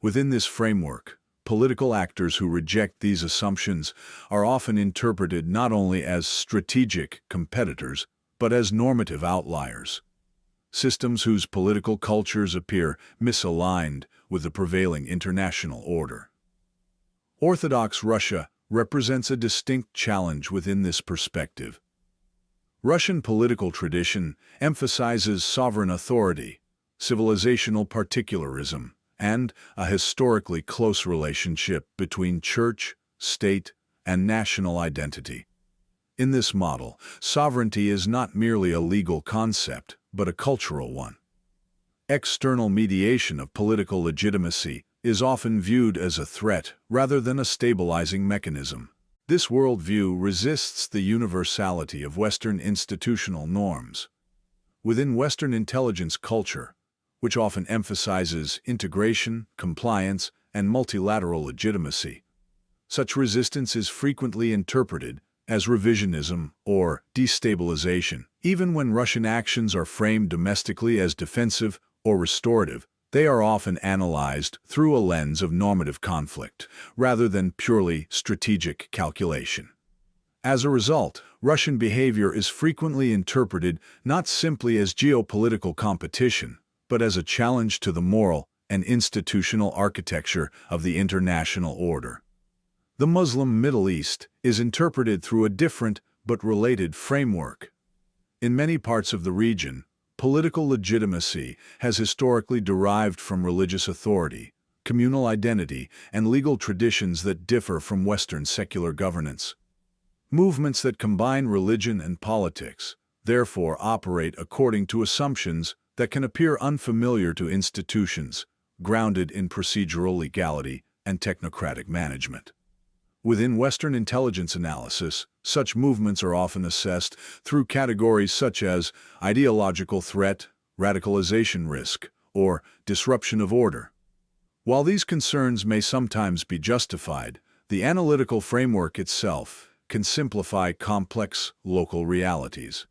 Within this framework, political actors who reject these assumptions are often interpreted not only as strategic competitors, but as normative outliers. Systems whose political cultures appear misaligned with the prevailing international order. Orthodox Russia represents a distinct challenge within this perspective. Russian political tradition emphasizes sovereign authority, civilizational particularism, and a historically close relationship between church, state, and national identity. In this model, sovereignty is not merely a legal concept, but a cultural one. External mediation of political legitimacy is often viewed as a threat rather than a stabilizing mechanism. This worldview resists the universality of Western institutional norms. Within Western intelligence culture, which often emphasizes integration, compliance, and multilateral legitimacy, such resistance is frequently interpreted as revisionism or destabilization. Even when Russian actions are framed domestically as defensive or restorative, they are often analyzed through a lens of normative conflict, rather than purely strategic calculation. As a result, Russian behavior is frequently interpreted not simply as geopolitical competition, but as a challenge to the moral and institutional architecture of the international order. The Muslim Middle East is interpreted through a different but related framework. In many parts of the region, political legitimacy has historically derived from religious authority, communal identity, and legal traditions that differ from Western secular governance. Movements that combine religion and politics, therefore, operate according to assumptions that can appear unfamiliar to institutions, grounded in procedural legality and technocratic management. Within Western intelligence analysis, such movements are often assessed through categories such as ideological threat, radicalization risk, or disruption of order. While these concerns may sometimes be justified, the analytical framework itself can simplify complex local realities.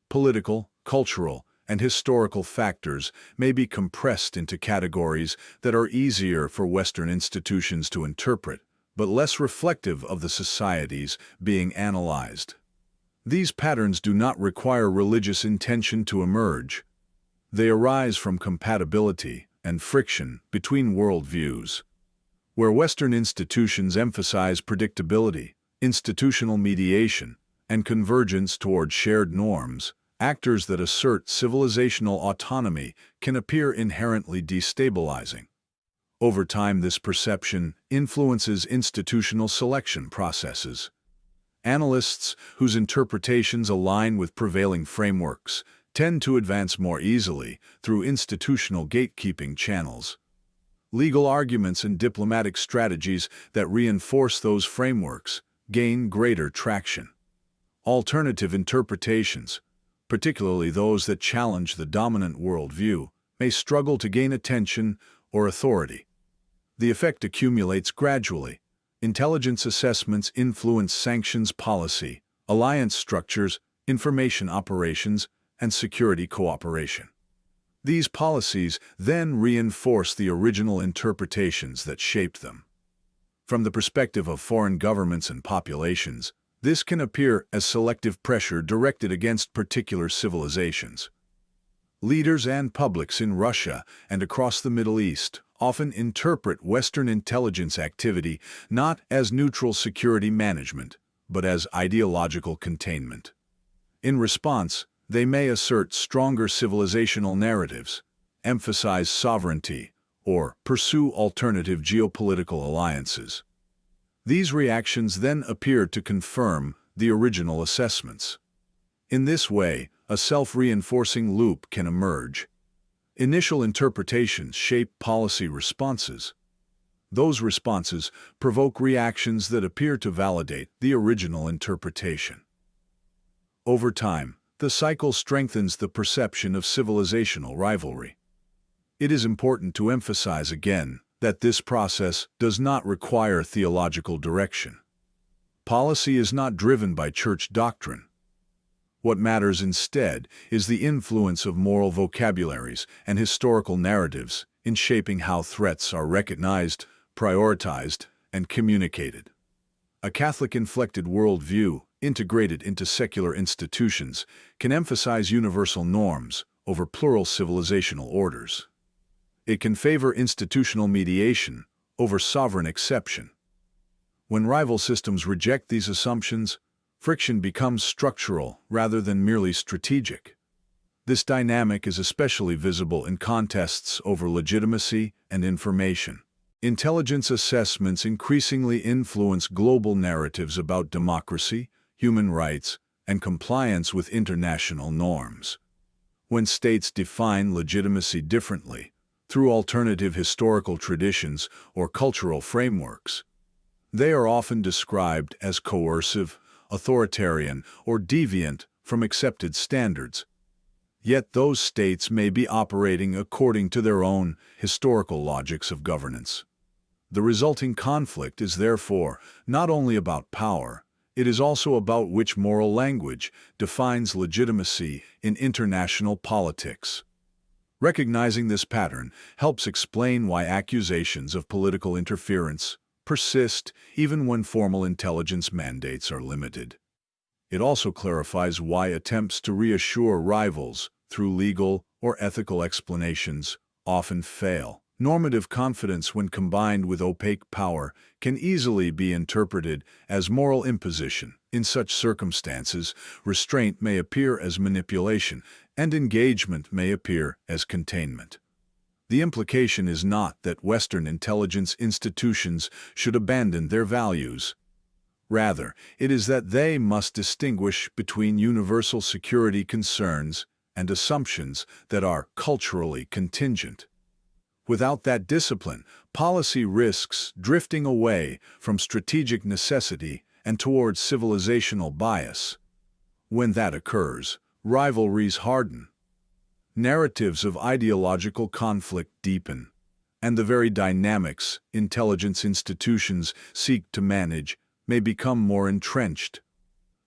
Political, cultural, and historical factors may be compressed into categories that are easier for Western institutions to interpret, but less reflective of the societies being analyzed. These patterns do not require religious intention to emerge. They arise from compatibility and friction between worldviews. Where Western institutions emphasize predictability, institutional mediation, and convergence toward shared norms, actors that assert civilizational autonomy can appear inherently destabilizing. Over time, this perception influences institutional selection processes. Analysts whose interpretations align with prevailing frameworks tend to advance more easily through institutional gatekeeping channels. Legal arguments and diplomatic strategies that reinforce those frameworks gain greater traction. Alternative interpretations, particularly those that challenge the dominant worldview, may struggle to gain attention or authority. The effect accumulates gradually. Intelligence assessments influence sanctions policy, alliance structures, information operations, and security cooperation. These policies then reinforce the original interpretations that shaped them. From the perspective of foreign governments and populations, this can appear as selective pressure directed against particular civilizations. Leaders and publics in Russia and across the Middle East often interpret Western intelligence activity not as neutral security management, but as ideological containment. In response, they may assert stronger civilizational narratives, emphasize sovereignty, or pursue alternative geopolitical alliances. These reactions then appear to confirm the original assessments. In this way, a self-reinforcing loop can emerge. Initial interpretations shape policy responses. Those responses provoke reactions that appear to validate the original interpretation. Over time, the cycle strengthens the perception of civilizational rivalry. It is important to emphasize again that this process does not require theological direction. Policy is not driven by church doctrine. What matters instead is the influence of moral vocabularies and historical narratives in shaping how threats are recognized, prioritized, and communicated. A Catholic-inflected worldview, integrated into secular institutions, can emphasize universal norms over plural civilizational orders. It can favor institutional mediation over sovereign exception. When rival systems reject these assumptions, friction becomes structural rather than merely strategic. This dynamic is especially visible in contests over legitimacy and information. Intelligence assessments increasingly influence global narratives about democracy, human rights, and compliance with international norms. When states define legitimacy differently, through alternative historical traditions or cultural frameworks, they are often described as coercive, authoritarian, or deviant from accepted standards. Yet those states may be operating according to their own historical logics of governance. The resulting conflict is therefore not only about power, it is also about which moral language defines legitimacy in international politics. Recognizing this pattern helps explain why accusations of political interference persist even when formal intelligence mandates are limited. It also clarifies why attempts to reassure rivals through legal or ethical explanations often fail. Normative confidence, when combined with opaque power, can easily be interpreted as moral imposition. In such circumstances, restraint may appear as manipulation, and engagement may appear as containment. The implication is not that Western intelligence institutions should abandon their values. Rather, it is that they must distinguish between universal security concerns and assumptions that are culturally contingent. Without that discipline, policy risks drifting away from strategic necessity and towards civilizational bias. When that occurs, rivalries harden. Narratives of ideological conflict deepen, and the very dynamics intelligence institutions seek to manage may become more entrenched.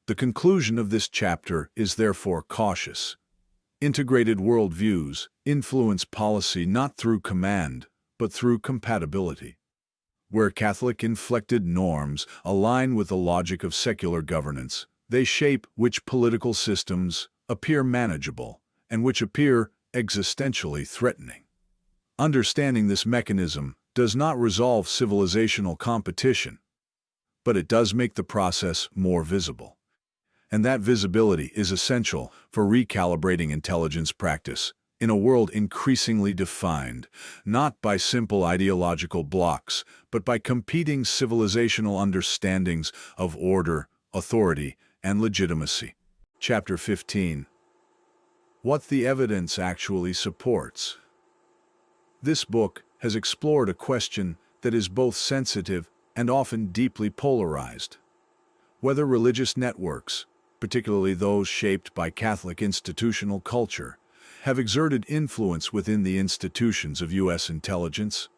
The conclusion of this chapter is therefore cautious. Integrated worldviews influence policy not through command, but through compatibility. Where Catholic-inflected norms align with the logic of secular governance, they shape which political systems appear manageable and which appear existentially threatening. Understanding this mechanism does not resolve civilizational competition, but it does make the process more visible. And that visibility is essential for recalibrating intelligence practice in a world increasingly defined not by simple ideological blocks, but by competing civilizational understandings of order, authority, and legitimacy. Chapter 15. What the evidence actually supports. This book has explored a question that is both sensitive and often deeply polarized. Whether religious networks, particularly those shaped by Catholic institutional culture, have exerted influence within the institutions of U.S. intelligence.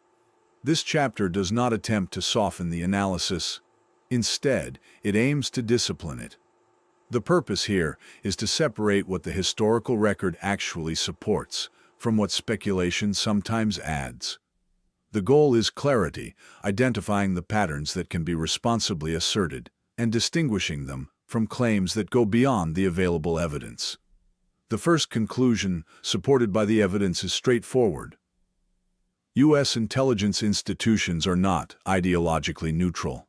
This chapter does not attempt to soften the analysis. Instead, it aims to discipline it. The purpose here is to separate what the historical record actually supports from what speculation sometimes adds. The goal is clarity, identifying the patterns that can be responsibly asserted and distinguishing them from claims that go beyond the available evidence. The first conclusion, supported by the evidence, is straightforward. U.S. intelligence institutions are not ideologically neutral.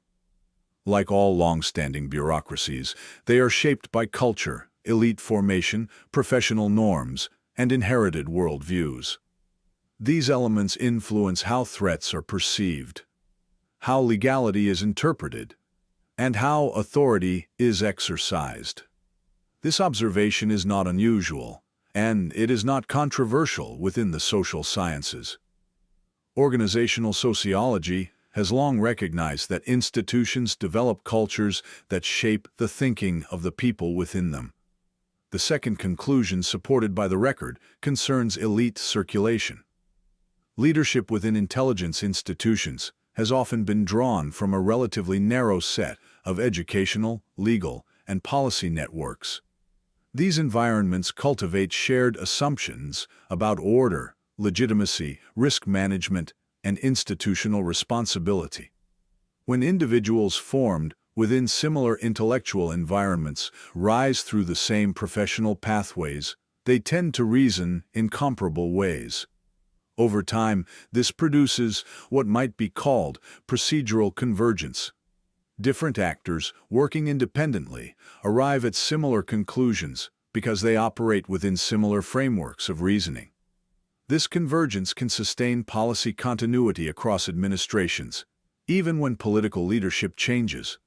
Like all long-standing bureaucracies, they are shaped by culture, elite formation, professional norms, and inherited worldviews. These elements influence how threats are perceived, how legality is interpreted, and how authority is exercised. This observation is not unusual, and it is not controversial within the social sciences. Organizational sociology has long recognized that institutions develop cultures that shape the thinking of the people within them. The second conclusion, supported by the record, concerns elite circulation. Leadership within intelligence institutions has often been drawn from a relatively narrow set of educational, legal, and policy networks. These environments cultivate shared assumptions about order, legitimacy, risk management, and institutional responsibility. When individuals formed within similar intellectual environments rise through the same professional pathways, they tend to reason in comparable ways. Over time, this produces what might be called procedural convergence. Different actors, working independently, arrive at similar conclusions because they operate within similar frameworks of reasoning. This convergence can sustain policy continuity across administrations, even when political leadership changes.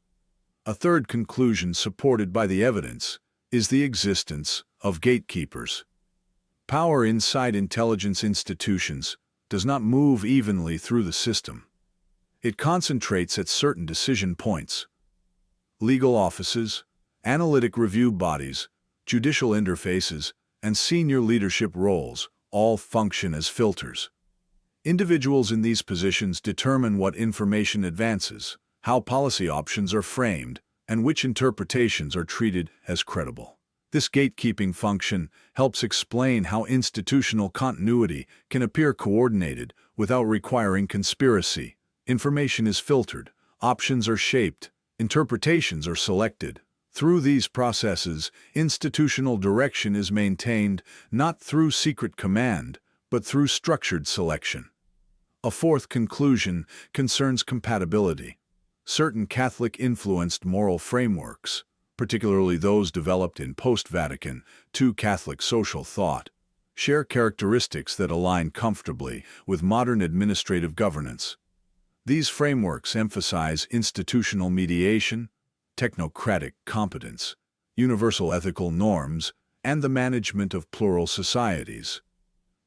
A third conclusion supported by the evidence is the existence of gatekeepers. Power inside intelligence institutions does not move evenly through the system. It concentrates at certain decision points. Legal offices, analytic review bodies, judicial interfaces, and senior leadership roles all function as filters. Individuals in these positions determine what information advances, how policy options are framed, and which interpretations are treated as credible. This gatekeeping function helps explain how institutional continuity can appear coordinated without requiring conspiracy. Information is filtered, options are shaped, interpretations are selected. Through these processes, institutional direction is maintained not through secret command, but through structured selection. A fourth conclusion concerns compatibility. Certain Catholic-influenced moral frameworks, particularly those developed in post-Vatican II Catholic social thought, share characteristics that align comfortably with modern administrative governance. These frameworks emphasize institutional mediation, technocratic competence, universal ethical norms, and the management of plural societies.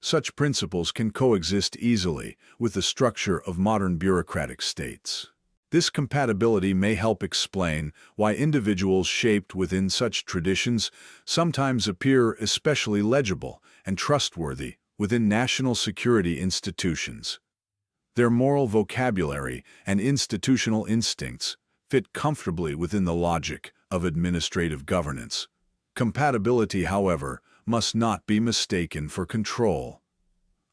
Such principles can coexist easily with the structure of modern bureaucratic states. This compatibility may help explain why individuals shaped within such traditions sometimes appear especially legible and trustworthy within national security institutions. Their moral vocabulary and institutional instincts fit comfortably within the logic of administrative governance. Compatibility, however, must not be mistaken for control.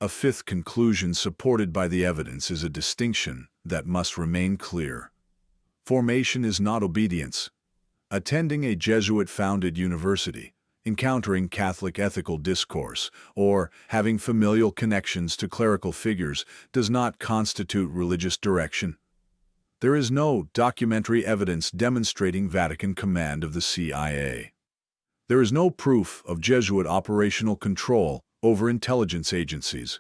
A fifth conclusion supported by the evidence is a distinction that must remain clear. Formation is not obedience. Attending a Jesuit-founded university, encountering Catholic ethical discourse, or having familial connections to clerical figures does not constitute religious direction. There is no documentary evidence demonstrating Vatican command of the CIA. There is no proof of Jesuit operational control over intelligence agencies.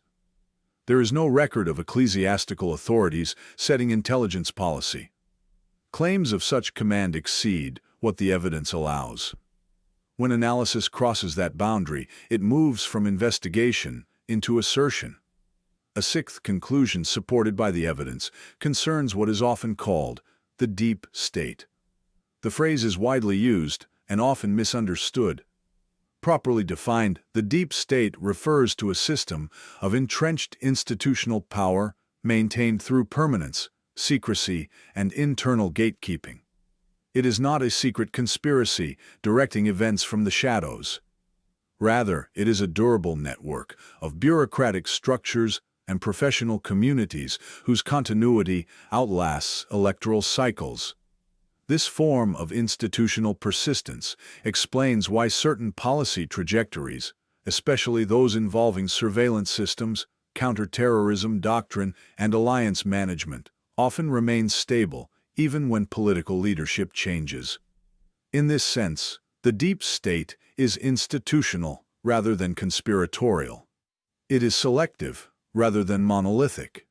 There is no record of ecclesiastical authorities setting intelligence policy. Claims of such command exceed what the evidence allows. When analysis crosses that boundary, it moves from investigation into assertion. A sixth conclusion supported by the evidence concerns what is often called the deep state. The phrase is widely used and often misunderstood. Properly defined, the deep state refers to a system of entrenched institutional power maintained through permanence, secrecy, and internal gatekeeping. It is not a secret conspiracy directing events from the shadows. Rather, it is a durable network of bureaucratic structures and professional communities whose continuity outlasts electoral cycles. This form of institutional persistence explains why certain policy trajectories, especially those involving surveillance systems, counterterrorism doctrine, and alliance management, often remain stable even when political leadership changes. In this sense, the deep state is institutional rather than conspiratorial. It is selective rather than monolithic.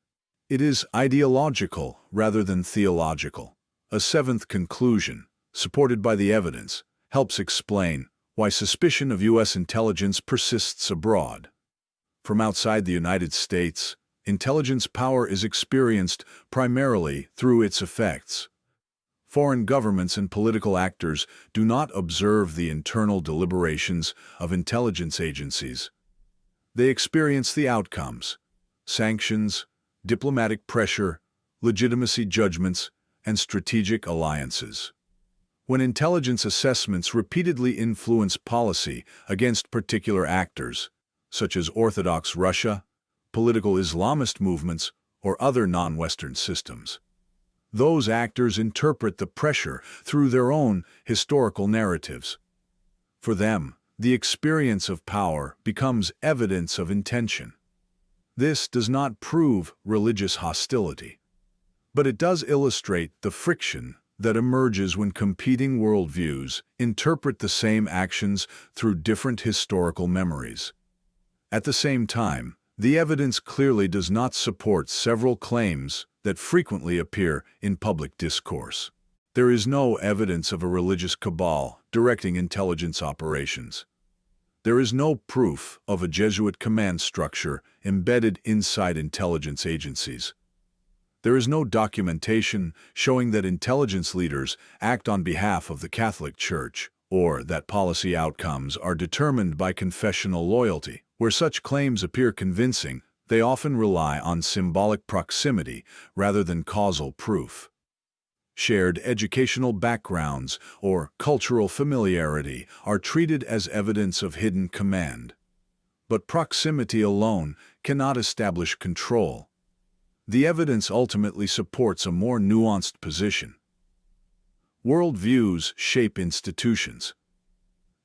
It is ideological rather than theological. A seventh conclusion, supported by the evidence, helps explain why suspicion of U.S. intelligence persists abroad. From outside the United States, intelligence power is experienced primarily through its effects. Foreign governments and political actors do not observe the internal deliberations of intelligence agencies. They experience the outcomes: sanctions, diplomatic pressure, legitimacy judgments, and strategic alliances. When intelligence assessments repeatedly influence policy against particular actors, such as Orthodox Russia, political Islamist movements, or other non-Western systems, those actors interpret the pressure through their own historical narratives. For them, the experience of power becomes evidence of intention. This does not prove religious hostility, but it does illustrate the friction that emerges when competing worldviews interpret the same actions through different historical memories. At the same time, the evidence clearly does not support several claims that frequently appear in public discourse. There is no evidence of a religious cabal directing intelligence operations. There is no proof of a Jesuit command structure embedded inside intelligence agencies. There is no documentation showing that intelligence leaders act on behalf of the Catholic Church, or that policy outcomes are determined by confessional loyalty. Where such claims appear convincing, they often rely on symbolic proximity rather than causal proof. Shared educational backgrounds or cultural familiarity are treated as evidence of hidden command. But proximity alone cannot establish control. The evidence ultimately supports a more nuanced position. Worldviews shape institutions.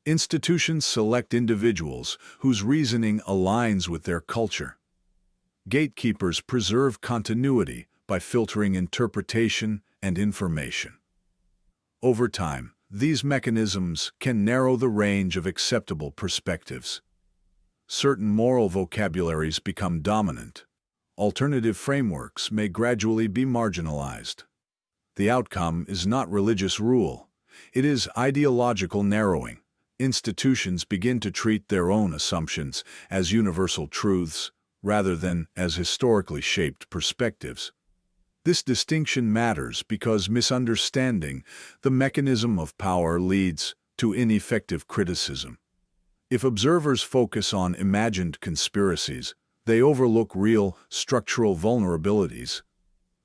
Institutions select individuals whose reasoning aligns with their culture. Gatekeepers preserve continuity by filtering interpretation and information. Over time, these mechanisms can narrow the range of acceptable perspectives. Certain moral vocabularies become dominant. Alternative frameworks may gradually be marginalized. The outcome is not religious rule. It is ideological narrowing. Institutions begin to treat their own assumptions as universal truths rather than as historically shaped perspectives. This distinction matters because misunderstanding the mechanism of power leads to ineffective criticism. If observers focus on imagined conspiracies, they overlook real structural vulnerabilities.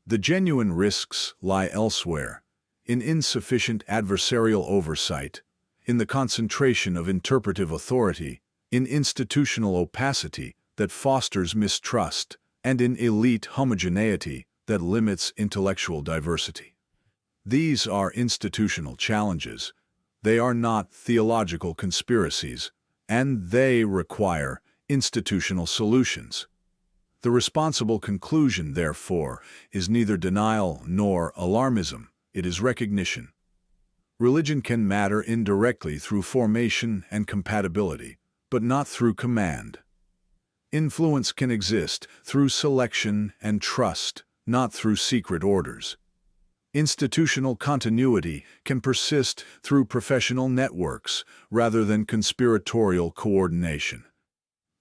The genuine risks lie elsewhere, in insufficient adversarial oversight, in the concentration of interpretive authority, in institutional opacity that fosters mistrust, and in elite homogeneity that limits intellectual diversity. These are institutional challenges. They are not theological conspiracies, and they require institutional solutions. The responsible conclusion, therefore, is neither denial nor alarmism. It is recognition. Religion can matter indirectly through formation and compatibility, but not through command. Influence can exist through selection and trust, not through secret orders. Institutional continuity can persist through professional networks rather than conspiratorial coordination.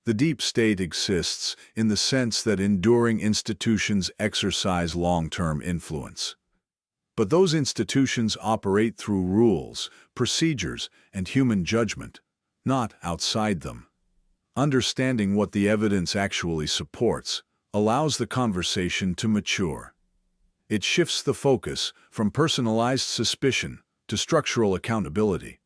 The deep state exists in the sense that enduring institutions exercise long-term influence. But those institutions operate through rules, procedures, and human judgment, not outside them. Understanding what the evidence actually supports allows the conversation to mature. It shifts the focus from personalized suspicion to structural accountability.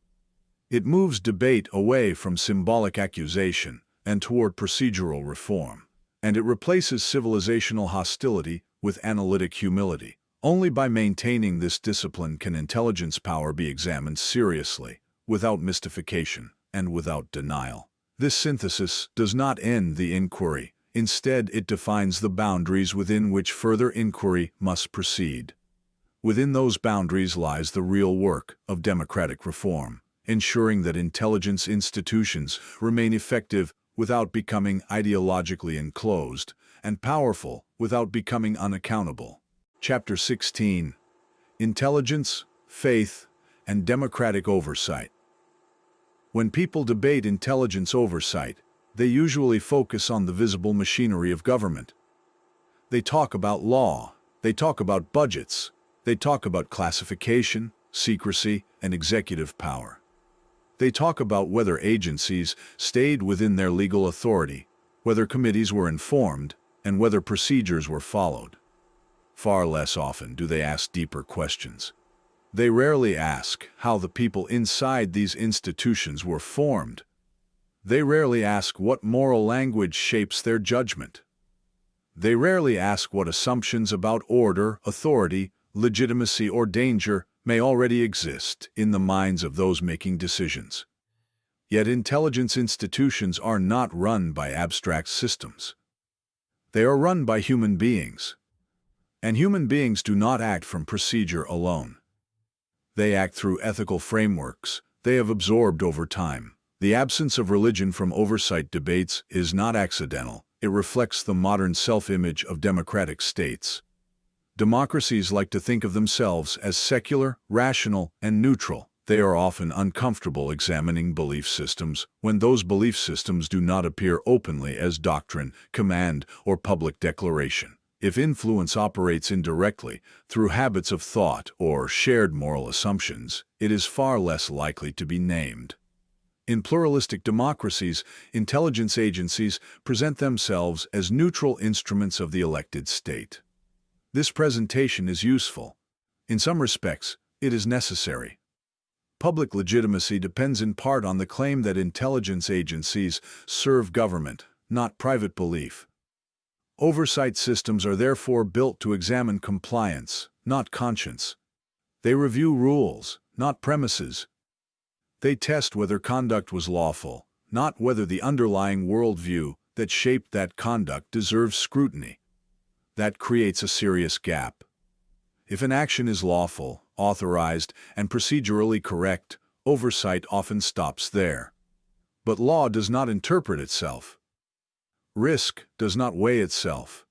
It moves debate away from symbolic accusation and toward procedural reform. And it replaces civilizational hostility with analytic humility. Only by maintaining this discipline can intelligence power be examined seriously, without mystification and without denial. This synthesis does not end the inquiry. Instead, it defines the boundaries within which further inquiry must proceed. Within those boundaries lies the real work of democratic reform, ensuring that intelligence institutions remain effective without becoming ideologically enclosed, and powerful without becoming unaccountable. Chapter 16: Intelligence, Faith, and Democratic Oversight. When people debate intelligence oversight, they usually focus on the visible machinery of government. They talk about law, they talk about budgets, they talk about classification, secrecy, and executive power. They talk about whether agencies stayed within their legal authority, whether committees were informed, and whether procedures were followed. Far less often do they ask deeper questions. They rarely ask how the people inside these institutions were formed. They rarely ask what moral language shapes their judgment. They rarely ask what assumptions about order, authority, legitimacy, or danger may already exist in the minds of those making decisions. Yet intelligence institutions are not run by abstract systems. They are run by human beings. And human beings do not act from procedure alone. They act through ethical frameworks they have absorbed over time. The absence of religion from oversight debates is not accidental. It reflects the modern self-image of democratic states. Democracies like to think of themselves as secular, rational, and neutral. They are often uncomfortable examining belief systems when those belief systems do not appear openly as doctrine, command, or public declaration. If influence operates indirectly, through habits of thought or shared moral assumptions, it is far less likely to be named. In pluralistic democracies, intelligence agencies present themselves as neutral instruments of the elected state. This presentation is useful. In some respects, it is necessary. Public legitimacy depends in part on the claim that intelligence agencies serve government, not private belief. Oversight systems are therefore built to examine compliance, not conscience. They review rules, not premises. They test whether conduct was lawful, not whether the underlying worldview that shaped that conduct deserves scrutiny. That creates a serious gap. If an action is lawful, authorized, and procedurally correct, oversight often stops there. But law does not interpret itself. Risk does not weigh itself.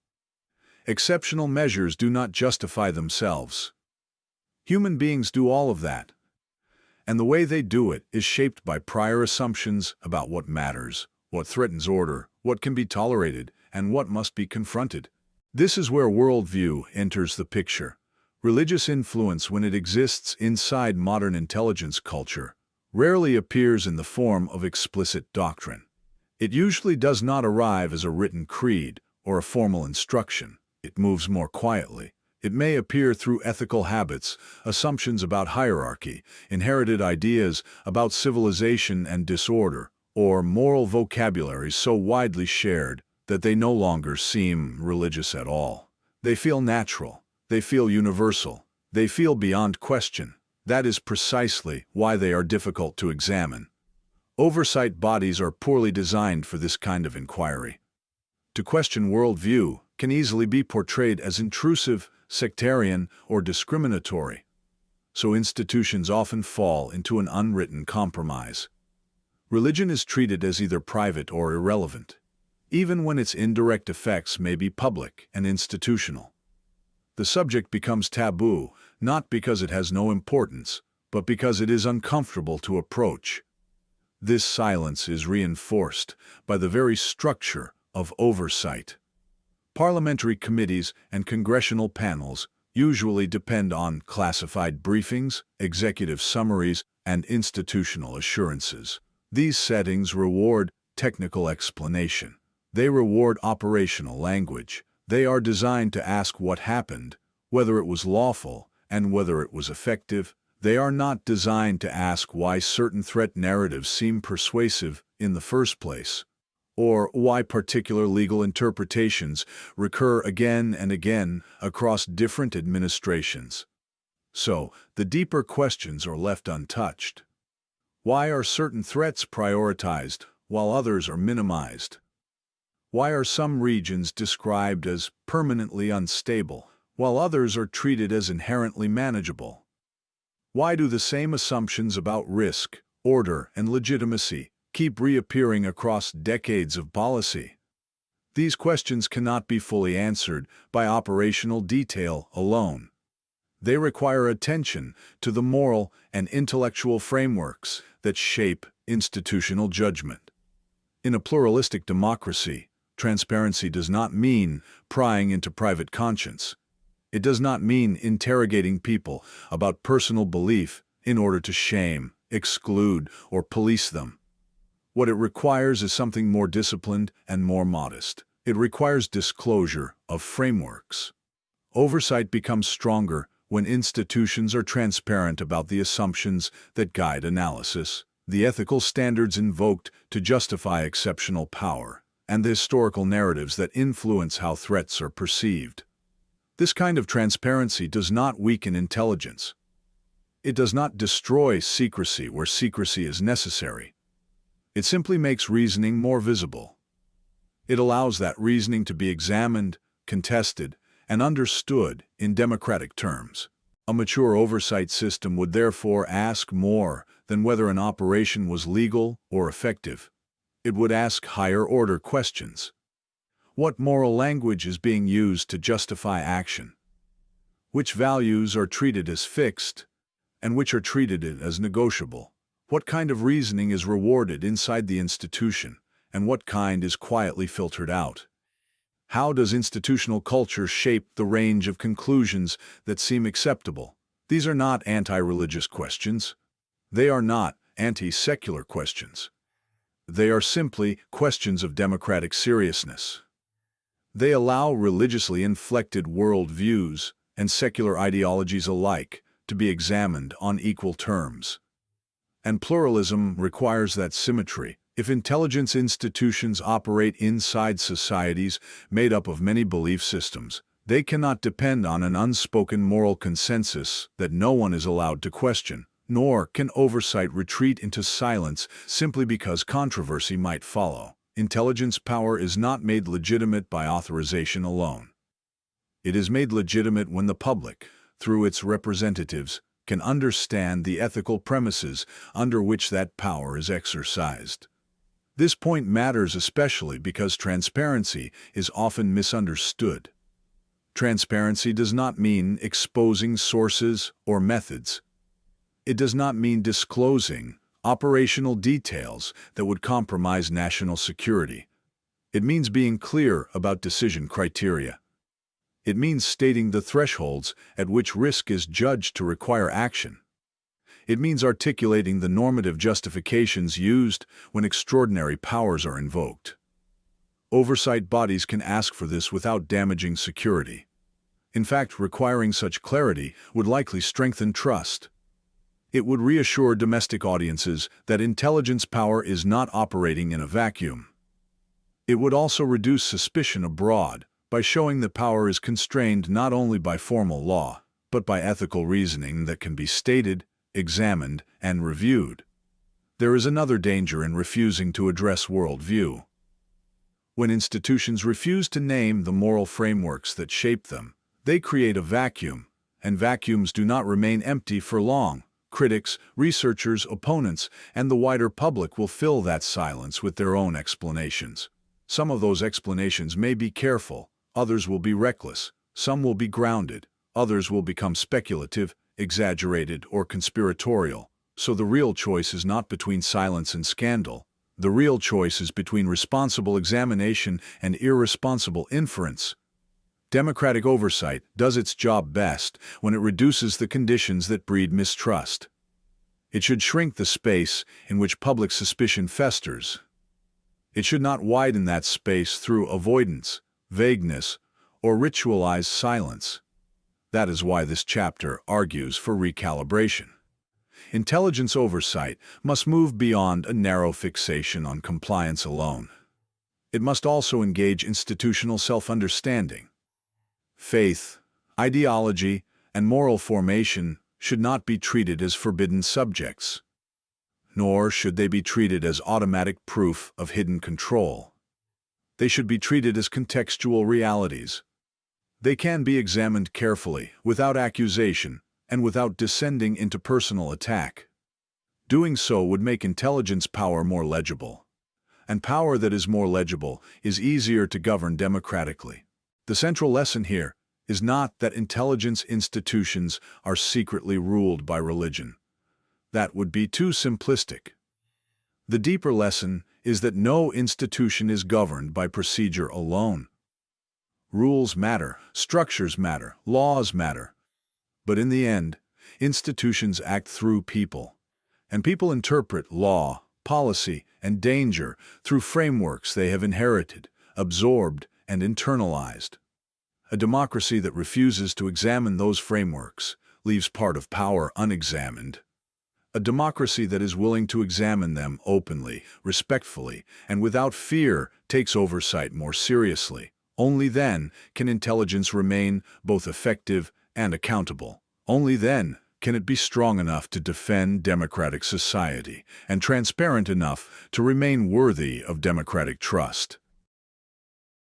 Exceptional measures do not justify themselves. Human beings do all of that. And the way they do it is shaped by prior assumptions about what matters, what threatens order, what can be tolerated, and what must be confronted. This is where worldview enters the picture. Religious influence, when it exists inside modern intelligence culture, rarely appears in the form of explicit doctrine. It usually does not arrive as a written creed or a formal instruction. It moves more quietly. It may appear through ethical habits, assumptions about hierarchy, inherited ideas about civilization and disorder, or moral vocabulary so widely shared that they no longer seem religious at all. They feel natural. They feel universal. They feel beyond question. That is precisely why they are difficult to examine. Oversight bodies are poorly designed for this kind of inquiry. To question worldview can easily be portrayed as intrusive, sectarian, or discriminatory. So institutions often fall into an unwritten compromise. Religion is treated as either private or irrelevant, even when its indirect effects may be public and institutional. The subject becomes taboo, not because it has no importance, but because it is uncomfortable to approach. This silence is reinforced by the very structure of oversight. Parliamentary committees and congressional panels usually depend on classified briefings, executive summaries, and institutional assurances. These settings reward technical explanation. They reward operational language. They are designed to ask what happened, whether it was lawful, and whether it was effective. They are not designed to ask why certain threat narratives seem persuasive in the first place, or why particular legal interpretations recur again and again across different administrations. So, the deeper questions are left untouched. Why are certain threats prioritized while others are minimized? Why are some regions described as permanently unstable while others are treated as inherently manageable? Why do the same assumptions about risk, order, and legitimacy keep reappearing across decades of policy? These questions cannot be fully answered by operational detail alone. They require attention to the moral and intellectual frameworks that shape institutional judgment. In a pluralistic democracy, transparency does not mean prying into private conscience. It does not mean interrogating people about personal belief in order to shame, exclude, or police them. What it requires is something more disciplined and more modest. It requires disclosure of frameworks. Oversight becomes stronger when institutions are transparent about the assumptions that guide analysis, the ethical standards invoked to justify exceptional power, and the historical narratives that influence how threats are perceived. This kind of transparency does not weaken intelligence. It does not destroy secrecy where secrecy is necessary. It simply makes reasoning more visible. It allows that reasoning to be examined, contested, and understood in democratic terms. A mature oversight system would therefore ask more than whether an operation was legal or effective. It would ask higher-order questions. What moral language is being used to justify action? Which values are treated as fixed, and which are treated as negotiable? What kind of reasoning is rewarded inside the institution, and what kind is quietly filtered out? How does institutional culture shape the range of conclusions that seem acceptable? These are not anti-religious questions. They are not anti-secular questions. They are simply questions of democratic seriousness. They allow religiously inflected worldviews and secular ideologies alike to be examined on equal terms. And pluralism requires that symmetry. If intelligence institutions operate inside societies made up of many belief systems, they cannot depend on an unspoken moral consensus that no one is allowed to question, nor can oversight retreat into silence simply because controversy might follow. Intelligence power is not made legitimate by authorization alone. It is made legitimate when the public, through its representatives, can understand the ethical premises under which that power is exercised. This point matters especially because transparency is often misunderstood. Transparency does not mean exposing sources or methods. It does not mean disclosing operational details that would compromise national security. It means being clear about decision criteria. It means stating the thresholds at which risk is judged to require action. It means articulating the normative justifications used when extraordinary powers are invoked. Oversight bodies can ask for this without damaging security. In fact, requiring such clarity would likely strengthen trust. It would reassure domestic audiences that intelligence power is not operating in a vacuum. It would also reduce suspicion abroad by showing that power is constrained not only by formal law, but by ethical reasoning that can be stated, examined, and reviewed. There is another danger in refusing to address worldview. When institutions refuse to name the moral frameworks that shape them, they create a vacuum, and vacuums do not remain empty for long. Critics, researchers, opponents, and the wider public will fill that silence with their own explanations. Some of those explanations may be careful, others will be reckless, some will be grounded, others will become speculative, exaggerated, or conspiratorial. So the real choice is not between silence and scandal. The real choice is between responsible examination and irresponsible inference. Democratic oversight does its job best when it reduces the conditions that breed mistrust. It should shrink the space in which public suspicion festers. It should not widen that space through avoidance, vagueness, or ritualized silence. That is why this chapter argues for recalibration. Intelligence oversight must move beyond a narrow fixation on compliance alone. It must also engage institutional self-understanding. Faith, ideology, and moral formation should not be treated as forbidden subjects, nor should they be treated as automatic proof of hidden control. They should be treated as contextual realities. They can be examined carefully, without accusation, and without descending into personal attack. Doing so would make intelligence power more legible. And power that is more legible is easier to govern democratically. The central lesson here is not that intelligence institutions are secretly ruled by religion. That would be too simplistic. The deeper lesson is that no institution is governed by procedure alone. Rules matter, structures matter, laws matter. But in the end, institutions act through people. And people interpret law, policy, and danger through frameworks they have inherited, absorbed, and internalized. A democracy that refuses to examine those frameworks leaves part of power unexamined. A democracy that is willing to examine them openly, respectfully, and without fear takes oversight more seriously. Only then can intelligence remain both effective and accountable. Only then can it be strong enough to defend democratic society and transparent enough to remain worthy of democratic trust.